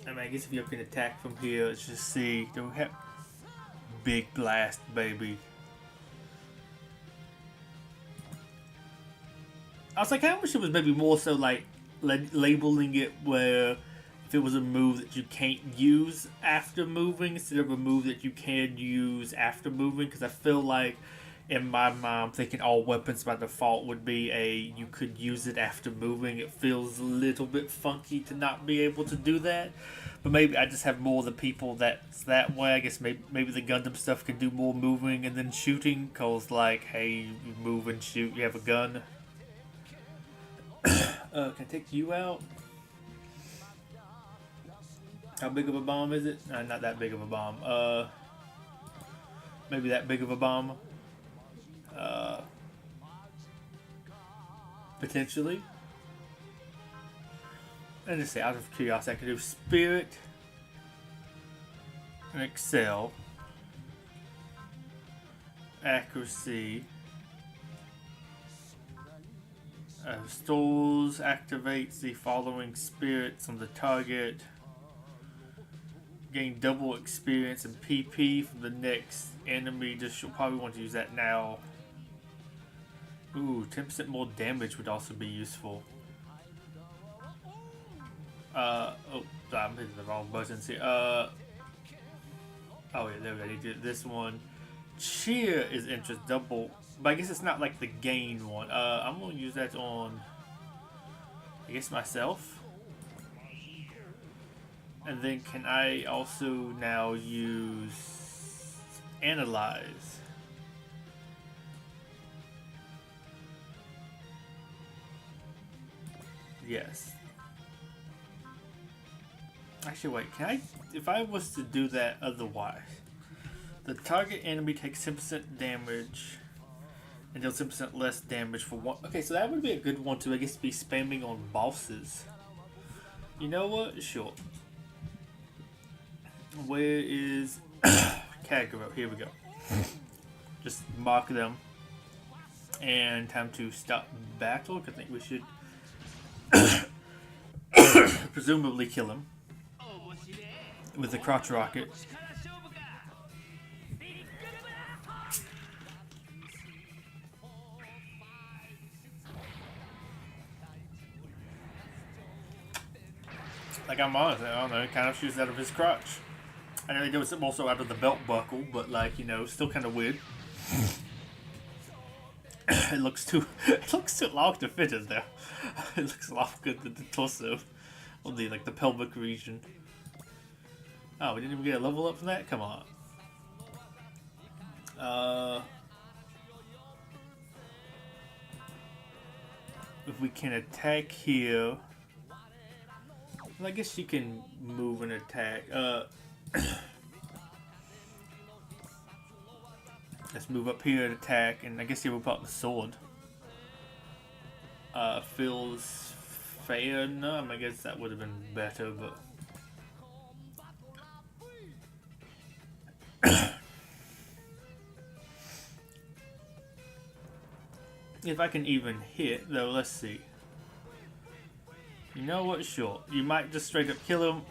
mean, I guess if you can attack from here, let's just see. Do we have big blast, baby? I was like, I wish it was maybe more so like labeling it where if it was a move that you can't use after moving instead of a move that you can use after moving, because I feel like in my mind I'm thinking all weapons by default would be you could use it after moving. It feels a little bit funky to not be able to do that, but maybe I just have more of the people that's that way. I guess maybe the Gundam stuff can do more moving and then shooting, cause like, hey, you move and shoot, you have a gun. Can I take you out? How big of a bomb is it? Not that big of a bomb. Maybe that big of a bomb. Potentially. And just say, out of curiosity, I can do Spirit and Excel, Accuracy. Stores activates the following spirits on the target. Gain double experience and PP from the next enemy. Just you'll probably want to use that now. Ooh, 10% more damage would also be useful. Oh, I'm hitting the wrong buttons here. Oh yeah, there we go. I need to do this one. Cheer is interest double. But I guess it's not like the gain one. I'm going to use that on, I guess, myself. And then can I also now use Analyze? Yes. Actually, wait, can I, if I was to do that otherwise, the target enemy takes 10% damage and deals 10% less damage for one. Okay, so that would be a good one to, I guess, be spamming on bosses. You know what? Sure. Where is Kagero? Here we go. Just mark them. And time to stop battle. I think we should presumably kill him with the crotch rocket. Like, I'm honest, I don't know, it kind of shoots out of his crotch. I know they do it also out of the belt buckle, but like, you know, still kind of weird. It looks too long to fit in there. It looks longer than the torso, or the like the pelvic region. Oh, we didn't even get a level up from that. Come on. If we can attack here, well, I guess she can move and attack. Let's move up here and attack, and I guess you whip out the sword. Feels fair enough. I guess that would have been better, but if I can even hit, though, let's see. You know what? Sure. You might just straight up kill him.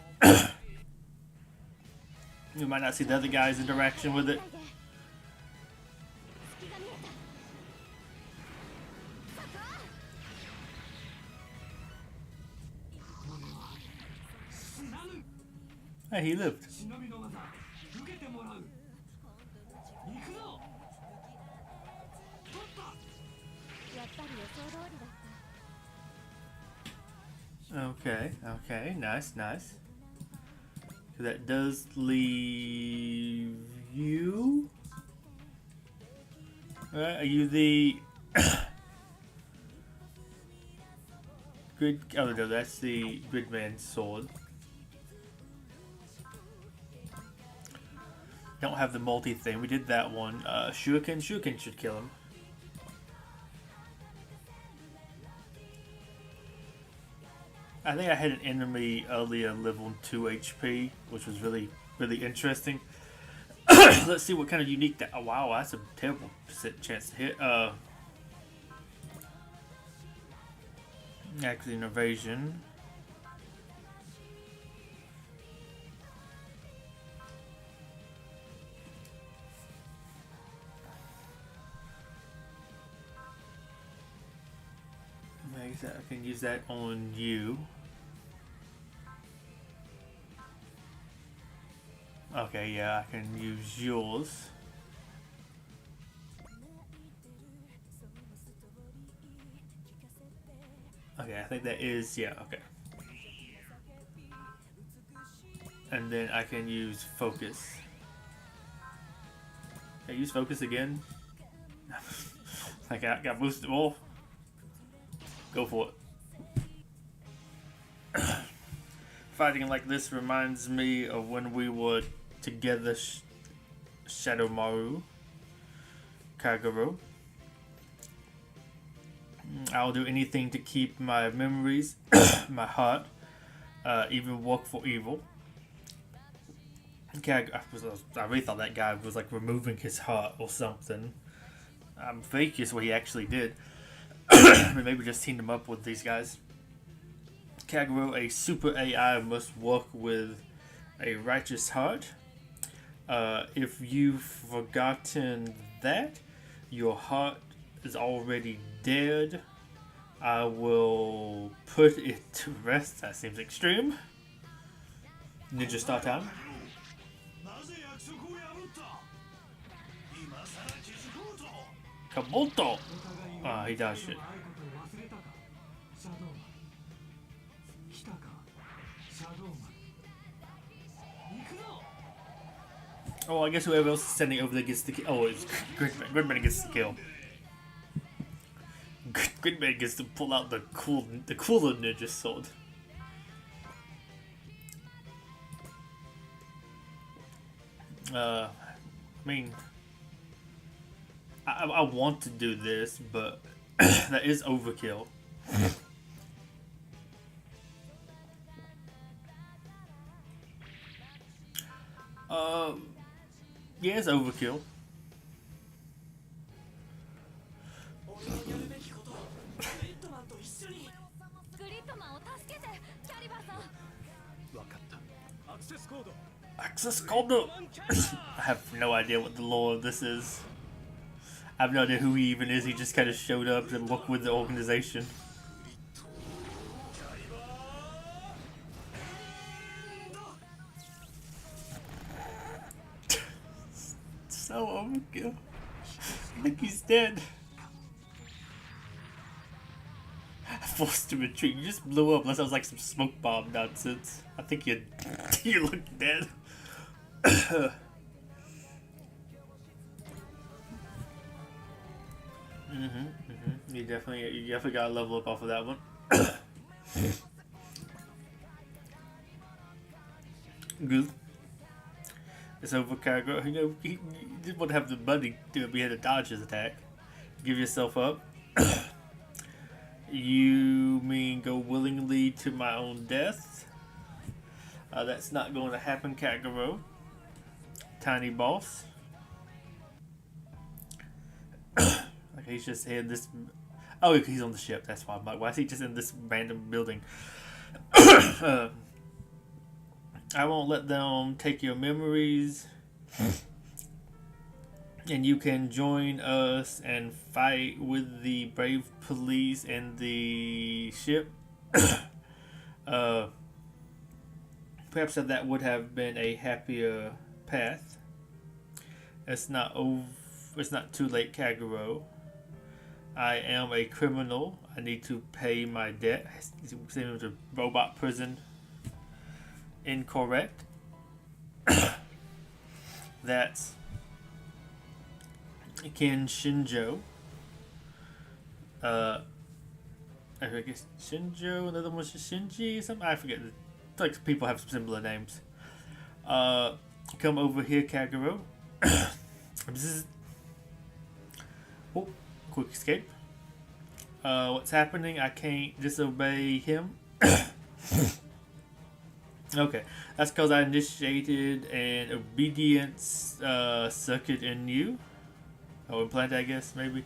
You might not see the other guy's interaction with it. Hey, he lived. Okay, nice. So that does leave you. Are you the grid? Oh no, that's the Gridman sword. Don't have the multi thing. We did that one. Shuriken should kill him. I think I had an enemy earlier level 2 HP, which was really interesting. Let's see what kind of unique that. Oh wow, that's a terrible chance to hit. Actually, an evasion. I can use that on you. Okay, yeah, I can use yours. Okay, I think that is, yeah, okay. And then I can use focus. Can I use focus again? I got boosted more. Go for it. Fighting like this reminds me of when we were together, Shadowmaru, Kagero. I'll do anything to keep my memories, my heart, even work for evil. Okay, I really thought that guy was like removing his heart or something. I'm very curious what he actually did. Maybe just teamed him up with these guys. Kagero, a super AI, must work with a righteous heart. If you've forgotten that, your heart is already dead. I will put it to rest. That seems extreme. Ninja star time. Kabuto! Ah, he does shit. Oh, I guess whoever else is sending over there gets the kill. Oh, it's Gridman. Gridman gets the kill. Gridman gets to pull out the cooler ninja sword. I mean, I want to do this, but that is overkill. Yeah, it's overkill. Access code. I have no idea what the lore of this is. I have no idea who he even is. He just kind of showed up and worked with the organization. I think he's dead. Forced to retreat. You just blew up unless that was like some smoke bomb nonsense. I think you you look dead. You definitely got to level up off of that one. Good. It's over, Cargo. You know, you didn't want to have the money to be able to dodge his attack. Give yourself up. You mean go willingly to my own death? That's not going to happen, Kagero. Tiny boss. Like he's just in this. Oh, he's on the ship. That's why I'm like, why is he just in this random building? I won't let them take your memories. And you can join us and fight with the brave police and the ship. Perhaps that would have been a happier path. It's not too late, Kagero. I am a criminal. I need to pay my debt. Send him to robot prison. Incorrect. That's Ken Shinjo. I guess Shinjo, another one's Shinji or something. I forget. Like people have similar names. Come over here, Kagero. Oh, quick escape. What's happening? I can't disobey him. Okay, that's because I initiated an obedience circuit in you. Oh, implant, I guess, maybe.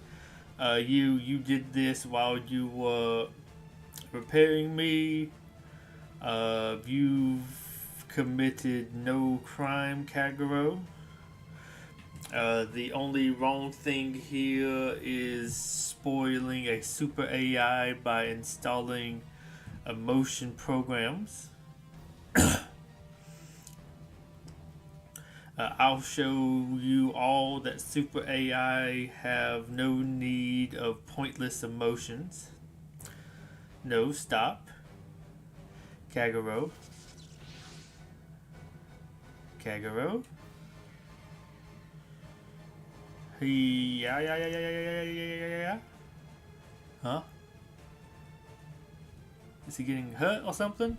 You did this while you were repairing me. You've committed no crime, Kagero. The only wrong thing here is spoiling a super AI by installing emotion programs. I'll show you all that super AI have no need of pointless emotions. No, stop. Kagero. Kagero. Yeah. Huh? Is he getting hurt or something?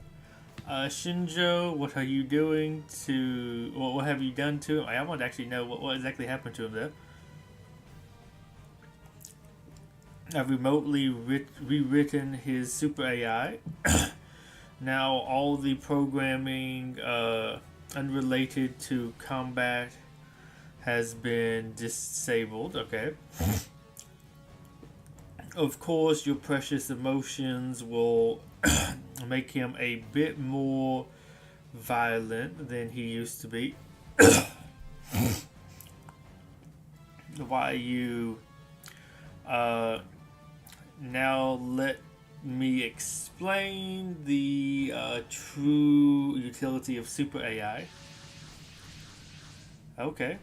Shinjo, what are you doing to... What have you done to him? I want to actually know what exactly happened to him there. I've remotely rewritten his super AI. Now all the programming unrelated to combat has been disabled. Okay. Of course, your precious emotions will make him a bit more violent than he used to be. Why you now let me explain the true utility of super AI. Okay.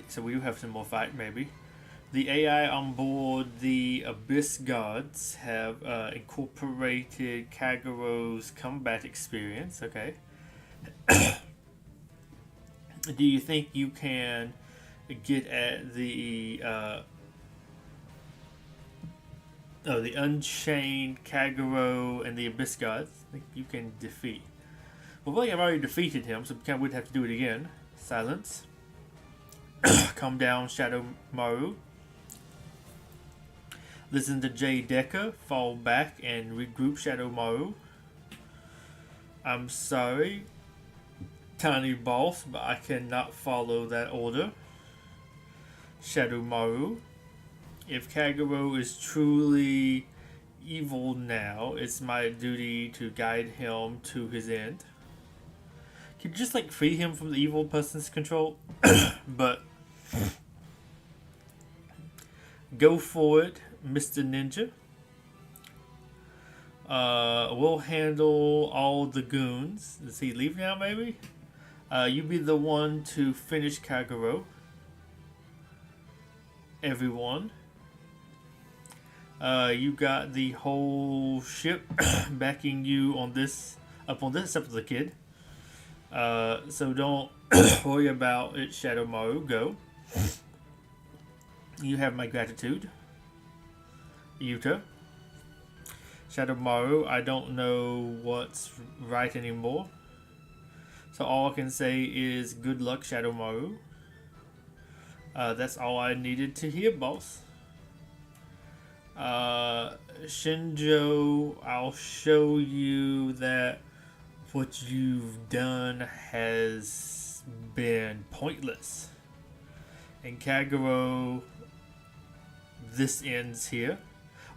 So we do have some more fight, maybe. The AI on board the Abyss Gods have incorporated Kagero's combat experience. Okay. Do you think you can get at the Unchained Kagero and the Abyss Gods? I think you can defeat. Well, really, I've already defeated him, so we kind of would have to do it again. Silence. Calm down, Shadow Maru. Listen to Jay Decker. Fall back and regroup, Shadow Maru. I'm sorry, Tiny Boss, but I cannot follow that order. Shadow Maru. If Kagero is truly evil now, it's my duty to guide him to his end. Can you just free him from the evil person's control? But go for it, Mr. Ninja. We'll handle all the goons. Does he leave now, maybe? You be the one to finish Kagero. Everyone. You got the whole ship backing you on this, up on this, except for the kid. So don't worry about it, Shadow Maru. Go. You have my gratitude. Yuta. Shadow Maru, I don't know what's right anymore. So all I can say is good luck, Shadow Maru. That's all I needed to hear, boss. Shinjo, I'll show you that what you've done has been pointless. And Kagero, this ends here.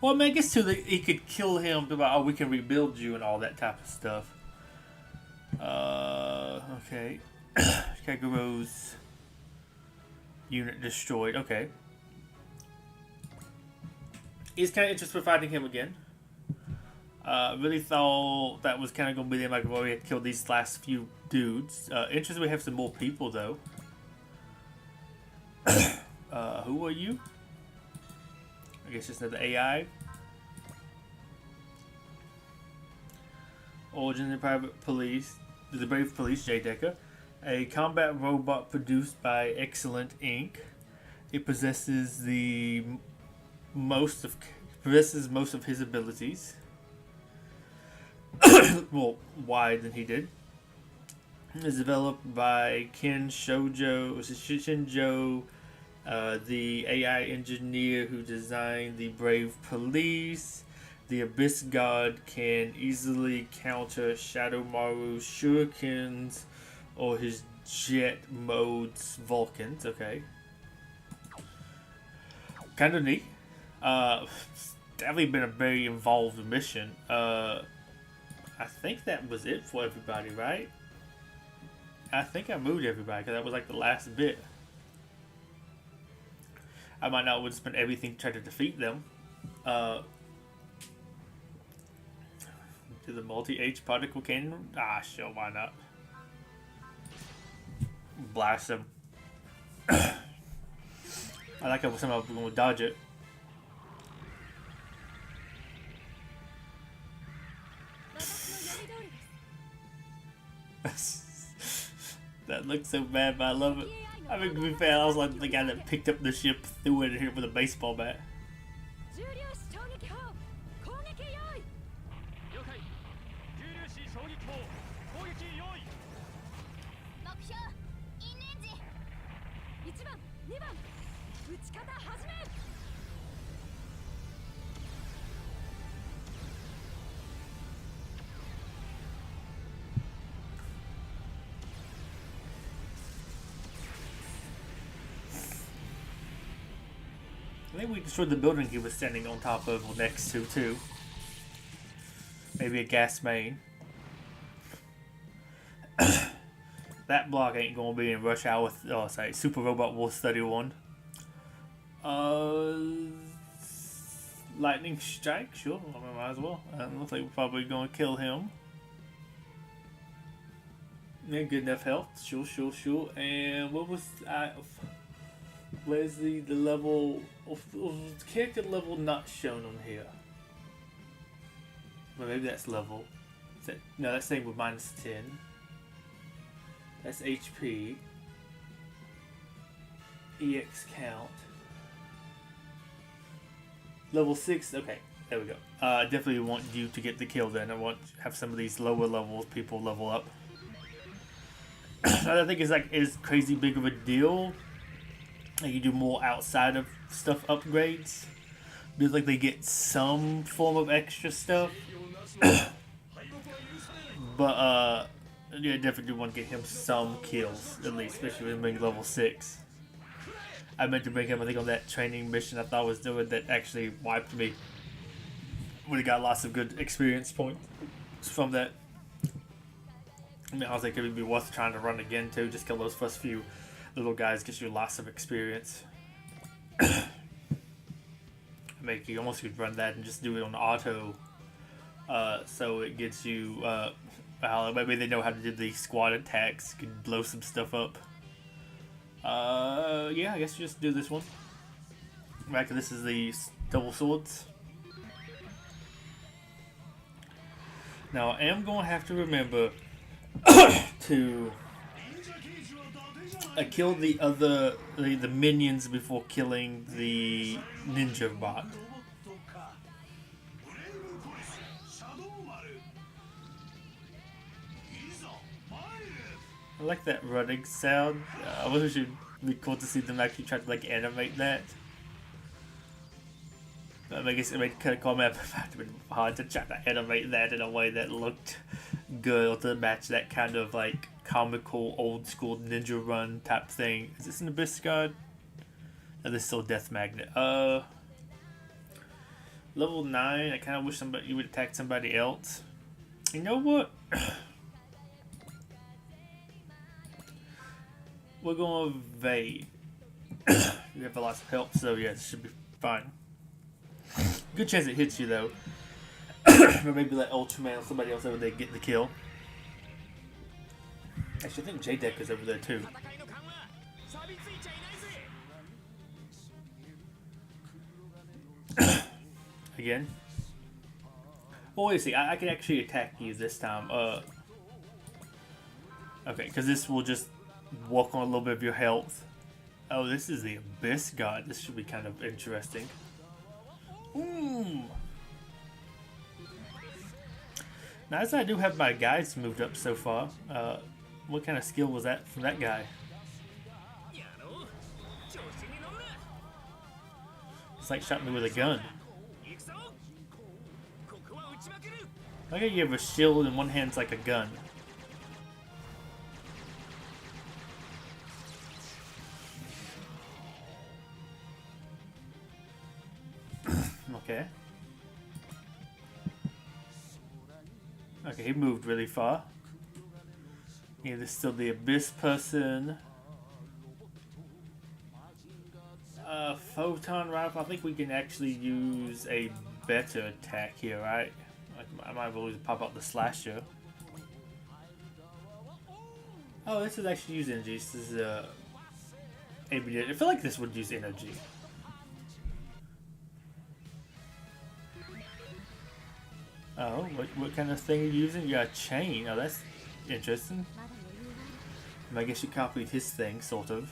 Well, I mean, I guess too, he could kill him about, oh, we can rebuild you and all that type of stuff. Okay. Kagero's unit destroyed. Okay. He's kind of interested in fighting him again. Really thought that was kind of going to be the end. Like, well, we had killed these last few dudes. Interesting we have some more people, though. Who are you? I guess just another AI. Origin of the Private Police. The Brave Police, J. Decker. A combat robot produced by Excellent Inc. It possesses most of his abilities. Well, why than he did. It was developed by Ken Shinjo, the AI engineer who designed the Brave Police. The Abyss God can easily counter Shadow Maru's shurikens or his jet mode's Vulcans. Okay. Kind of neat. Definitely been a very involved mission. I think that was it for everybody, right? I think I moved everybody because that was like the last bit. I might not would spend everything to try to defeat them. To the multi-H particle cannon? Ah, sure, why not? Blast them. I like how somehow we're going to dodge it. That looks so bad, but I love it. I mean, to be fair, I was like the guy that picked up the ship, threw it in here with a baseball bat. I think we destroyed the building he was standing on top of or next to, too. Maybe a gas main. That block ain't gonna be in rush hour. Oh, sorry, Super Robot War Study 1. Lightning Strike? Sure, I mean, might as well. Looks like we're probably gonna kill him. Yeah, good enough health. Sure. And what was where's the level of character level not shown on here? Well, maybe that's level. No, that's same with -10. That's HP. EX count. Level 6. Okay, there we go. I definitely want you to get the kill then. I want to have some of these lower levels people level up. I don't think it's like is crazy big of a deal. Like you do more outside of stuff upgrades. Feels like they get some form of extra stuff. But yeah, definitely want to get him some kills at least, especially with him being level 6. I meant to bring him, I think, on that training mission I thought I was doing that actually wiped me. Would have got lots of good experience points from that. I mean, I was like, it would be worth trying to run again too. Just kill those first few little guys, gets you lots of experience. I mean, you almost could run that and just do it on auto. So it gets you, Maybe they know how to do the squad attacks, can blow some stuff up. Yeah, I guess just do this one. Right, 'cause this is the double swords. Now I am going to have to remember to kill the minions before killing the ninja bot. I like that running sound. I wish it'd be cool to see them actually try to like animate that. I guess it made kind of comment it would have been hard to try to animate that in a way that looked good or to match that kind of like comical old school ninja run type thing. Is this an Abyss God? No, this is still Death Magnet. Level 9, I kind of wish you would attack somebody else. You know what? We're going to evade. You have a lot of help, so yeah, it should be fine. Good chance it hits you though. Or maybe let Ultraman or somebody else over there get the kill. Actually, I think J-Deck is over there too. Again. Well, wait a see. I can actually attack you this time. Okay, because this will just walk on a little bit of your health. Oh, this is the Abyss God. This should be kind of interesting. Now, as I do have my guys moved up so far, what kind of skill was that from that guy? It's like shot me with a gun. Okay, you have a shield and one hand's like a gun. Okay. Okay, he moved really far. Yeah, there's still the Abyss person. Photon rifle. I think we can actually use a better attack here, right? I might as well pop out the slasher. Oh, this is actually use energy. This is I feel like this would use energy. Oh, what kind of thing are you using? You got a chain. Oh, that's interesting. I guess you copied his thing, sort of.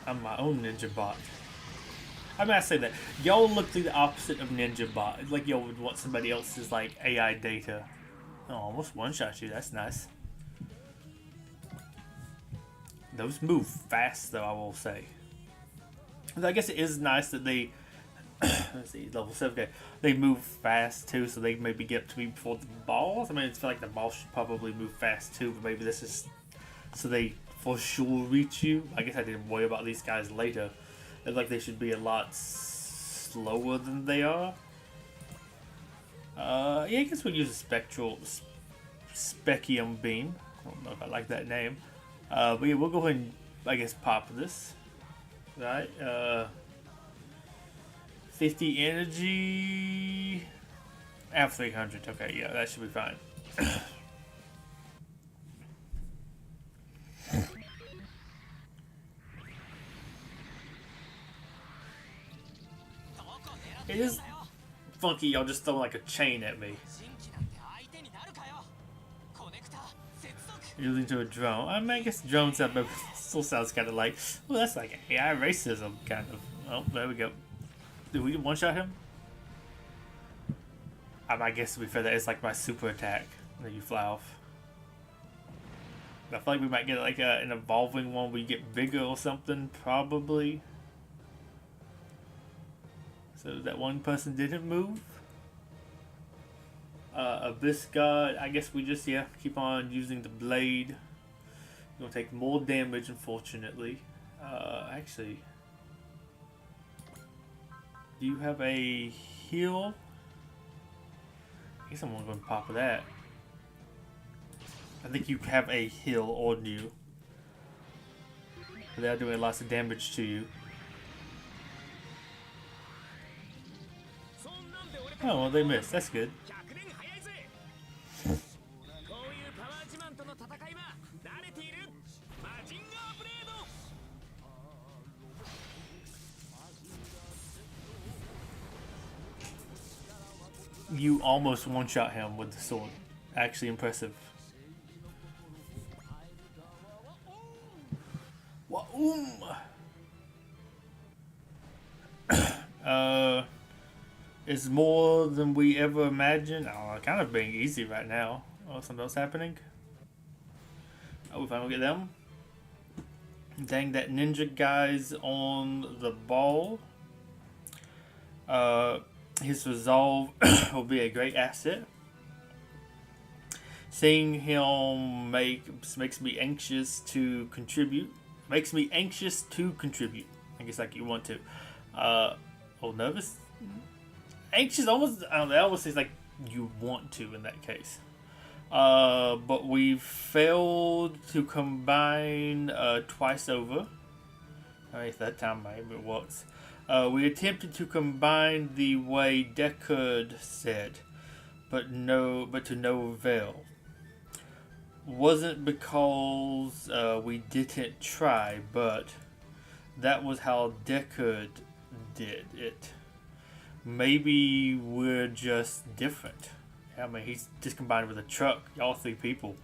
I'm my own ninja bot. I mean, I say that. Y'all look like the opposite of ninja bot. It's like y'all would want somebody else's like AI data. Oh, almost one-shot you. That's nice. Those move fast, though, I will say. I guess it is nice that they... let's see, level 7. Okay. They move fast, too, so they maybe get to me before the balls. I mean, I feel like the balls should probably move fast, too, but maybe this is... so they for sure reach you. I guess I didn't worry about these guys later. It's like they should be a lot slower than they are. Yeah, I guess we'll use a Spekium Beam. I don't know if I like that name. But yeah, we'll go ahead and, I guess, pop this. Right? 50 energy. I have 300. Okay, yeah, that should be fine. It is funky, y'all just throw like a chain at me. Using to a drone. I mean, I guess drones up still sounds kind of like, well, that's like AI racism, kind of. Oh, there we go. Did we one-shot him? I guess to be fair, that is like my super attack that you fly off. I feel like we might get like an evolving one where you get bigger or something, probably. So that one person didn't move. Abyss God, I guess we just, yeah, keep on using the blade. You're gonna take more damage, unfortunately. Actually, do you have a heal? I guess I'm gonna pop that. I think you have a heal on you. without doing lots of damage to you. Oh, well, they missed. That's good. You almost one-shot him with the sword. Actually impressive. It's more than we ever imagined. Oh, kind of being easy right now. Oh, something else happening. Oh, we finally get them. Dang, that ninja guy's on the ball. His resolve will be a great asset. Seeing him makes me anxious to contribute. Makes me anxious to contribute. I guess like you want to. Oh, nervous? Anxious almost, I don't know, that almost seems like you want to in that case. But we failed to combine twice over. Alright, that time maybe it works. We attempted to combine the way Deckard said, but to no avail. Wasn't because we didn't try, but that was how Deckard did it. Maybe we're just different. I mean, he's just combined with a truck, y'all 3 people.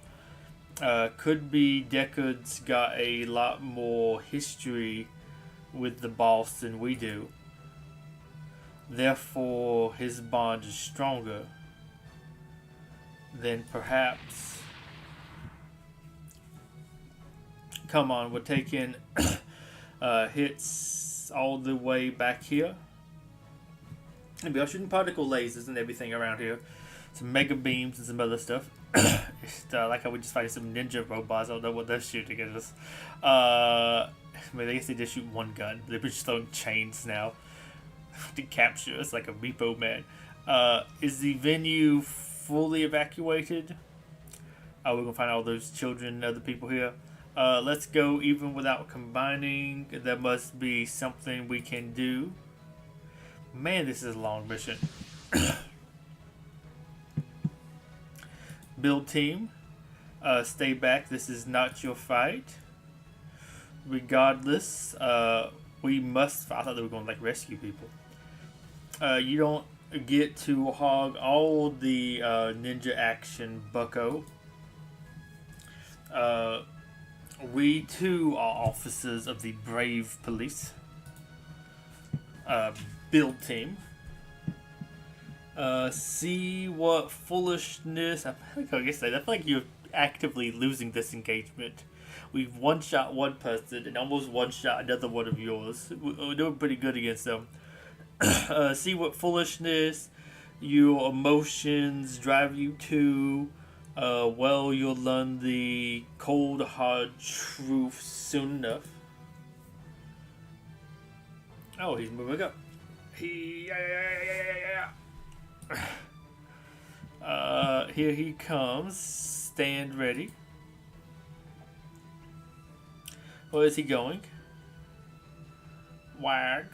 Could be Deckard's got a lot more history with the boss than we do. Therefore, his bond is stronger. Then perhaps... Come on, we're taking hits all the way back here. Maybe I'm shooting particle lasers and everything around here. Some mega beams and some other stuff. Like how we just fighting some ninja robots. I don't know what they're shooting at us. I mean, I guess they just shoot one gun. They're just throwing chains now to capture us like a repo man. Is the venue fully evacuated? We're gonna find all those children and other people here. Let's go even without combining. There must be something we can do. Man, this is a long mission. Build team. Stay back. This is not your fight. Regardless, we must... I thought they were going to like rescue people. You don't get to hog all the ninja action, bucko. We too are officers of the brave police. Build team. See what foolishness... I feel like you're actively losing this engagement. We've one-shot one person and almost one-shot another one of yours. We're doing pretty good against them. See what foolishness your emotions drive you to. Well, you'll learn the cold, hard truth soon enough. Oh, he's moving up. Here he comes. Stand ready. Where is he going? Wag.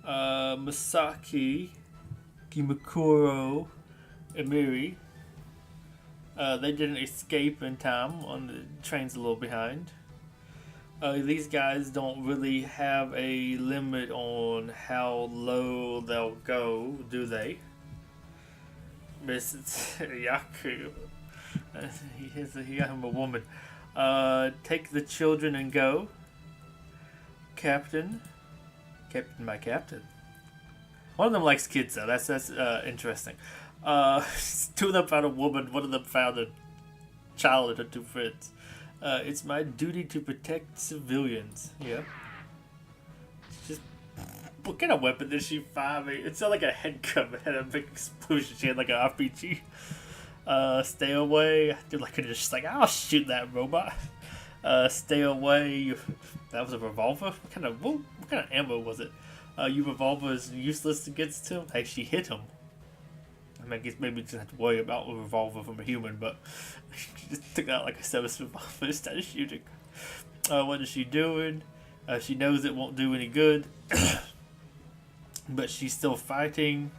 Masaki, Kimakuro, Emiri. They didn't escape in time. On the train's a little behind. These guys don't really have a limit on how low they'll go, do they? Miss Yaku. He got him a woman. Take the children and go. Captain, my captain. One of them likes kids though. That's interesting. 2 of them found a woman. 1 of them found a child and her 2 friends. It's my duty to protect civilians. Yeah. Just what kind of weapon did she fire me? It sounded like a headgun. It had a big explosion. She had like an RPG. Stay away. Dude, like just like I'll shoot that robot. Stay away. That was a revolver. What kind of ammo was it? Your revolver is useless against him. Hey, she hit him. I mean, I guess maybe you just have to worry about a revolver from a human, but she just took out like a service revolver and started shooting. What is she doing? She knows it won't do any good, but she's still fighting,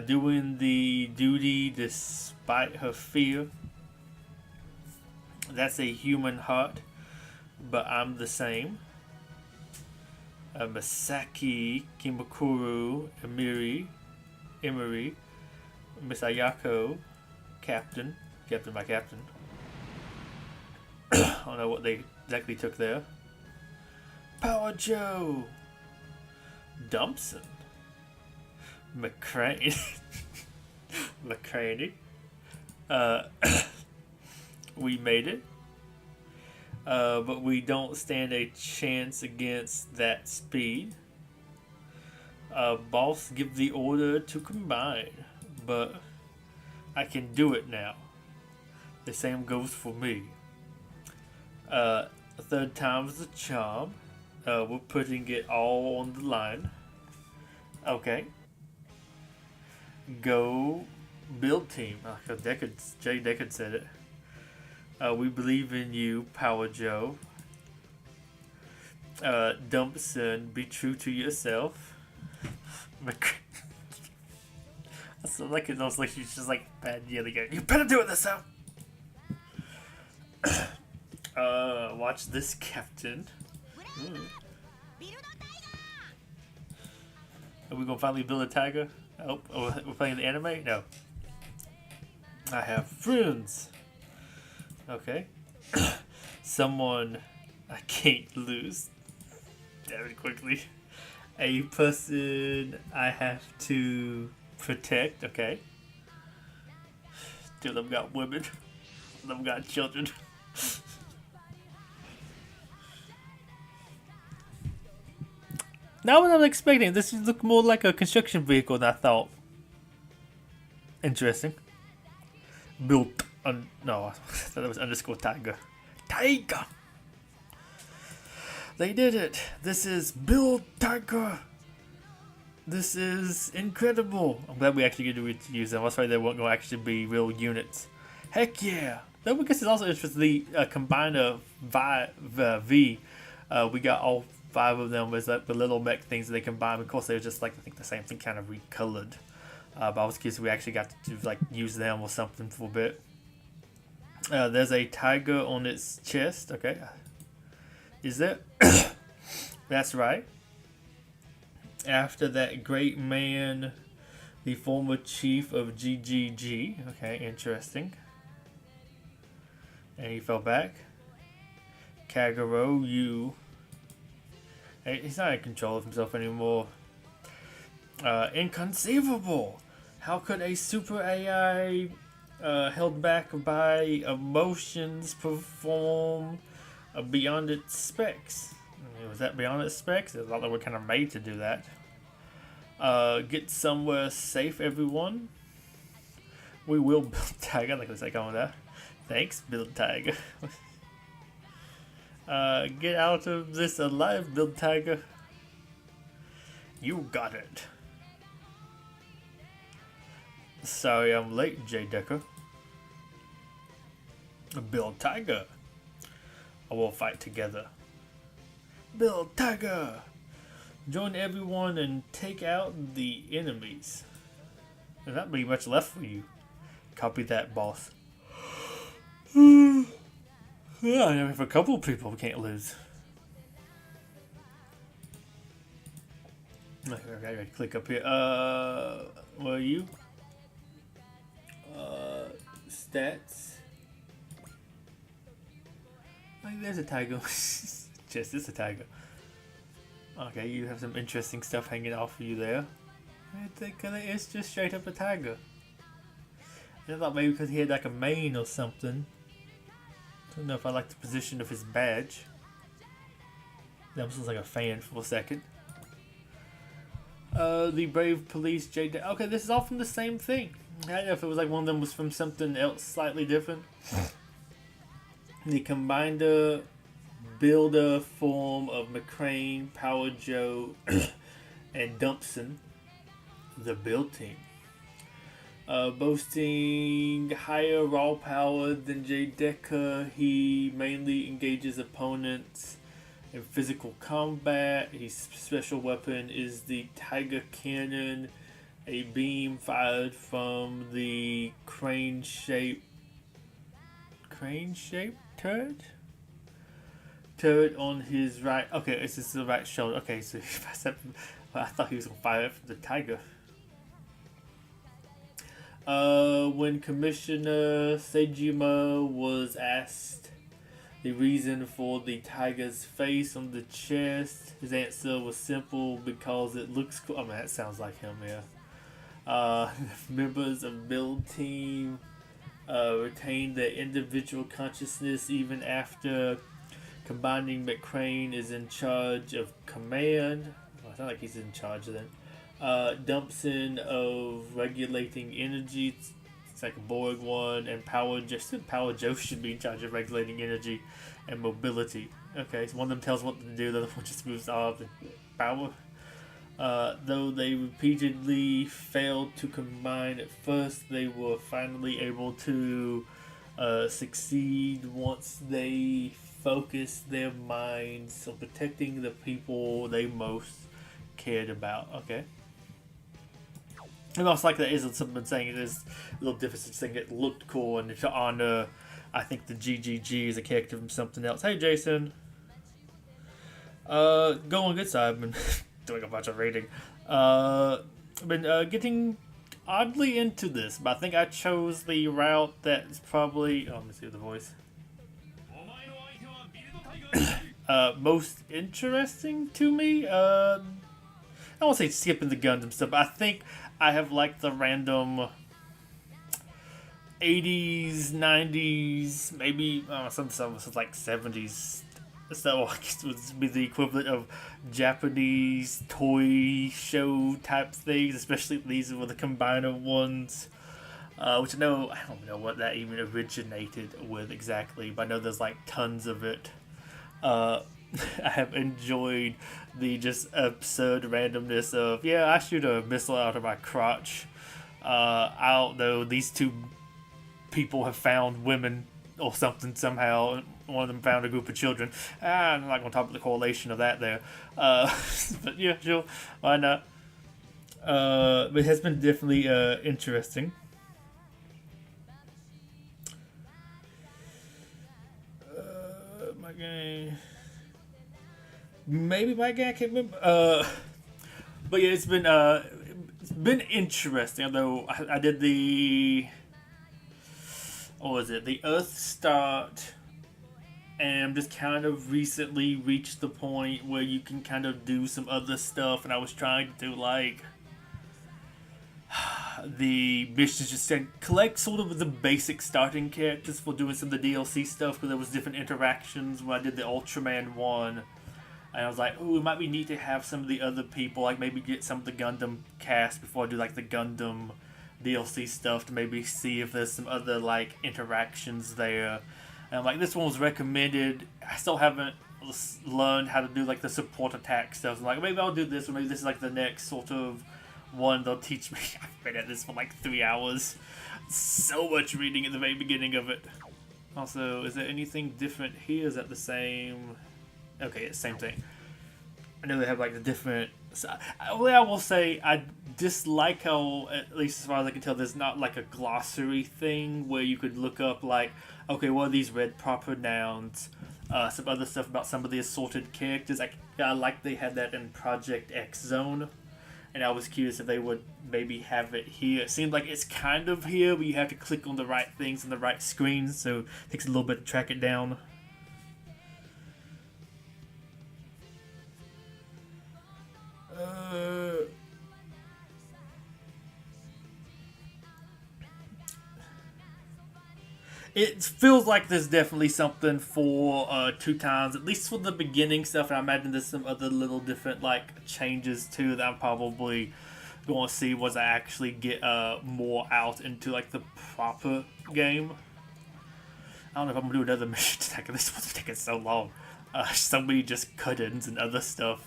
doing the duty despite her fear. That's a human heart, but I'm the same. Masaki Kimakuru Emery, Misayako, Captain by Captain. I don't know what they exactly took there. Power Joe, Dumpson, McCrane, McCraney. We made it. But we don't stand a chance against that speed. Boss give the order to combine, but I can do it now. The same goes for me. Third time's the charm. We're putting it all on the line. Okay. Go build team. Jay Deckard said it. We believe in you, Power Joe. Dumpson, be true to yourself. I still like it. Almost like she's just like bad yelling at you. Better do it this time. Watch this, Captain. Are we gonna finally build a tiger? Oh, we're playing the anime? No. I have friends. Okay. Someone I can't lose. Very quickly. A person I have to protect. Okay. Two of them got women. Some of them got children. Not what I was expecting. This looked more like a construction vehicle than I thought. Interesting. Built on. No, I thought it was underscore tiger. Tiger! They did it! This is Build Tiger! This is incredible! I'm glad we actually get to use them. I was afraid they weren't going to actually be real units. Heck yeah! Though I guess it's also interesting, the combiner V. We got all 5 of them as the little mech things that they combine. Of course, they're just like, I think the same thing kind of recolored. But I was curious if we actually got to like use them or something for a bit. There's a tiger on its chest. Okay. Is there? That's right. After that great man, the former chief of GGG. Okay, interesting. And he fell back. Kagero, you. He's not in control of himself anymore. Inconceivable! How could a super AI held back by emotions perform beyond its specs? Was that beyond its specs? I thought they were kind of made to do that. Get somewhere safe, everyone. We will build Tiger. I like this icon with that. Thanks, Build Tiger. Get out of this alive, Build Tiger. You got it. Sorry I'm late, J. Decker. Build Tiger. I will fight together. Build Tiger. Join everyone and take out the enemies. There's not really much left for you. Copy that, boss. Yeah, I know if a couple of people we can't lose. Okay, I gotta click up here. What are you? Stats. Like, there's a tiger. Just this a tiger. Okay, you have some interesting stuff hanging off of you there. I think it's just straight up a tiger. I thought maybe because he had like a mane or something. I don't know if I like the position of his badge. That was like a fan for a second. The Brave Police J. Okay, this is all from the same thing. I don't know if it was like one of them was from something else slightly different. The Combinder Builder form of McCrane, Power Joe, and Dumpson. The build team. Boasting higher raw power than J-Deca, he mainly engages opponents in physical combat. His special weapon is the Tiger Cannon, a beam fired from the crane-shaped turret on his right. Okay, it's just the right shoulder. Okay, so I thought he was gonna fire it from the Tiger. When Commissioner Sejima was asked the reason for the tiger's face on the chest, his answer was simple: because it looks cool. I mean, that sounds like him, yeah. Members of Build Team retain their individual consciousness even after combining McCrane is in charge of command. Well, it's not like he's in charge then. Dumpson of regulating energy. It's like a Borg one, and Power Joe should be in charge of regulating energy and mobility. Okay, so one of them tells what to do, the other one just moves off and power. Though they repeatedly failed to combine at first, they were finally able to succeed once they focused their minds on protecting the people they most cared about. Okay. And also, like, that isn't something saying it is a little different saying it looked cool, and to honor, I think the GGG is a character from something else. Hey, Jason. Go on good side. I've been doing a bunch of reading. I've been getting oddly into this, but I think I chose the route that's probably. Oh, let me see the voice. Most interesting to me. I won't say skipping the Gundam stuff, but I think I have liked the random 80s, 90s, maybe some was like 70s. So I guess it would be the equivalent of Japanese toy show type things, especially these were the combiner ones. Which I don't know what that even originated with exactly, but I know there's like tons of it. I have enjoyed the just absurd randomness of, yeah, I shoot a missile out of my crotch. I don't know, these two people have found women or something somehow. One of them found a group of children. I'm not going to talk about the correlation of that there. But yeah, sure, why not? But it has been definitely interesting. My game. Maybe my game, I can't remember. But yeah, it's been interesting. Although I did the, what was it? The Earth Start, and just kind of recently reached the point where you can kind of do some other stuff. And I was trying to do like the missions, just to collect sort of the basic starting characters for doing some of the DLC stuff, because there was different interactions when I did the Ultraman one. And I was like, oh, it might be neat to have some of the other people, like maybe get some of the Gundam cast before I do like the Gundam DLC stuff, to maybe see if there's some other like interactions there. And I'm like, this one was recommended. I still haven't learned how to do like the support attack stuff. I'm like, maybe I'll do this, or maybe this is like the next sort of one they'll teach me. I've been at this for like 3 hours. So much reading at the very beginning of it. Also, is there anything different here? Is that the same? Okay, it's the same thing. I know they have like the different. I will say I dislike how, at least as far as I can tell, there's not like a glossary thing where you could look up like, okay, what are these red proper nouns? Some other stuff about some of the assorted characters. I like they had that in Project X Zone, and I was curious if they would maybe have it here. It seems like it's kind of here, but you have to click on the right things on the right screen, so it takes a little bit to track it down. It feels like there's definitely something for 2 times, at least for the beginning stuff, and I imagine there's some other little different like changes too that I'm probably going to see once I actually get more out into like the proper game. I don't know if I'm going to do another mission attack. This one's taking so long. So many just cut-ins and other stuff.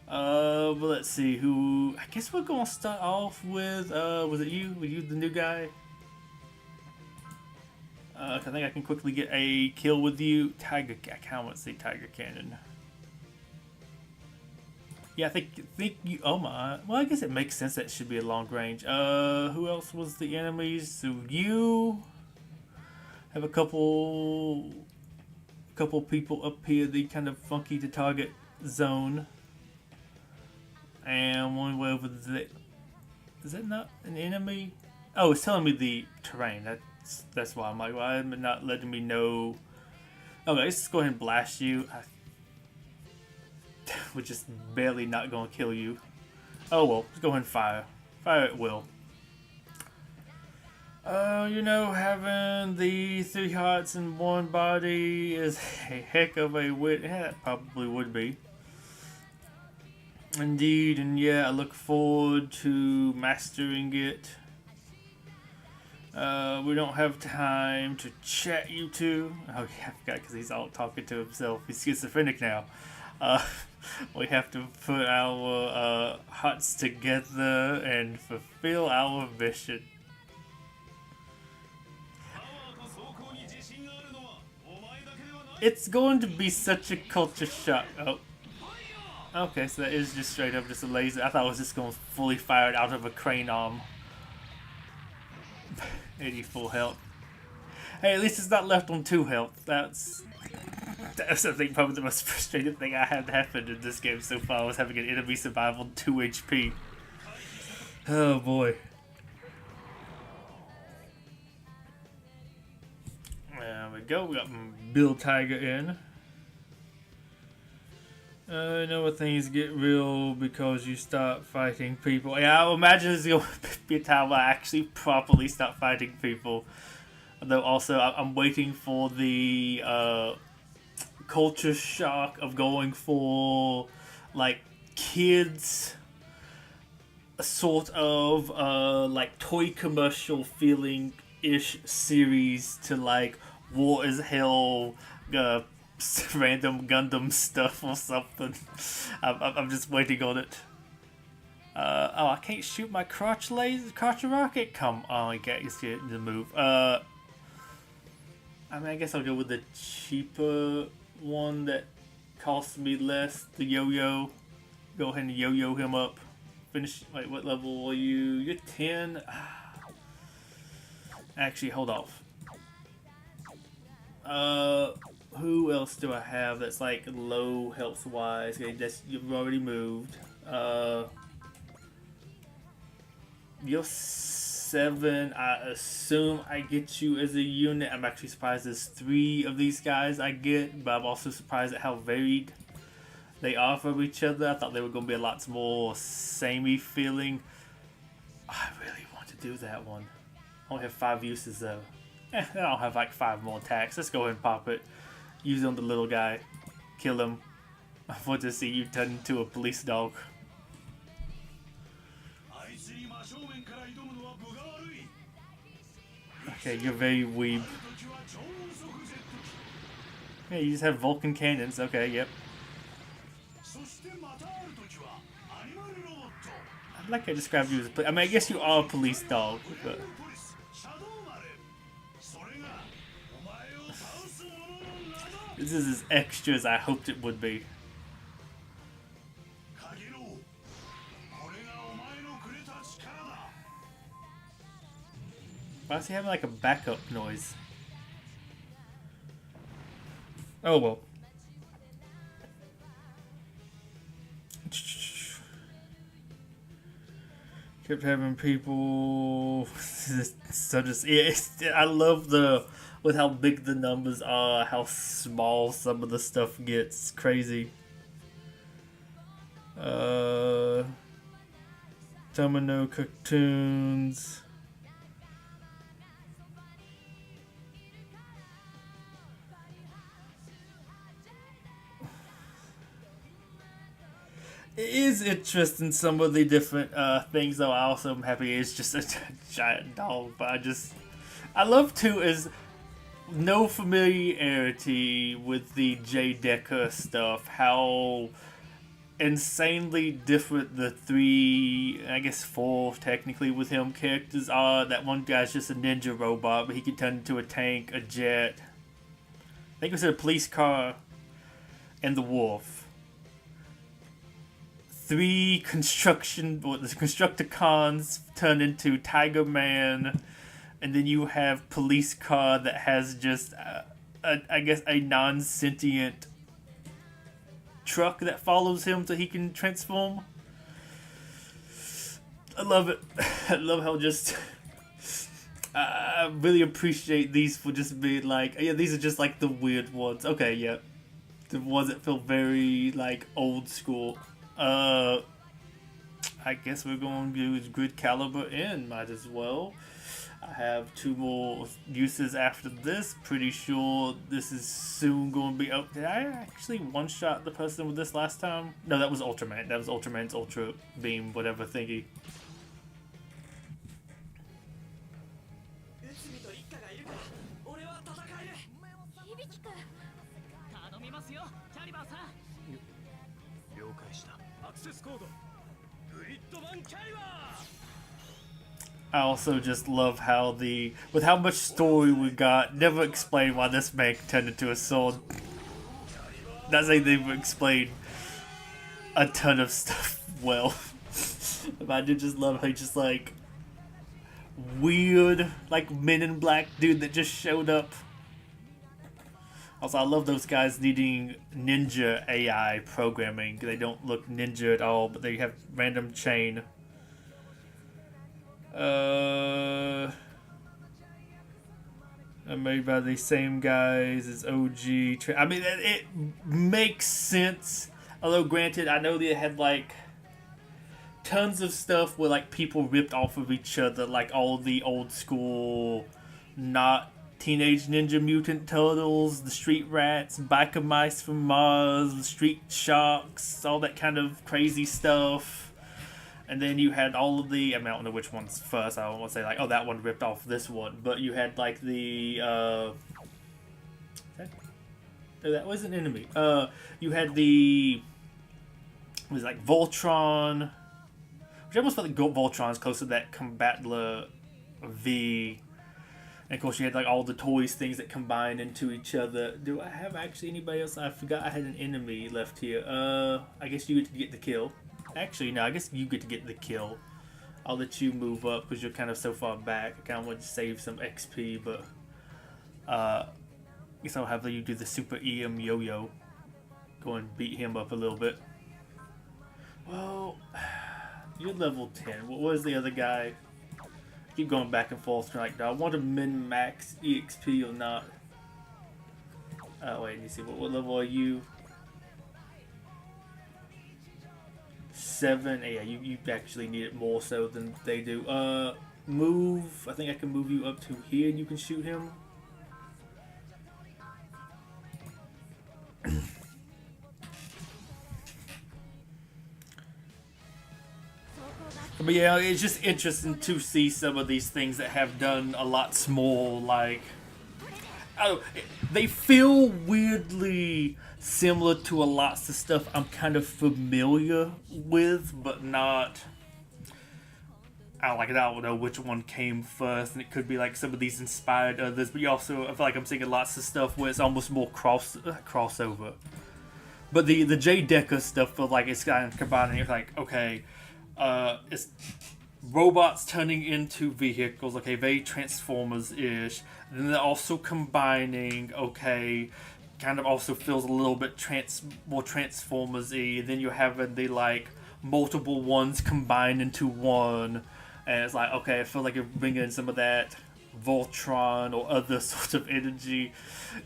But let's see who. I guess we're gonna start off with. Was it you? Were you the new guy? I think I can quickly get a kill with you. Tiger. I kind of want to say Tiger Cannon. Yeah, I think you. Oh my. Well, I guess it makes sense that it should be a long range. Who else was the enemies? So you have a couple people up here. The kind of funky to target zone. And one way over there. Is that not an enemy? Oh, it's telling me the terrain. That's why I'm like, why am I not letting me know? Okay, let's just go ahead and blast you. We're just barely not gonna kill you. Oh well, let's go ahead and fire. Fire at will. You know, having the 3 hearts in one body is a heck of a win. Yeah, it probably would be. Indeed, and yeah, I look forward to mastering it. We don't have time to chat, you two. Oh yeah, I forgot because he's all talking to himself. He's schizophrenic now. We have to put our hearts together and fulfill our mission. It's going to be such a culture shock. Oh. Okay, so that is just straight up just a laser. I thought it was just going to fully fire it out of a crane arm. 80 full health. Hey, at least it's not left on 2 health. That's I think probably the most frustrating thing I had happened in this game so far was having an enemy survive on 2 HP. Oh boy. There we go. We got Bill Tiger in. I know when things get real because you start fighting people. Yeah, I imagine there's going to be a time where I actually properly start fighting people. Though also, I'm waiting for the culture shock of going for like kids sort of like toy commercial feeling ish series to like War is Hell random Gundam stuff or something. I'm just waiting on it. Oh, I can't shoot my crotch rocket. Come on, I guess get the move. I mean, I guess I'll go with the cheaper one that costs me less. The yo-yo. Go ahead and yo-yo him up. Finish. Wait, what level are you? You're 10. Actually, hold off. Who else do I have that's like low health wise? Okay, that's you've already moved. You're 7. I assume I get you as a unit. I'm actually surprised there's 3 of these guys I get, but I'm also surprised at how varied they are from each other. I thought they were going to be a lot more samey feeling. I really want to do that one. I only have 5 uses though. I'll have like 5 more attacks. Let's go ahead and pop it. Use it on the little guy. Kill him. I want to see you turn into a police dog. Okay, you're very weeb. Yeah, you just have Vulcan cannons. Okay, yep. I'd like to describe you as a I mean, I guess you are a police dog, but... This is as extra as I hoped it would be. Why is he having like a backup noise? Oh well. Kept having people. So just yeah, I love with how big the numbers are, how small some of the stuff gets. Crazy. Domino cartoons. It is interesting some of the different things though. I also am happy it's just a giant dog, but I love too is no familiarity with the J Decker stuff. How insanely different the three, I guess four technically with him characters are. That one guy's just a ninja robot, but he can turn into a tank, a jet. I think it was a police car, and the wolf. Three the Constructicons turn into Tiger Man, and then you have police car that has just, I guess, a non-sentient truck that follows him so he can transform. I love it. I love how just I really appreciate these for just being like, yeah, these are just like the weird ones. Okay, yeah, the ones that feel very like old school. I guess we're going to use Grid Caliber in, might as well. I have two more uses after this. Pretty sure this is soon going to be out. Did I actually one-shot the person with this last time? No, that was Ultraman. That was Ultraman's Ultra Beam, whatever thingy. I also just love how with how much story we got, never explained why this man turned into a sword. Not saying they've explained a ton of stuff well. But I do just love how he just like weird, like Men in Black dude that just showed up. Also, I love those guys needing ninja AI programming. They don't look ninja at all, but they have random chain. Made by the same guys as OG. I mean, it makes sense. Although, granted, I know they had like tons of stuff where like people ripped off of each other, like all the old school, not Teenage Ninja Mutant Turtles, the Street Rats, Biker Mice from Mars, the Street Sharks, all that kind of crazy stuff. And then you had all of the, I don't know which one's first, I don't want to say like, oh, that one ripped off this one, but you had like that was an enemy. You had it was like Voltron, which I almost felt like Voltron's close to that Combatler V. And of course you had like all the toys, things that combine into each other. Do I have actually anybody else? I forgot I had an enemy left here. I guess you get to get the kill. Actually, no, I guess you get to get the kill. I'll let you move up because you're kind of so far back. I kind of want to save some XP, but I guess I'll have you do the Super EM Yo-Yo. Go and beat him up a little bit. Well, you're level 10. What was the other guy? I keep going back and forth. Like, do I want to min-max EXP or not? Wait, let me see. What level are you? 7. Yeah, you actually need it more so than they do. Move. I think I can move you up to here and you can shoot him. But yeah, it's just interesting to see some of these things that have done a lot small, like, oh, they feel weirdly similar to a lots of stuff I'm kind of familiar with, but not. I don't know which one came first, and it could be like some of these inspired others. But you also, I feel like I'm seeing lots of stuff where it's almost more crossover. But the J Decker stuff feels like it's kind of combining. It's like, okay, it's robots turning into vehicles. Okay, very Transformers-ish. And then they're also combining. Okay, kind of also feels a little bit more Transformers-y. Then you're having the like multiple ones combined into one, and it's like, okay, I feel like you're bringing in some of that Voltron or other sort of energy.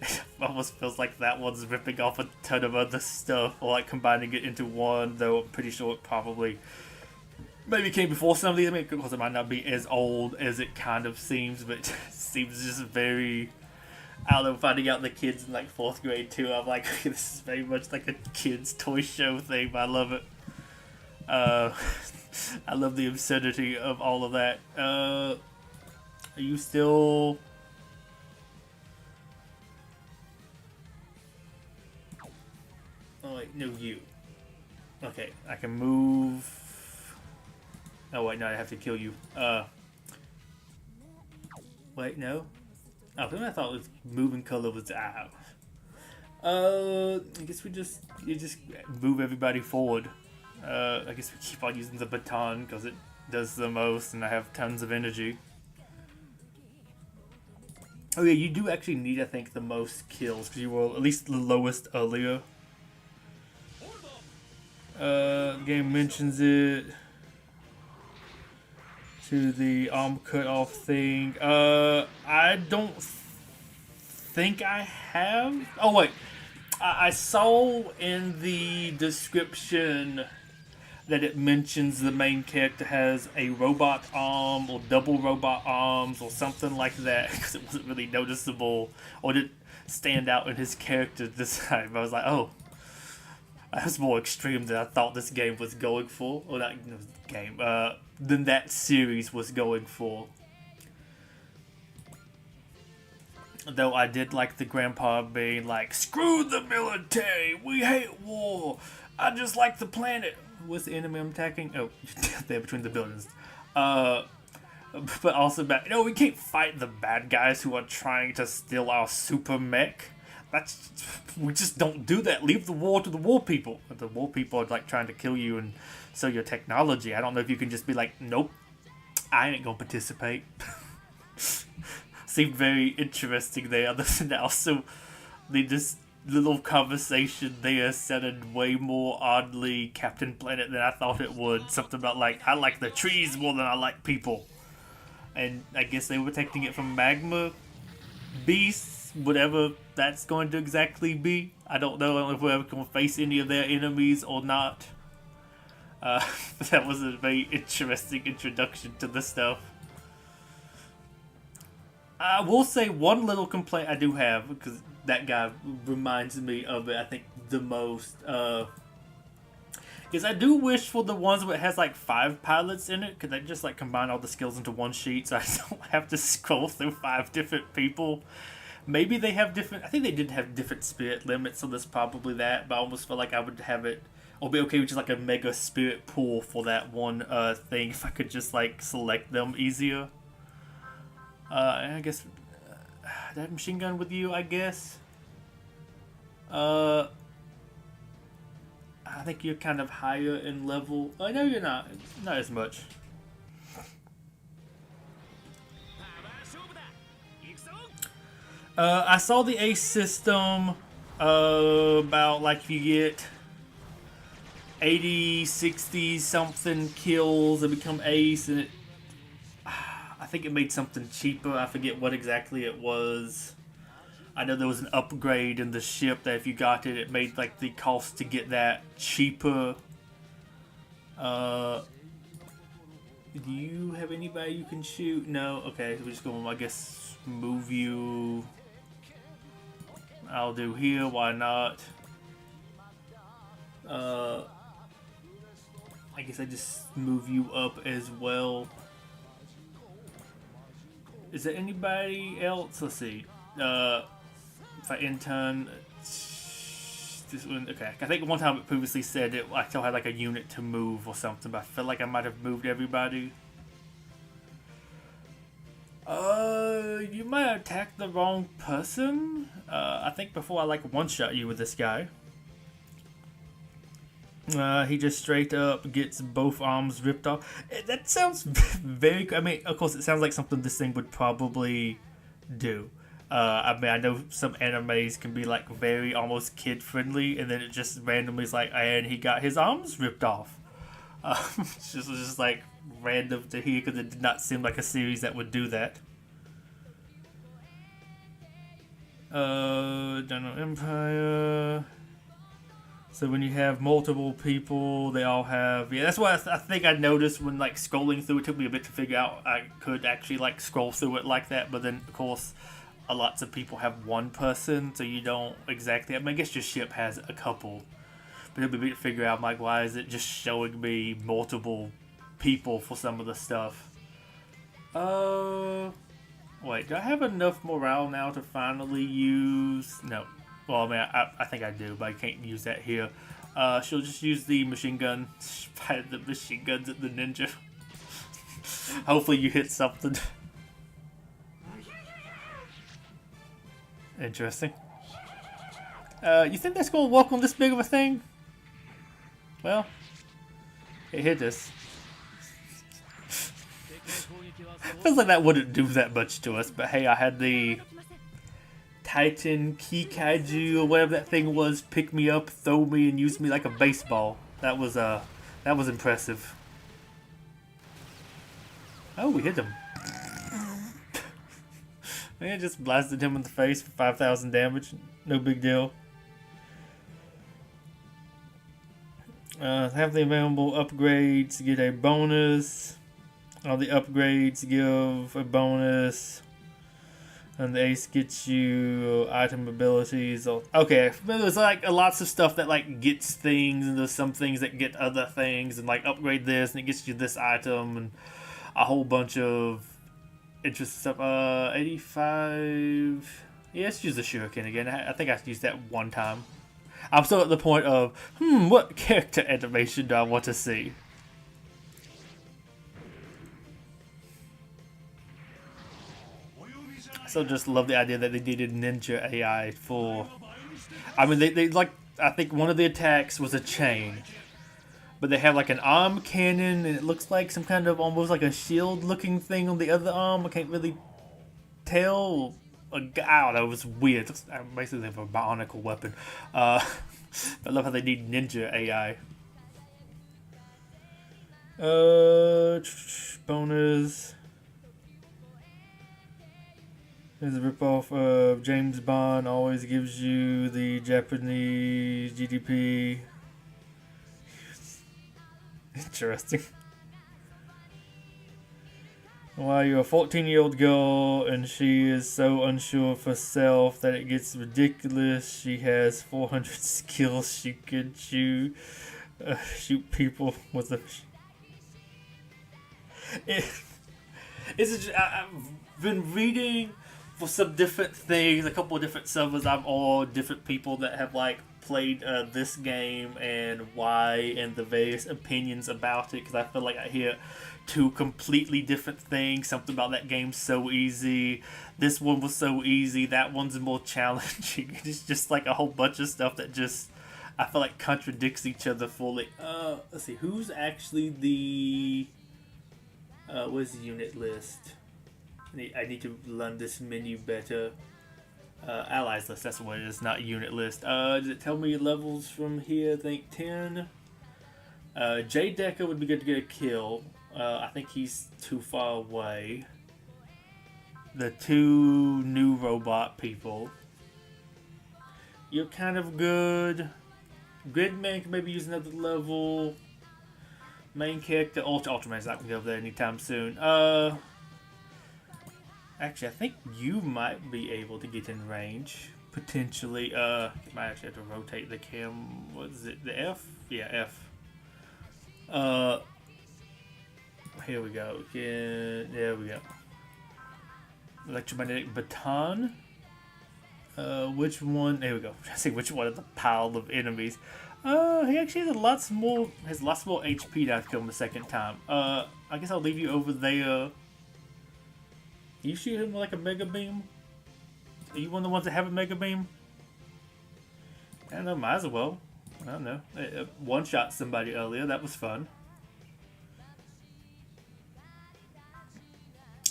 It almost feels like that one's ripping off a ton of other stuff, or like combining it into one. Though I'm pretty sure it probably maybe came before some of these. I mean, because it might not be as old as it kind of seems, but it seems just very. I don't know, finding out the kids in like 4th grade too, I'm like, this is very much like a kid's toy show thing, but I love it. I love the absurdity of all of that. Are you still... Oh wait, no, you. Okay, I can move. Oh wait, no, I have to kill you. Wait, no. Oh, I thought it was moving color was out. I guess you just move everybody forward. I guess we keep on using the baton because it does the most, and I have tons of energy. Oh yeah, you do actually need, I think, the most kills because you were at least the lowest earlier. Game mentions it to the arm cut off thing. I don't think I have. Oh wait, I saw in the description that it mentions the main character has a robot arm or double robot arms or something like that because it wasn't really noticeable or didn't stand out in his character design. I was like, oh, that was more extreme than I thought this game was going for. Or not game, than that series was going for. Though I did like the grandpa being like, screw the military, we hate war, I just like the planet. What's the enemy I'm attacking? Oh, they're between the buildings. But also about, we can't fight the bad guys who are trying to steal our super mech. We just don't do that. Leave the war to the war people. The war people are like trying to kill you and sell your technology. I don't know if you can just be like, nope, I ain't gonna participate. Seemed very interesting there. Other than that, also, they just little conversation there sounded way more oddly Captain Planet than I thought it would. Something about like, I like the trees more than I like people. And I guess they were taking it from magma beasts, whatever that's going to exactly be. I don't know if we're ever going to face any of their enemies or not. That was a very interesting introduction to the stuff. I will say one little complaint I do have, because that guy reminds me of it, I think, the most, is I do wish for the ones where it has like 5 pilots in it, because they just like combine all the skills into one sheet, so I don't have to scroll through 5 different people. Maybe they have different, I think they did have different spirit limits, so there's probably that, but I almost feel like I would have it, or be okay with just like a mega spirit pool for that one thing, if I could just like select them easier. I guess that machine gun with you, I guess. I think you're kind of higher in level. Oh, no, you're not. Not as much. I saw the ace system about like if you get 80, 60 something kills and become ace, and I think it made something cheaper. I forget what exactly it was. I know there was an upgrade in the ship that if you got it, it made like the cost to get that cheaper. Do you have anybody you can shoot? No? Okay, so we're just going to, I guess, move you. I'll do here, why not? I guess I just move you up as well. Is there anybody else? Let's see. If I intern this one, okay. I think one time it previously said I still had like a unit to move or something, but I feel like I might have moved everybody. You might have attacked the wrong person. I think before I like one-shot you with this guy. He just straight up gets both arms ripped off. That sounds very... I mean, of course, it sounds like something this thing would probably do. I mean, I know some animes can be like very almost kid-friendly, and then it just randomly is like, and he got his arms ripped off. It was just like random to hear because it did not seem like a series that would do that. General Empire... So when you have multiple people, they all have... Yeah, that's why I think I noticed when like scrolling through it. Took me a bit to figure out I could actually like scroll through it like that. But then, of course, lots of people have one person, so you don't exactly... I mean, I guess your ship has a couple. But it'd be a bit to figure out, like, why is it just showing me multiple people for some of the stuff? Wait, do I have enough morale now to finally use... No. Well, I mean, I think I do, but I can't use that here. She'll just use the machine gun. Fire the machine guns at the ninja. Hopefully you hit something. Interesting. You think that's gonna work on this big of a thing? Well, it hit us. Feels like that wouldn't do that much to us, but hey, I had the Titan Ki Kaiju or whatever that thing was pick me up, throw me, and use me like a baseball. That was impressive. Oh, we hit him. Man, just blasted him in the face for 5,000 damage. No big deal. Have the available upgrades to get a bonus. All the upgrades give a bonus. And the ace gets you item abilities. Okay, there's like lots of stuff that like gets things, and there's some things that get other things, and like upgrade this, and it gets you this item, and a whole bunch of interesting stuff. 85. Yeah, let's use the shuriken again. I think I used that one time. I'm still at the point of, what character animation do I want to see? I still just love the idea that they did a ninja AI for... I mean, they like, I think one of the attacks was a chain. But they have like an arm cannon, and it looks like some kind of almost like a shield looking thing on the other arm. I can't really tell. I don't know, it was weird. It's basically a bionicle weapon. I love how they need ninja AI. Bonus. There's a ripoff of James Bond. Always gives you the Japanese GDP. Interesting. While you're a 14-year-old girl and she is so unsure of herself that it gets ridiculous, she has 400 skills. She could shoot people with a... I've been reading for some different things, a couple of different servers. I'm all different people that have like played this game and why, and the various opinions about it, because I feel like I hear two completely different things. Something about that game's so easy, this one was so easy, that one's more challenging. It's just like a whole bunch of stuff that just, I feel like, contradicts each other fully. Let's see, who's actually the what's the unit list? I need to learn this menu better. Allies list, that's what it is, not unit list. Does it tell me levels from here? I think 10. J Decker would be good to get a kill. I think he's too far away. The two new robot people. You're kind of good. Gridman can maybe use another level. Main character, Ultraman's not going to go over there anytime soon. Actually, I think you might be able to get in range. Potentially. You might actually have to rotate the cam. What is it? The F? Yeah, F. Here we go. There we go. Electromagnetic baton. Which one? There we go. I see which one of the pile of enemies. He actually has lots more HP to kill him the second time. I guess I'll leave you over there. You shoot him with like a mega beam? Are you one of the ones that have a mega beam? I don't know, might as well. I don't know. One shot somebody earlier, that was fun.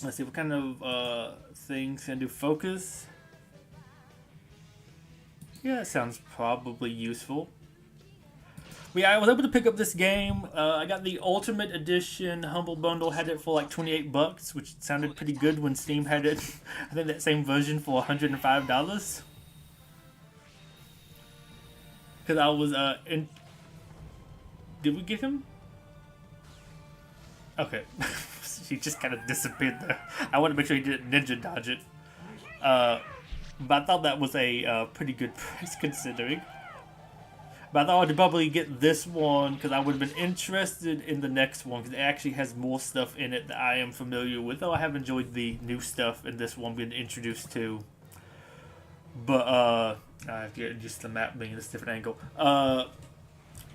Let's see, what kind of things can I do? Focus? Yeah, that sounds probably useful. Yeah, I was able to pick up this game. I got the Ultimate Edition Humble Bundle, had it for like $28, which sounded pretty good when Steam had it. I think that same version for $105. Because I was in... Did we get him? Okay. He just kind of disappeared there. I want to make sure he didn't ninja dodge it. But I thought that was a pretty good price considering. But I thought I'd probably get this one because I would have been interested in the next one because it actually has more stuff in it that I am familiar with. Though I have enjoyed the new stuff in this one being introduced to. But I have to get used to the map being in this different angle.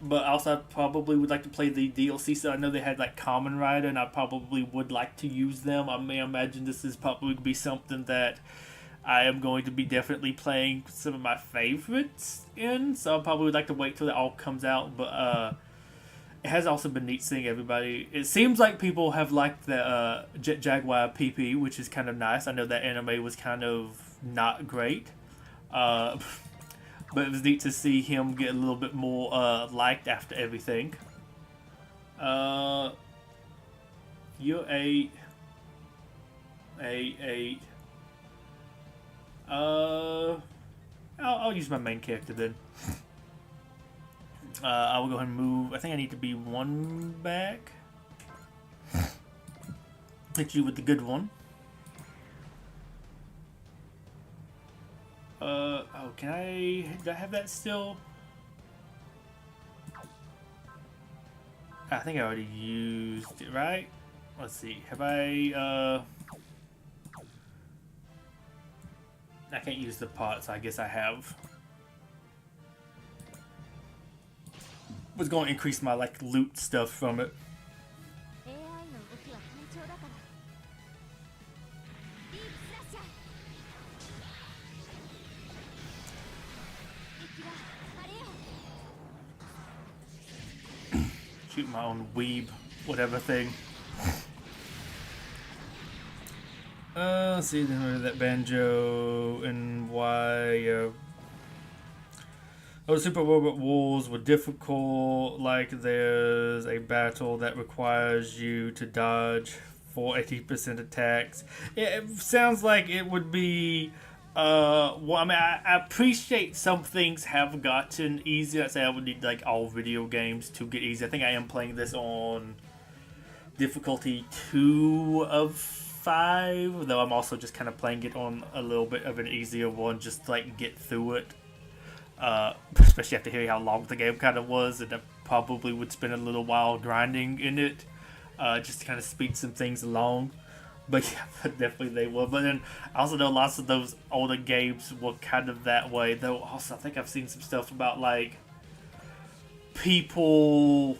but also I probably would like to play the DLC. So I know they had like Kamen Rider, and I probably would like to use them. I may imagine this is probably be something that I am going to be definitely playing some of my favorites in. So I probably would like to wait till it all comes out. But it has also been neat seeing everybody. It seems like people have liked the Jet Jaguar PP, which is kind of nice. I know that anime was kind of not great. But it was neat to see him get a little bit more liked after everything. You're eight. Eight. I'll use my main character then. I will go ahead and move. I think I need to be one back. Hit you with the good one. Oh, do I have that still? I think I already used it, right? Let's see. Have I can't use the pot, so I guess I have. Was going to increase my like loot stuff from it. Shoot my own weeb, whatever thing. Let's see, then that banjo and why. Super Robot Wars were difficult, like there's a battle that requires you to dodge for 80% attacks. It sounds like it would be, well, I mean, I appreciate some things have gotten easier. I'd say I would need, like, all video games to get easy. I think I am playing this on difficulty 2 of 5, though I'm also just kind of playing it on a little bit of an easier one, just to, like, get through it. Especially after hearing how long the game kind of was, and I probably would spend a little while grinding in it, just to kind of speed some things along. But yeah, definitely they were. But then I also know lots of those older games were kind of that way. Though also I think I've seen some stuff about like people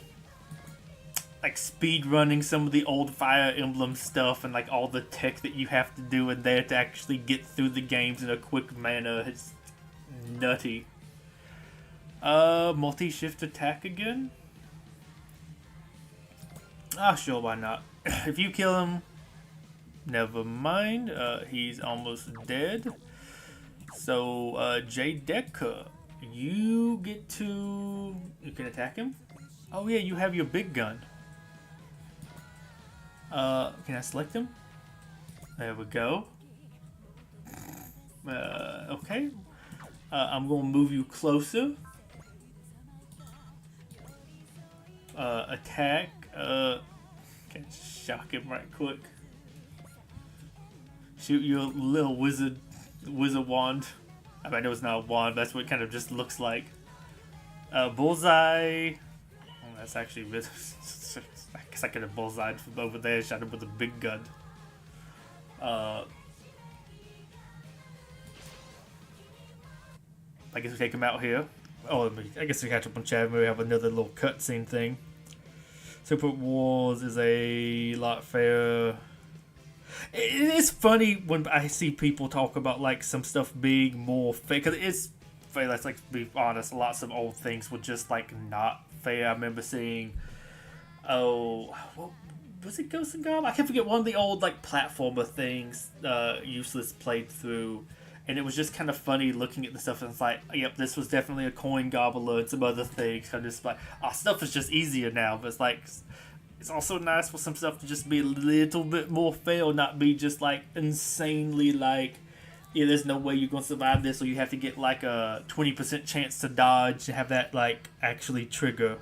like speed running some of the old Fire Emblem stuff and like all the tech that you have to do in there to actually get through the games in a quick manner. It's nutty. Multi-shift attack again? Ah, sure, why not? If you kill him, never mind. He's almost dead. So, J Deca, you get to... You can attack him? Oh yeah, you have your big gun. Can I select him? There we go. Okay. I'm gonna move you closer. Attack. Can shock him right quick. Shoot your little wizard wand. I mean, I know it's not a wand, but that's what it kind of just looks like. Bullseye. Oh, that's actually really... I guess I could have bullseyed from over there, shot him with a big gun. I guess we take him out here. Oh, I guess we catch up on Chad. We have another little cutscene thing. Super Wars is a lot fairer. It is funny when I see people talk about like some stuff being more fair, because it's fair. Let's like be honest. Lots of old things were just like not fair. I remember seeing, what was it, Ghost and Goblin? I can't forget one of the old like platformer things. Useless played through. And it was just kind of funny looking at the stuff, and it's like, yep, this was definitely a coin gobbler and some other things. Kind of just like, stuff is just easier now. But it's like, it's also nice for some stuff to just be a little bit more fair, or not be just like insanely like, yeah, there's no way you're gonna survive this, or you have to get like a 20% chance to dodge to have that like actually trigger.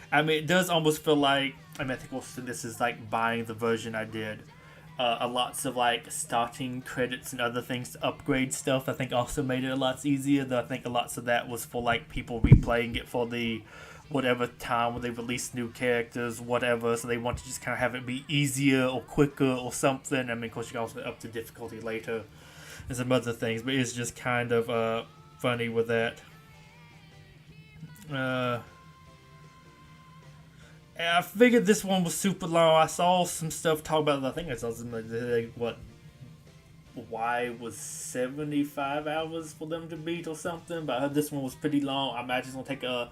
I mean, it does almost feel like, I mean, I think also this is like buying the version I did. A lots of like starting credits and other things to upgrade stuff, I think also made it a lot easier. Though I think a lots of that was for like people replaying it for the whatever time when they released new characters, whatever. So they want to just kind of have it be easier or quicker or something. I mean, of course, you can also up the difficulty later and some other things, but it's just kind of funny with that. And I figured this one was super long. I saw some stuff talk about it. I think I saw something like what, why was 75 hours for them to beat or something. But I heard this one was pretty long. I imagine it's gonna take a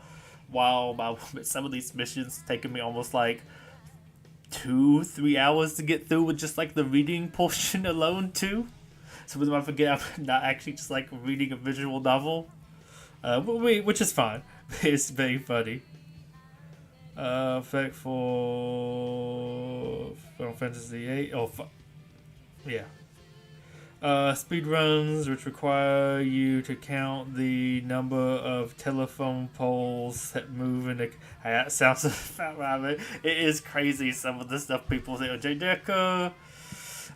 while. But some of these missions taking me almost like 2-3 hours to get through with just like the reading portion alone too. So when I forget, I'm not actually just like reading a visual novel, which is fine. It's very funny. Effect for Final Fantasy VIII. Yeah. Speed runs, which require you to count the number of telephone poles that move in the. That sounds about right. It is crazy, some of the stuff people say. J Decker.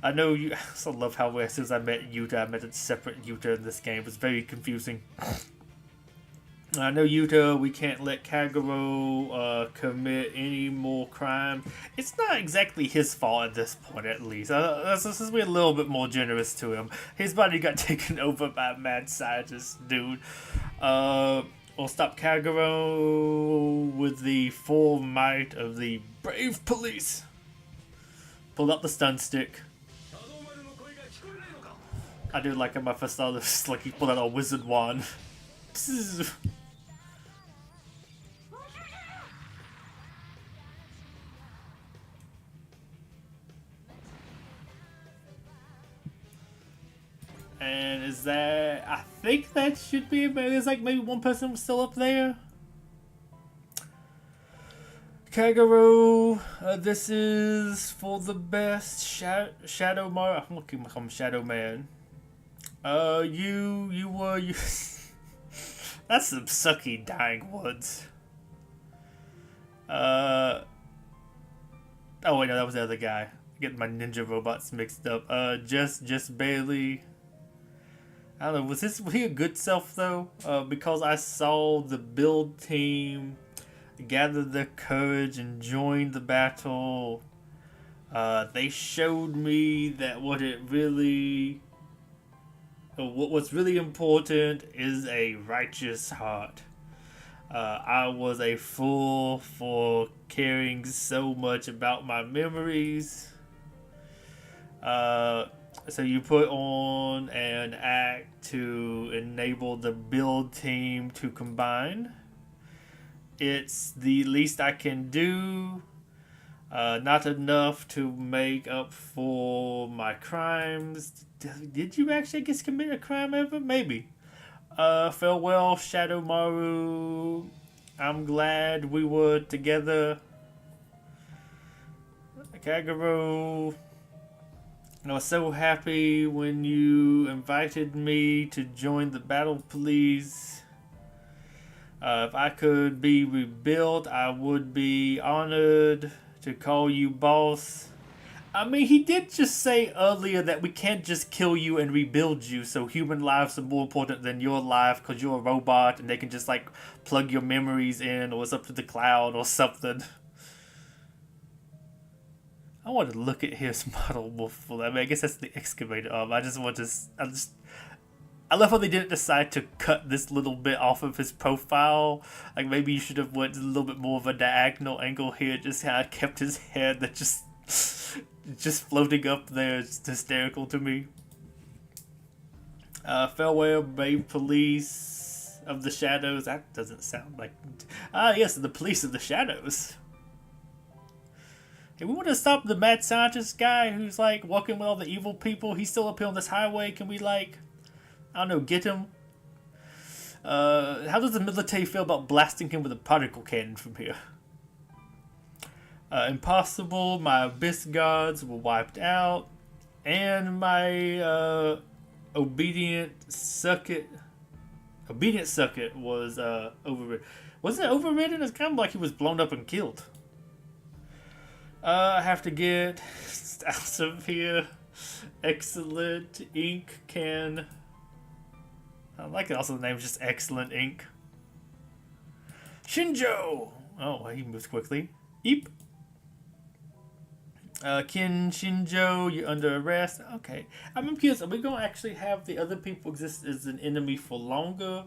I know you. I also love how as soon as I met Yuta, I met a separate Yuta in this game. It was very confusing. I know Yuta, we can't let Kagero commit any more crime. It's not exactly his fault at this point, at least. Let's be a little bit more generous to him. His body got taken over by a mad scientist dude. We'll stop Kagero with the full might of the brave police. Pull up the stun stick. I do like in my first style, it's like he pulled out a wizard wand. And is that... I think that should be... There's like maybe one person was still up there. Kagero, this is for the best. Shadow Mario. I'm looking like I'm Shadow Man. You were... That's some sucky dying words. Oh wait, no, that was the other guy. Getting my ninja robots mixed up. Just barely... I don't know, was he a good self though? Because I saw the build team gather their courage and join the battle. They showed me that what's really important is a righteous heart. I was a fool for caring so much about my memories. So you put on an act to enable the build team to combine. It's the least I can do. Not enough to make up for my crimes. Did you actually, I guess, commit a crime ever? Maybe. Farewell, Shadow Maru. I'm glad we were together. Kagero. I was so happy when you invited me to join the battle police. If I could be rebuilt, I would be honored to call you boss. I mean, he did just say earlier that we can't just kill you and rebuild you, so human lives are more important than your life because you're a robot and they can just, like, plug your memories in or it's up to the cloud or something. I want to look at his model more fully. I mean, I guess that's the excavator arm. I love how they didn't decide to cut this little bit off of his profile. Like, maybe you should have went a little bit more of a diagonal angle here. Just kind of kept his head that just floating up there. It's hysterical to me. Farewell, brave police of the shadows. That doesn't sound like... yes, the police of the shadows. Hey, we want to stop the mad scientist guy who's, like, walking with all the evil people. He's still up here on this highway. Can we, like... I don't know, get him? How does the military feel about blasting him with a particle cannon from here? Impossible, my abyss gods were wiped out, and my obedient sucket was overridden. Wasn't it overridden? It's kind of like he was blown up and killed. I have to get out of here. Excellent ink can... I like it. Also, the name's just Excellent Ink. Shinjo! Oh, he moves quickly. Eep. Kin Shinjo, you're under arrest. Okay. I'm curious, are we going to actually have the other people exist as an enemy for longer?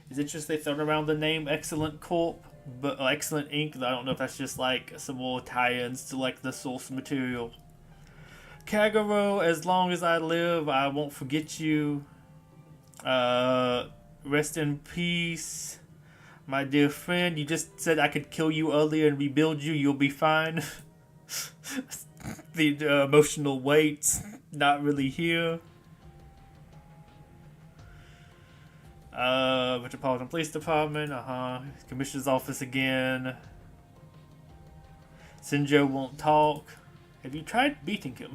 Is it just they thrown around the name Excellent Corp? but Excellent Ink. I don't know if that's just like some more tie-ins to like the source material. Kagero, as long as I live, I won't forget you. Rest in peace, my dear friend. You just said I could kill you earlier and rebuild you. You'll be fine. The emotional weight, not really here. Metropolitan Police Department, Commissioner's office again. Sinjo won't talk. Have you tried beating him?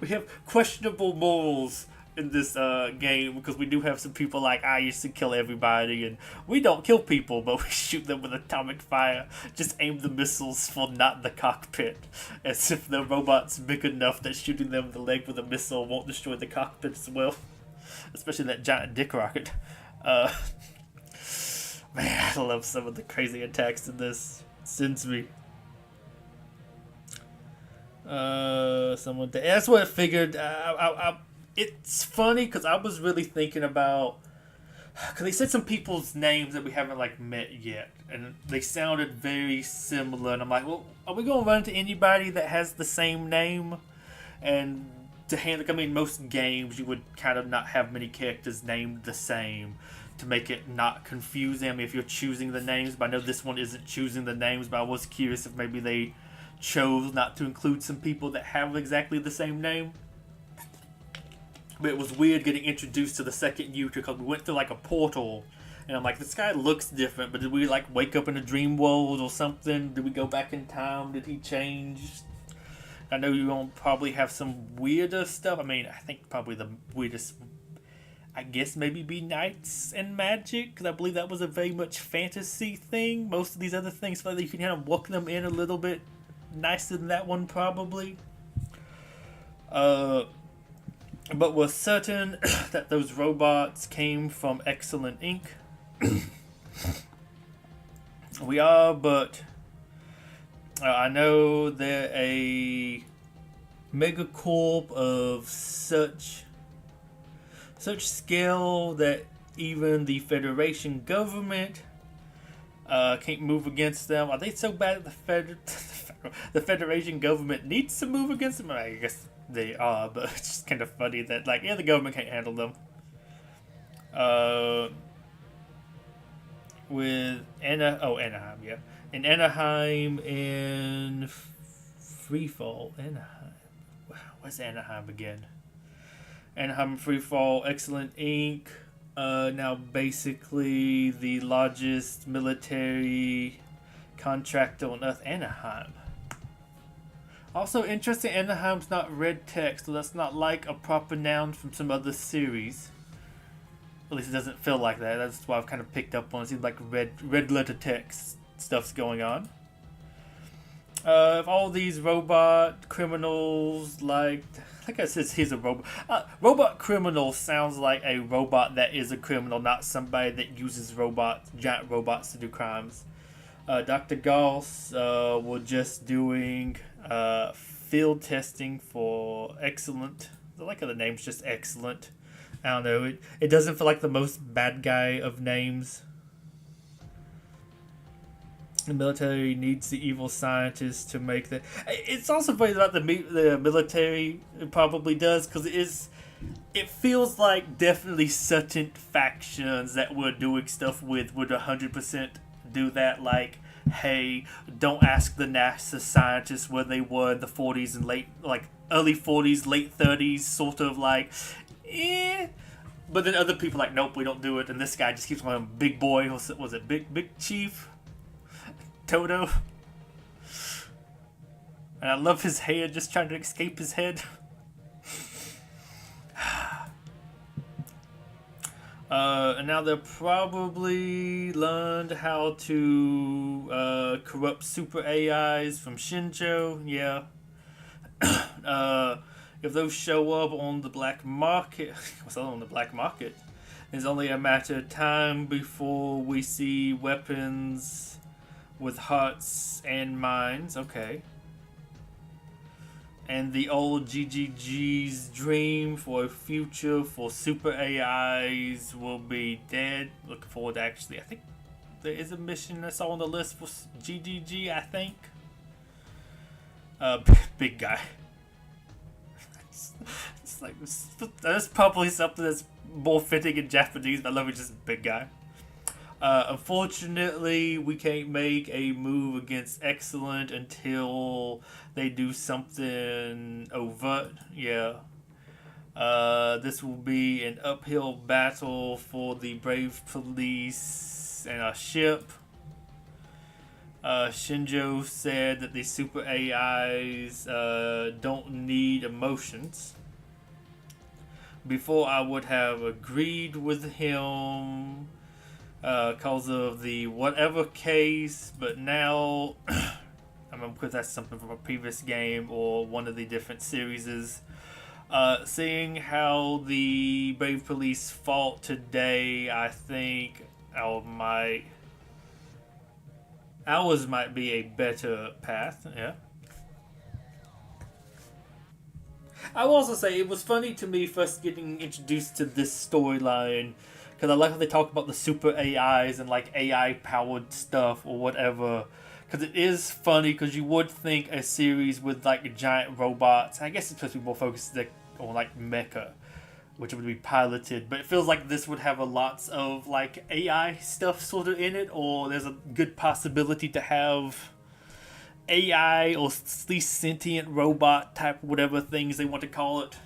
We have questionable morals in this game because we do have some people like, I used to kill everybody, and we don't kill people, but we shoot them with atomic fire. Just aim the missiles for not the cockpit, as if the robot's big enough that shooting them in the leg with a missile won't destroy the cockpit as well. Especially that giant dick rocket. Man, I love some of the crazy attacks in this. It sends me. That's what I figured. It's funny because I was really thinking about, because they said some people's names that we haven't like met yet, and they sounded very similar. And I'm like, well, are we gonna run into anybody that has the same name? And to handle, I mean, most games you would kind of not have many characters named the same to make it not confusing. I mean, if you're choosing the names, but I know this one isn't choosing the names. But I was curious if maybe they chose not to include some people that have exactly the same name. But it was weird getting introduced to the second Yuta because we went through like a portal, and I'm like, this guy looks different, but did we like wake up in a dream world or something? Did we go back in time? Did he change? I know you won't probably have some weirder stuff. I mean, I think probably the weirdest, I guess, maybe be Knights and Magic, because I believe that was a very much fantasy thing. Most of these other things, you can kind of work them in a little bit nicer than that one, probably. But we're certain that those robots came from Excellent Inc. We are, but I know they're a megacorp of such scale that even the Federation government can't move against them. Are they so bad that the Federation government needs to move against them? I guess they are, but it's just kind of funny that, like, yeah, the government can't handle them. With Anaheim, yeah. In Anaheim and Freefall. Anaheim. Wow, what's Anaheim again? Anaheim Freefall, Excellent Inc. Now basically the largest military contractor on Earth, Anaheim. Also interesting, Anaheim's not red text, so that's not like a proper noun from some other series. At least it doesn't feel like that. That's why I've kind of picked up on it. It seems like red letter text stuff's going on. If all these robot criminals, like I said, he's a robot. Robot criminal sounds like a robot that is a criminal, not somebody that uses giant robots to do crimes. Dr. Gauss, we're just doing field testing for Excellent. I like how the name's just Excellent. I don't know. It doesn't feel like the most bad guy of names. The military needs the evil scientists to make the. It's also funny about the military. It probably does, because it feels like definitely certain factions that we're doing stuff with would 100% do that. Like, hey, don't ask the NASA scientists where they were in the 40s and early 40s, late 30s, sort of like. But then other people like, nope, we don't do it, and this guy just keeps calling him Big Boy. Was it Big Chief? Toto? And I love his hair just trying to escape his head. And now they'll probably learned how to corrupt super AIs from Shinjo. Yeah. If those show up on the black market, what's that on the black market? It's only a matter of time before we see weapons with hearts and minds. Okay. and the old GGG's dream for a future for super AIs will be dead. Looking forward to actually, I think there is a mission that's on the list for GGG, I think. Big guy. It's like, that's probably something that's more fitting in Japanese, but I love it, just big guy. Unfortunately, we can't make a move against Excellent until they do something overt. Yeah. This will be an uphill battle for the Brave Police and our ship. Shinjo said that the super AIs don't need emotions. Before I would have agreed with him cause of the whatever case, but now I mean, because that's something from a previous game or one of the different series. Seeing how the Brave Police fought today, I think ours might be a better path. Yeah. I will also say it was funny to me first getting introduced to this storyline, because I like how they talk about the super AIs and like AI powered stuff or whatever. Because it is funny, because you would think a series with like giant robots, I guess it's supposed to be more focused on like mecha, which would be piloted, but it feels like this would have a lots of like AI stuff sort of in it, or there's a good possibility to have AI or at least sentient robot type whatever things they want to call it.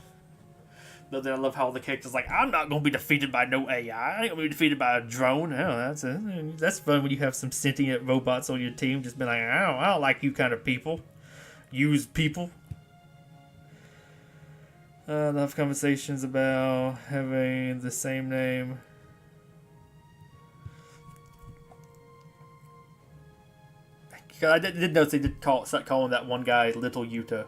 Though then I love how the character's like, I'm not going to be defeated by no AI. I ain't going to be defeated by a drone. Oh, that's fun when you have some sentient robots on your team. Just be like, I don't like you kind of people. Use people. They'll have conversations about having the same name. I did notice they did start calling that one guy Little Yuta.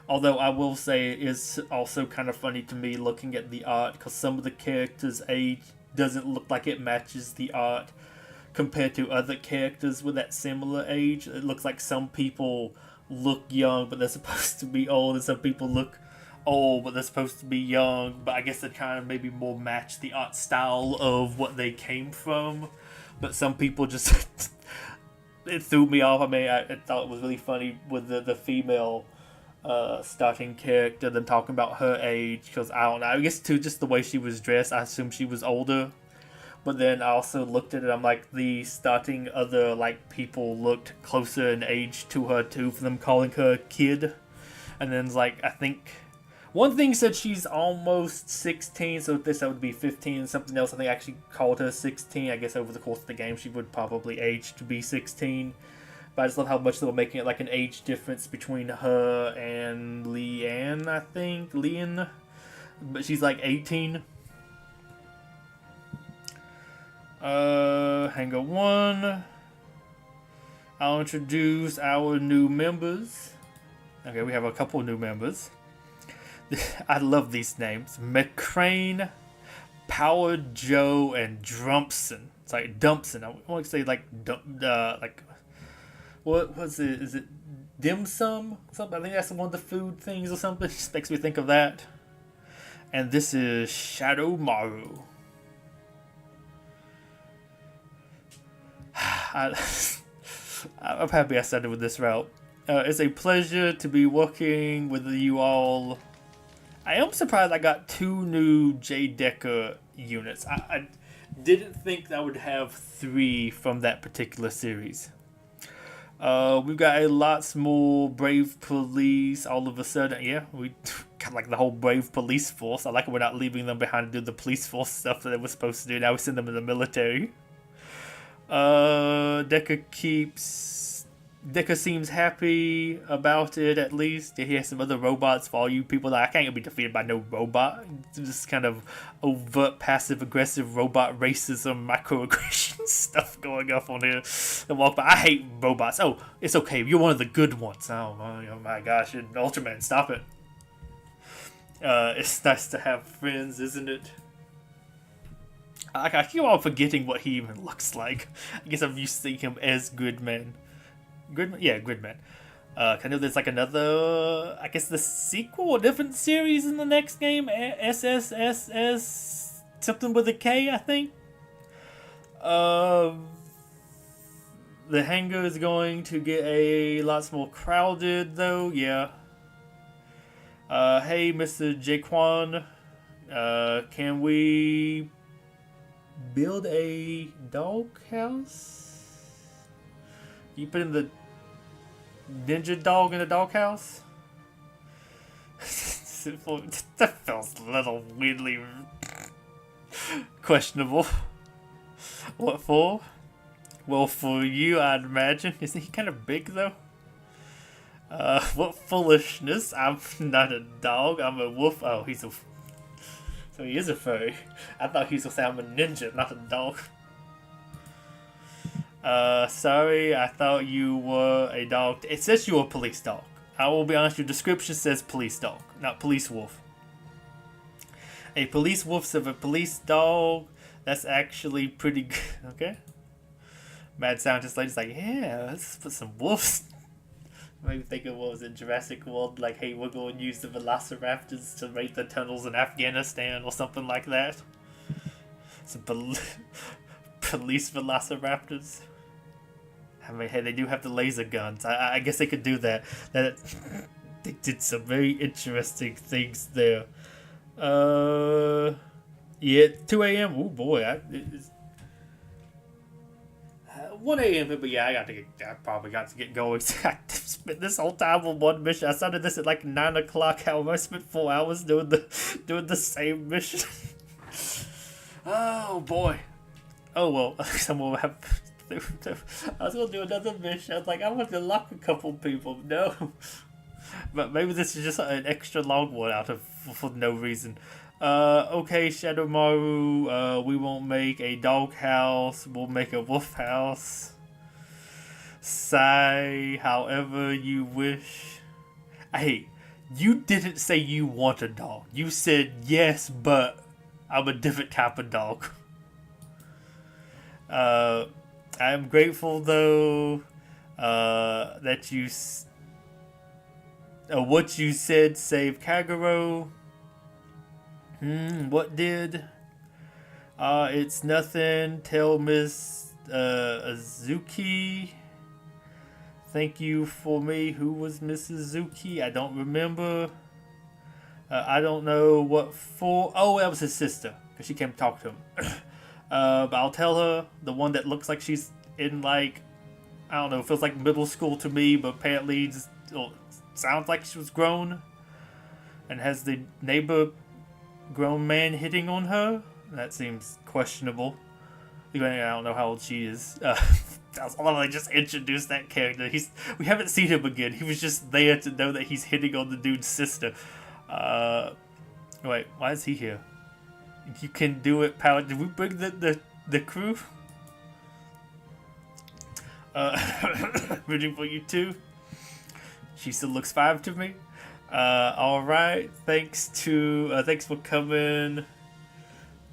Although I will say it is also kind of funny to me looking at the art, because some of the characters' age doesn't look like it matches the art compared to other characters with that similar age. It looks like some people look young but they're supposed to be old, and some people look old but they're supposed to be young, but I guess they kind of maybe more match the art style of what they came from. But some people just it threw me off. I mean, I thought it was really funny with the female starting character, them talking about her age, because I don't know, I guess too, just the way she was dressed, I assumed she was older. But then I also looked at it, I'm like, the starting other like people looked closer in age to her too, for them calling her a kid. And then it's like, I think one thing said she's almost 16, so this would be 15, and something else I think actually called her 16. I guess over the course of the game she would probably age to be 16. But I just love how much they were making it like an age difference between her and Leanne, I think. Leanne. But she's like 18. Hangar 1. I'll introduce our new members. Okay, we have a couple new members. I love these names. McCrane, Power Joe, and Drumpson. It's like Dumpson. I want to say like what was it? Is it dim sum? Something. I think that's one of the food things or something. It just makes me think of that. And this is Shadow Maru. I'm happy I started with this route. It's a pleasure to be working with you all. I am surprised I got 2 new J Decker units. I didn't think I would have 3 from that particular series. We've got a lots more Brave Police all of a sudden. Yeah, we got like the whole Brave Police force. I like it we're not leaving them behind to do the police force stuff that they were supposed to do. Now we send them in the military. Decker seems happy about it, at least. He has some other robots for all you people that I can't be defeated by no robot. It's just kind of overt, passive-aggressive robot racism, microaggression stuff going up on here. But I hate robots. Oh, it's okay. You're one of the good ones. Oh my gosh. Ultraman, stop it. It's nice to have friends, isn't it? I keep on forgetting what he even looks like. I guess I'm used to seeing him as Gridman. Yeah, Gridman. I know there's like another, I guess the sequel or different series in the next game, SSSS something with a K, I think. The hangar is going to get a lot more crowded though, yeah. Hey, Mr. Jaquan, can we build a doghouse? You put in the ninja dog in the doghouse? That feels a little weirdly questionable. What for? Well, for you, I'd imagine. Isn't he kind of big though? What foolishness! I'm not a dog. I'm a wolf. Oh, he's a. So he is a furry. I thought he was gonna say I'm a ninja, not a dog. Sorry, I thought you were a dog. It says you're a police dog. I will be honest, your description says police dog, not police wolf. A police wolf of a police dog, that's actually pretty good. Okay? Mad scientist lady's like, yeah, let's put some wolves. Maybe think of what was in Jurassic World, like, hey, we're going to use the velociraptors to raid the tunnels in Afghanistan or something like that. Some police velociraptors. I mean, hey, they do have the laser guns. I guess they could do that. They did some very interesting things there. Yeah, 2 a.m. Oh boy, it's 1 a.m. But yeah, I probably got to get going. I spent this whole time on one mission. I started this at like 9 o'clock. However, I spent 4 hours doing the same mission. Oh boy. Oh well, someone will have. I was gonna do another mission. I was like, I want to lock a couple people. No, but maybe this is just an extra long one for no reason. Okay, Shadowmaru. We won't make a dog house. We'll make a wolf house. Sigh, however you wish. Hey, you didn't say you want a dog. You said yes, but I'm a different type of dog. I'm grateful though that you what you said saved Kagero. What did? It's nothing. Tell Miss Azuki. Thank you for me. Who was Mrs. Azuki? I don't remember. I don't know what for. Oh, that was his sister because she came to talk to him. But I'll tell her, the one that looks like she's in like, I don't know, feels like middle school to me, but apparently just, sounds like she was grown and has the neighbor grown man hitting on her. That seems questionable. I don't know how old she is. I love they just introduced that character. We haven't seen him again. He was just there to know that he's hitting on the dude's sister. Wait, why is he here? You can do it, power. Did we bring the crew? Rooting for you too. She still looks fine to me. All right. Thanks for coming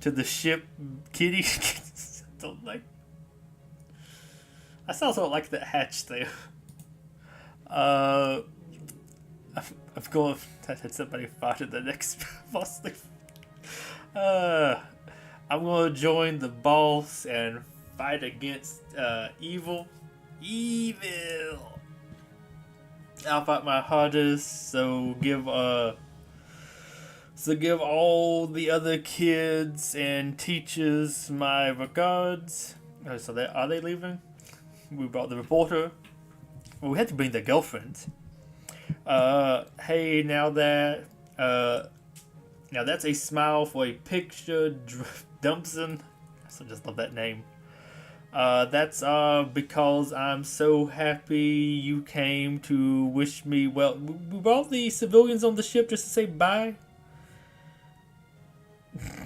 to the ship, Kitty. Don't like. I still don't like that hatch there. I'm going. That somebody farted the next boss. I'm gonna join the boss and fight against evil. I'll fight my hardest. So give all the other kids and teachers my regards. So are they leaving? We brought the reporter. Well, we had to bring their girlfriends. Hey, now that's a smile for a picture, Dumpson. I just love that name. That's because I'm so happy you came to wish me well. We brought the civilians on the ship just to say bye.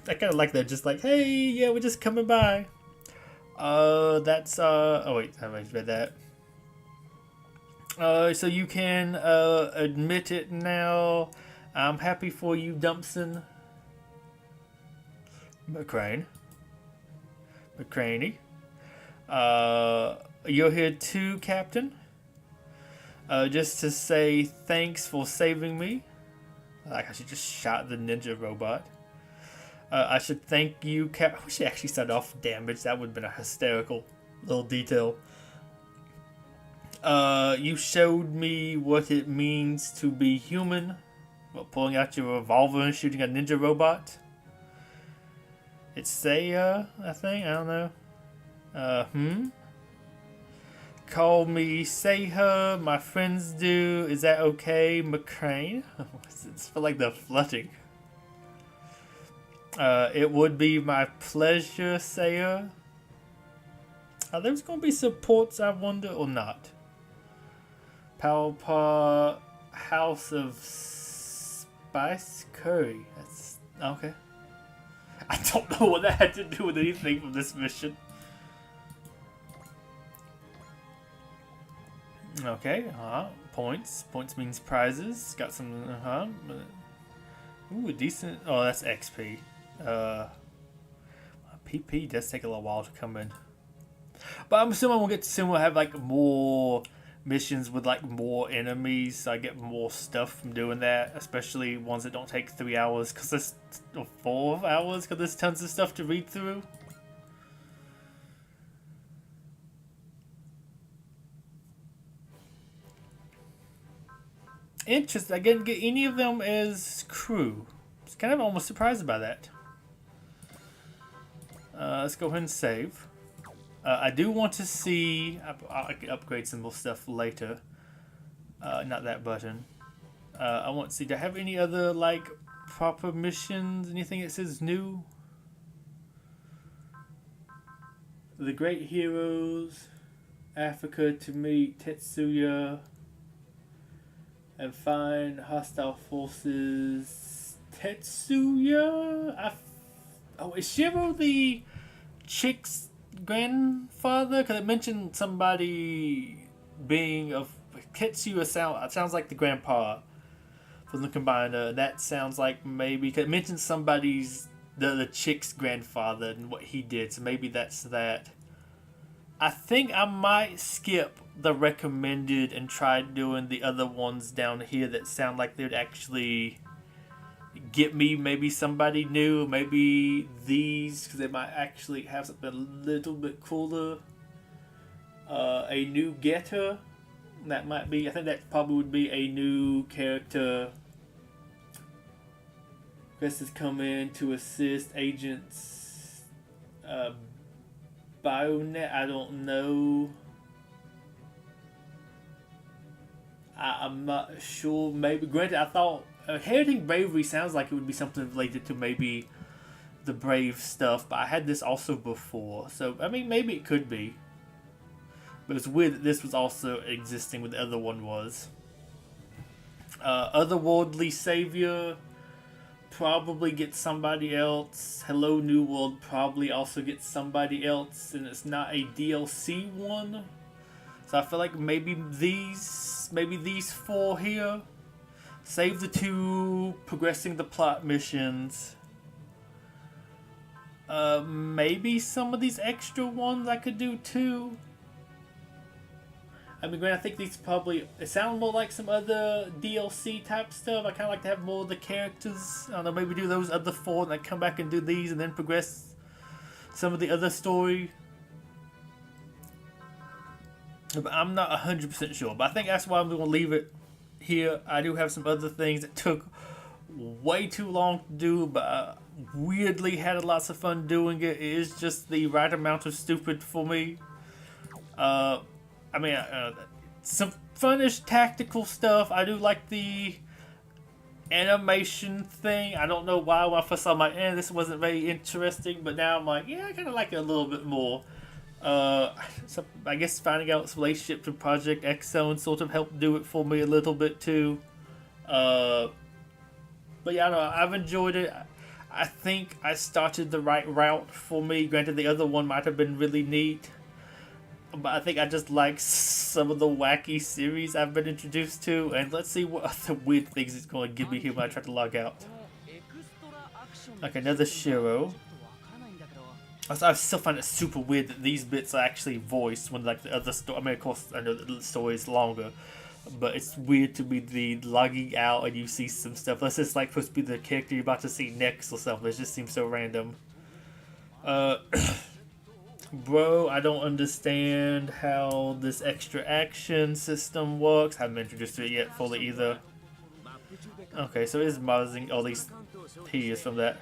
I kind of like that, just like, hey, yeah, we're just coming by. That's oh wait, I already read that. So you can admit it now. I'm happy for you, Dumpson. McCraney. You're here too, Captain. Just to say thanks for saving me. Like I should just shot the ninja robot. I should thank you, Cap. I wish it actually started off damage. That would have been a hysterical little detail. You showed me what it means to be human. Well, pulling out your revolver and shooting a ninja robot. It's Seiya, I think. I don't know. Call me Seiya. My friends do. Is that okay, McCrane? It's for like the flirting. It would be my pleasure, Seiya. Are there going to be supports, I wonder, or not? Palpa House of Spice Curry. That's okay. I don't know what that had to do with anything from this mission. Okay, points. Points means prizes. Got some, Ooh, decent. Oh, that's XP. PP does take a little while to come in. But I'm assuming we'll have like more missions with like more enemies, so I get more stuff from doing that, especially ones that don't take 3 hours, because there's 4 hours, because there's tons of stuff to read through. Interesting. I didn't get any of them as crew. I was kind of almost surprised by that. Let's go ahead and save. I do want to see. I can upgrade some more stuff later. Not that button. I want to see. Do I have any other like proper missions? Anything that says new? The Great Heroes, Africa to meet Tetsuya and find hostile forces. Tetsuya. Is Shiro the chick's grandfather? Because it mentioned somebody being of Tetsuya sounds like the grandpa from the combiner. That sounds like maybe, because it mentioned somebody's the chick's grandfather and what he did, so maybe that's that. I think I might skip the recommended and try doing the other ones down here that sound like they'd actually get me maybe somebody new, maybe these, because they might actually have something a little bit cooler. A new getter, that might be, I think that probably would be a new character. Chris has come in to assist agents. Bionet, I don't know. I'm not sure. Maybe, granted, I thought Heriting Bravery sounds like it would be something related to maybe the Brave stuff, but I had this also before, so I mean, maybe it could be. But it's weird that this was also existing when the other one was. Otherworldly Savior probably gets somebody else. Hello New World probably also gets somebody else, and it's not a DLC one. So I feel like maybe these 4 here. Save the 2 progressing the plot missions. Maybe some of these extra ones I could do too. I mean, granted, I think these probably sound more like some other DLC type stuff. I kind of like to have more of the characters. I don't know, maybe do those other 4 and then come back and do these and then progress some of the other story. But I'm not 100% sure. But I think that's why I'm going to leave it here. I do have some other things that took way too long to do, but I weirdly had lots of fun doing it. It is just the right amount of stupid for me. I mean, some funish tactical stuff. I do like the animation thing. I don't know why when I first saw, I'm like, this wasn't very interesting, but now I'm like, yeah, I kind of like it a little bit more. So I guess finding out its relationship to Project X-Zone sort of helped do it for me a little bit too. But yeah, I don't know, I've enjoyed it. I think I started the right route for me. Granted, the other one might have been really neat, but I think I just like some of the wacky series I've been introduced to, and let's see what other weird things it's going to give me here when I try to log out. Okay, another Shiro. I still find it super weird that these bits are actually voiced when like the other story. I mean, of course, I know that the story is longer, but it's weird to be the logging out and you see some stuff. Unless it's like supposed to be the character you're about to see next or something. It just seems so random. Bro, I don't understand how this extra action system works. Haven't been introduced to it yet fully either. Okay, so it is modding all these P's from that.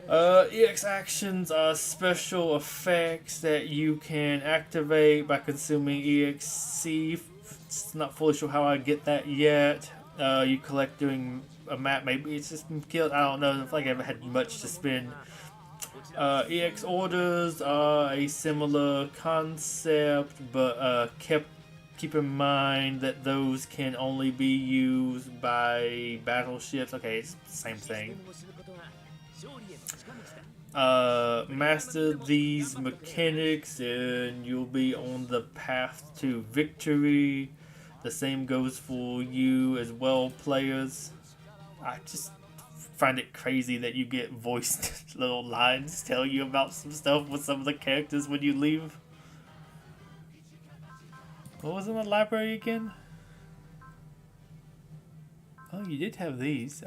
EX actions are special effects that you can activate by consuming EXC. Not fully sure how I get that yet. You collect during a map. Maybe it's just been killed. I don't know. I feel like I haven't had much to spend. EX orders are a similar concept, but keep in mind that those can only be used by battleships. Okay, it's the same thing. Master these mechanics and you'll be on the path to victory. The same goes for you as well, players. I just find it crazy that you get voiced little lines tell you about some stuff with some of the characters when you leave. What was in the library again? Oh, you did have these.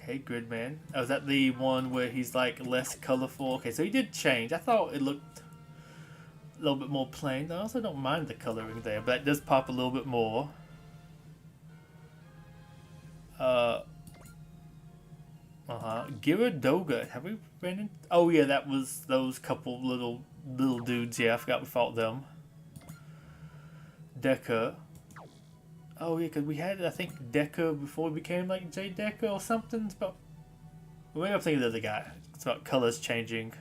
Okay, Gridman. Oh, is that the one where he's like less colorful? Okay, so he did change. I thought it looked a little bit more plain. I also don't mind the coloring there, but it does pop a little bit more. Gyaradoga. Have we ran in? Oh yeah, that was those couple little dudes. Yeah, I forgot we fought them. Deca. Oh yeah, because we had, I think, Deca before we became like J Deca or something. It's about, maybe I'm thinking of the other guy. It's about colors changing.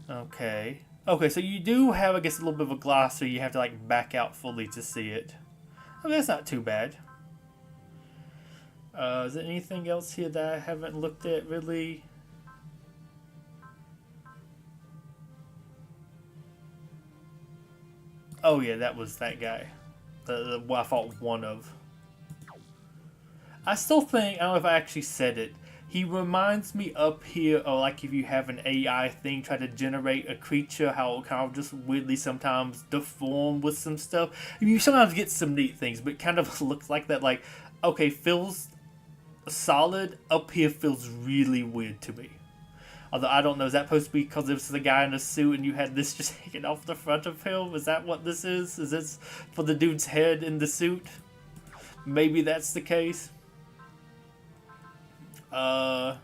Okay. Okay, so you do have, I guess, a little bit of a gloss, so you have to like back out fully to see it. I mean, that's not too bad. Is there anything else here that I haven't looked at really? Oh yeah, that was that guy. What I fought one of. I still think, I don't know if I actually said it, he reminds me up here of like if you have an AI thing try to generate a creature, how it kind of just weirdly sometimes deform with some stuff. I mean, you sometimes get some neat things, but it kind of looks like that, like, okay, feels solid, up here feels really weird to me. Although I don't know, is that supposed to be because this is the guy in a suit and you had this just hanging off the front of him? Is that what this is? Is this for the dude's head in the suit? Maybe that's the case. Garrus.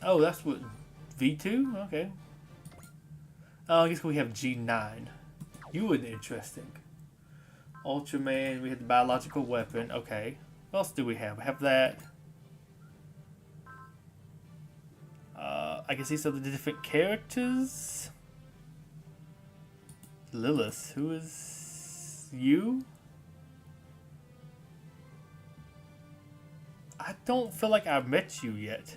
Oh, that's what, V2? Okay. Oh, I guess we have G9. You were interesting. Ultraman. We had the biological weapon. Okay. What else do we have? We have that. I guess these are the different characters. Lilith, who is you? I don't feel like I've met you yet.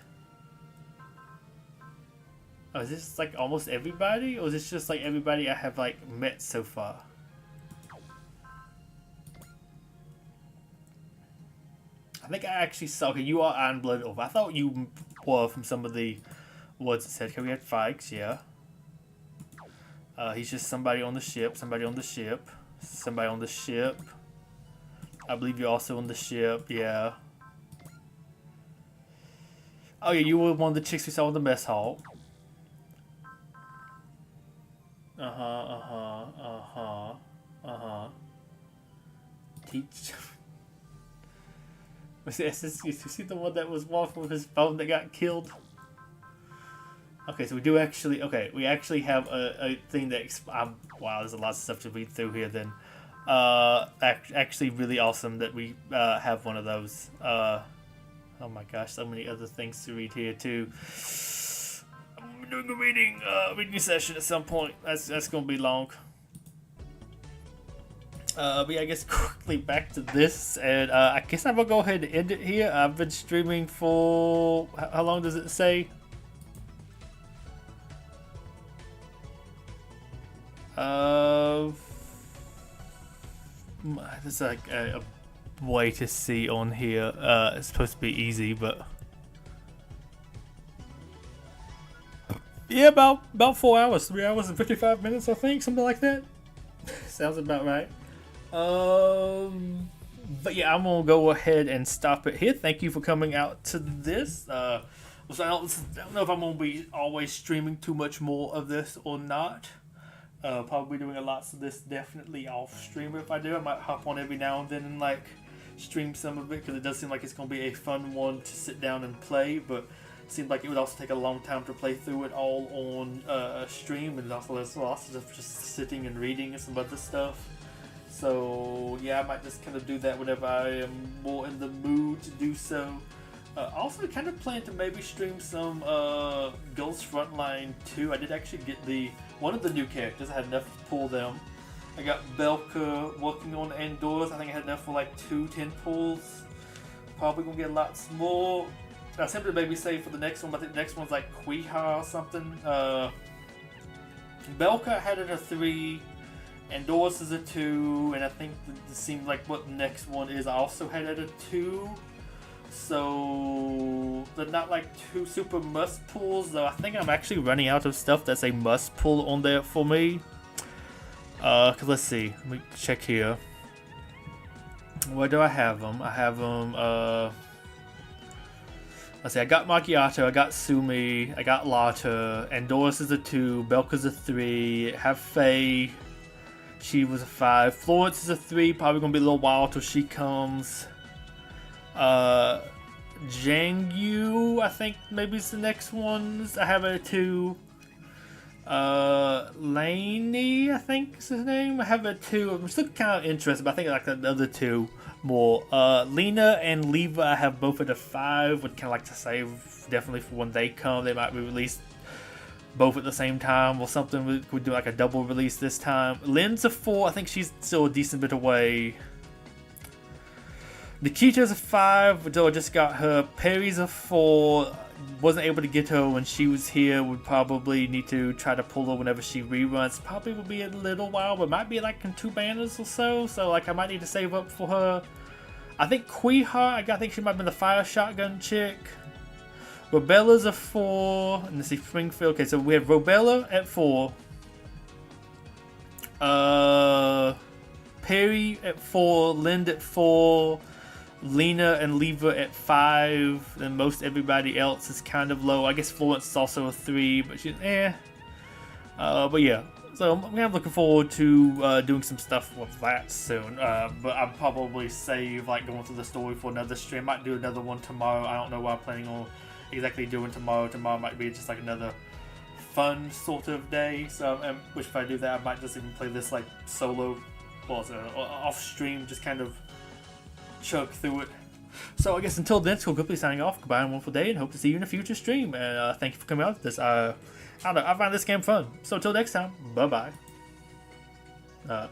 Oh, is this like almost everybody? Or is this just like everybody I have like met so far? I think I actually saw, okay, you are Iron Blood Over. I thought you were from some of the words it said. Okay, we had Fikes, yeah. He's just somebody on the ship, somebody on the ship, somebody on the ship. I believe you're also on the ship, yeah. Oh yeah, you were one of the chicks we saw in the mess hall. Teach. Was it SSU? You see the one that was walking with his phone that got killed? Okay, so we do actually, okay, we actually have a thing that, wow, there's a lot of stuff to read through here then. Actually really awesome that we have one of those. Oh my gosh, so many other things to read here too. I'm doing a reading session at some point. That's gonna be long. But yeah, I guess quickly back to this, and I guess I'm gonna go ahead and end it here. I've been streaming for, how long does it say? There's like way to see on here. It's supposed to be easy, but yeah, about 4 hours, 3 hours and 55 minutes, I think, something like that. Sounds about right. But yeah, I'm gonna go ahead and stop it here. Thank you for coming out to this. So I don't know if I'm gonna be always streaming too much more of this or not. Probably doing a lot of this definitely off stream. If I do, I might hop on every now and then and like stream some of it, because it does seem like it's gonna be a fun one to sit down and play. But it seemed like it would also take a long time to play through it all on stream, and also there's lots of just sitting and reading and some other stuff. So yeah, I might just kind of do that whenever I am more in the mood to do so. Also, kind of plan to maybe stream some Ghost Frontline 2. I did actually get one of the new characters. I had enough to pull them. I got Belka working on Andor's. I think I had enough for like 2 10 pulls. Probably gonna get lots more. I simply maybe say for the next one, but I think the next one's like Quiha or something. Belka had it a 3. Andor's is a 2, and I think it seems like what the next one is also had it a 2. So they're not like 2 super must pulls, though. I think I'm actually running out of stuff that's a must pull on there for me. Cause let's see, let me check here. Where do I have them? I have them. Let's see. I got Macchiato, I got Sumi, I got Lata. Andor's is a 2, Belka's a 3. Have Faye. She was a 5. Florence is a 3. Probably gonna be a little while till she comes. Jangyu, I think maybe it's the next ones. I have a 2. Laney, I think is his name. I have a 2. I'm still kind of interested, but I think I like the other 2 more. Lena and Leva, I have both at a 5. Would kind of like to save definitely for when they come. They might be released both at the same time or something. We could do like a double release this time. Lynn's a 4. I think she's still a decent bit away. Nikita's a 5, though I just got her. Perry's a 4. Wasn't able to get her when she was here. Would probably need to try to pull her whenever she reruns. Probably will be a little while, but might be like in 2 banners or so. So like I might need to save up for her. I think Quiha, I think she might have been the fire shotgun chick. Robella's a 4. And let's see, Springfield. Okay, so we have Robella at 4. Perry at 4. Lind at 4. Lena and Leva at 5. Then most everybody else is kind of low. I guess Florence is also a 3, but she's but yeah. So I'm kind of looking forward to doing some stuff with that soon. But I'll probably save like going through the story for another stream. Might do another one tomorrow. I don't know what I'm planning on exactly doing tomorrow. Tomorrow might be just like another fun sort of day. So which if I do that, I might just even play this like solo, off stream, just kind of chug through it. So I guess until then, it's Gripley signing off. Goodbye and wonderful day, and hope to see you in a future stream. And thank you for coming out with this. I don't know, I find this game fun. So until next time, bye bye.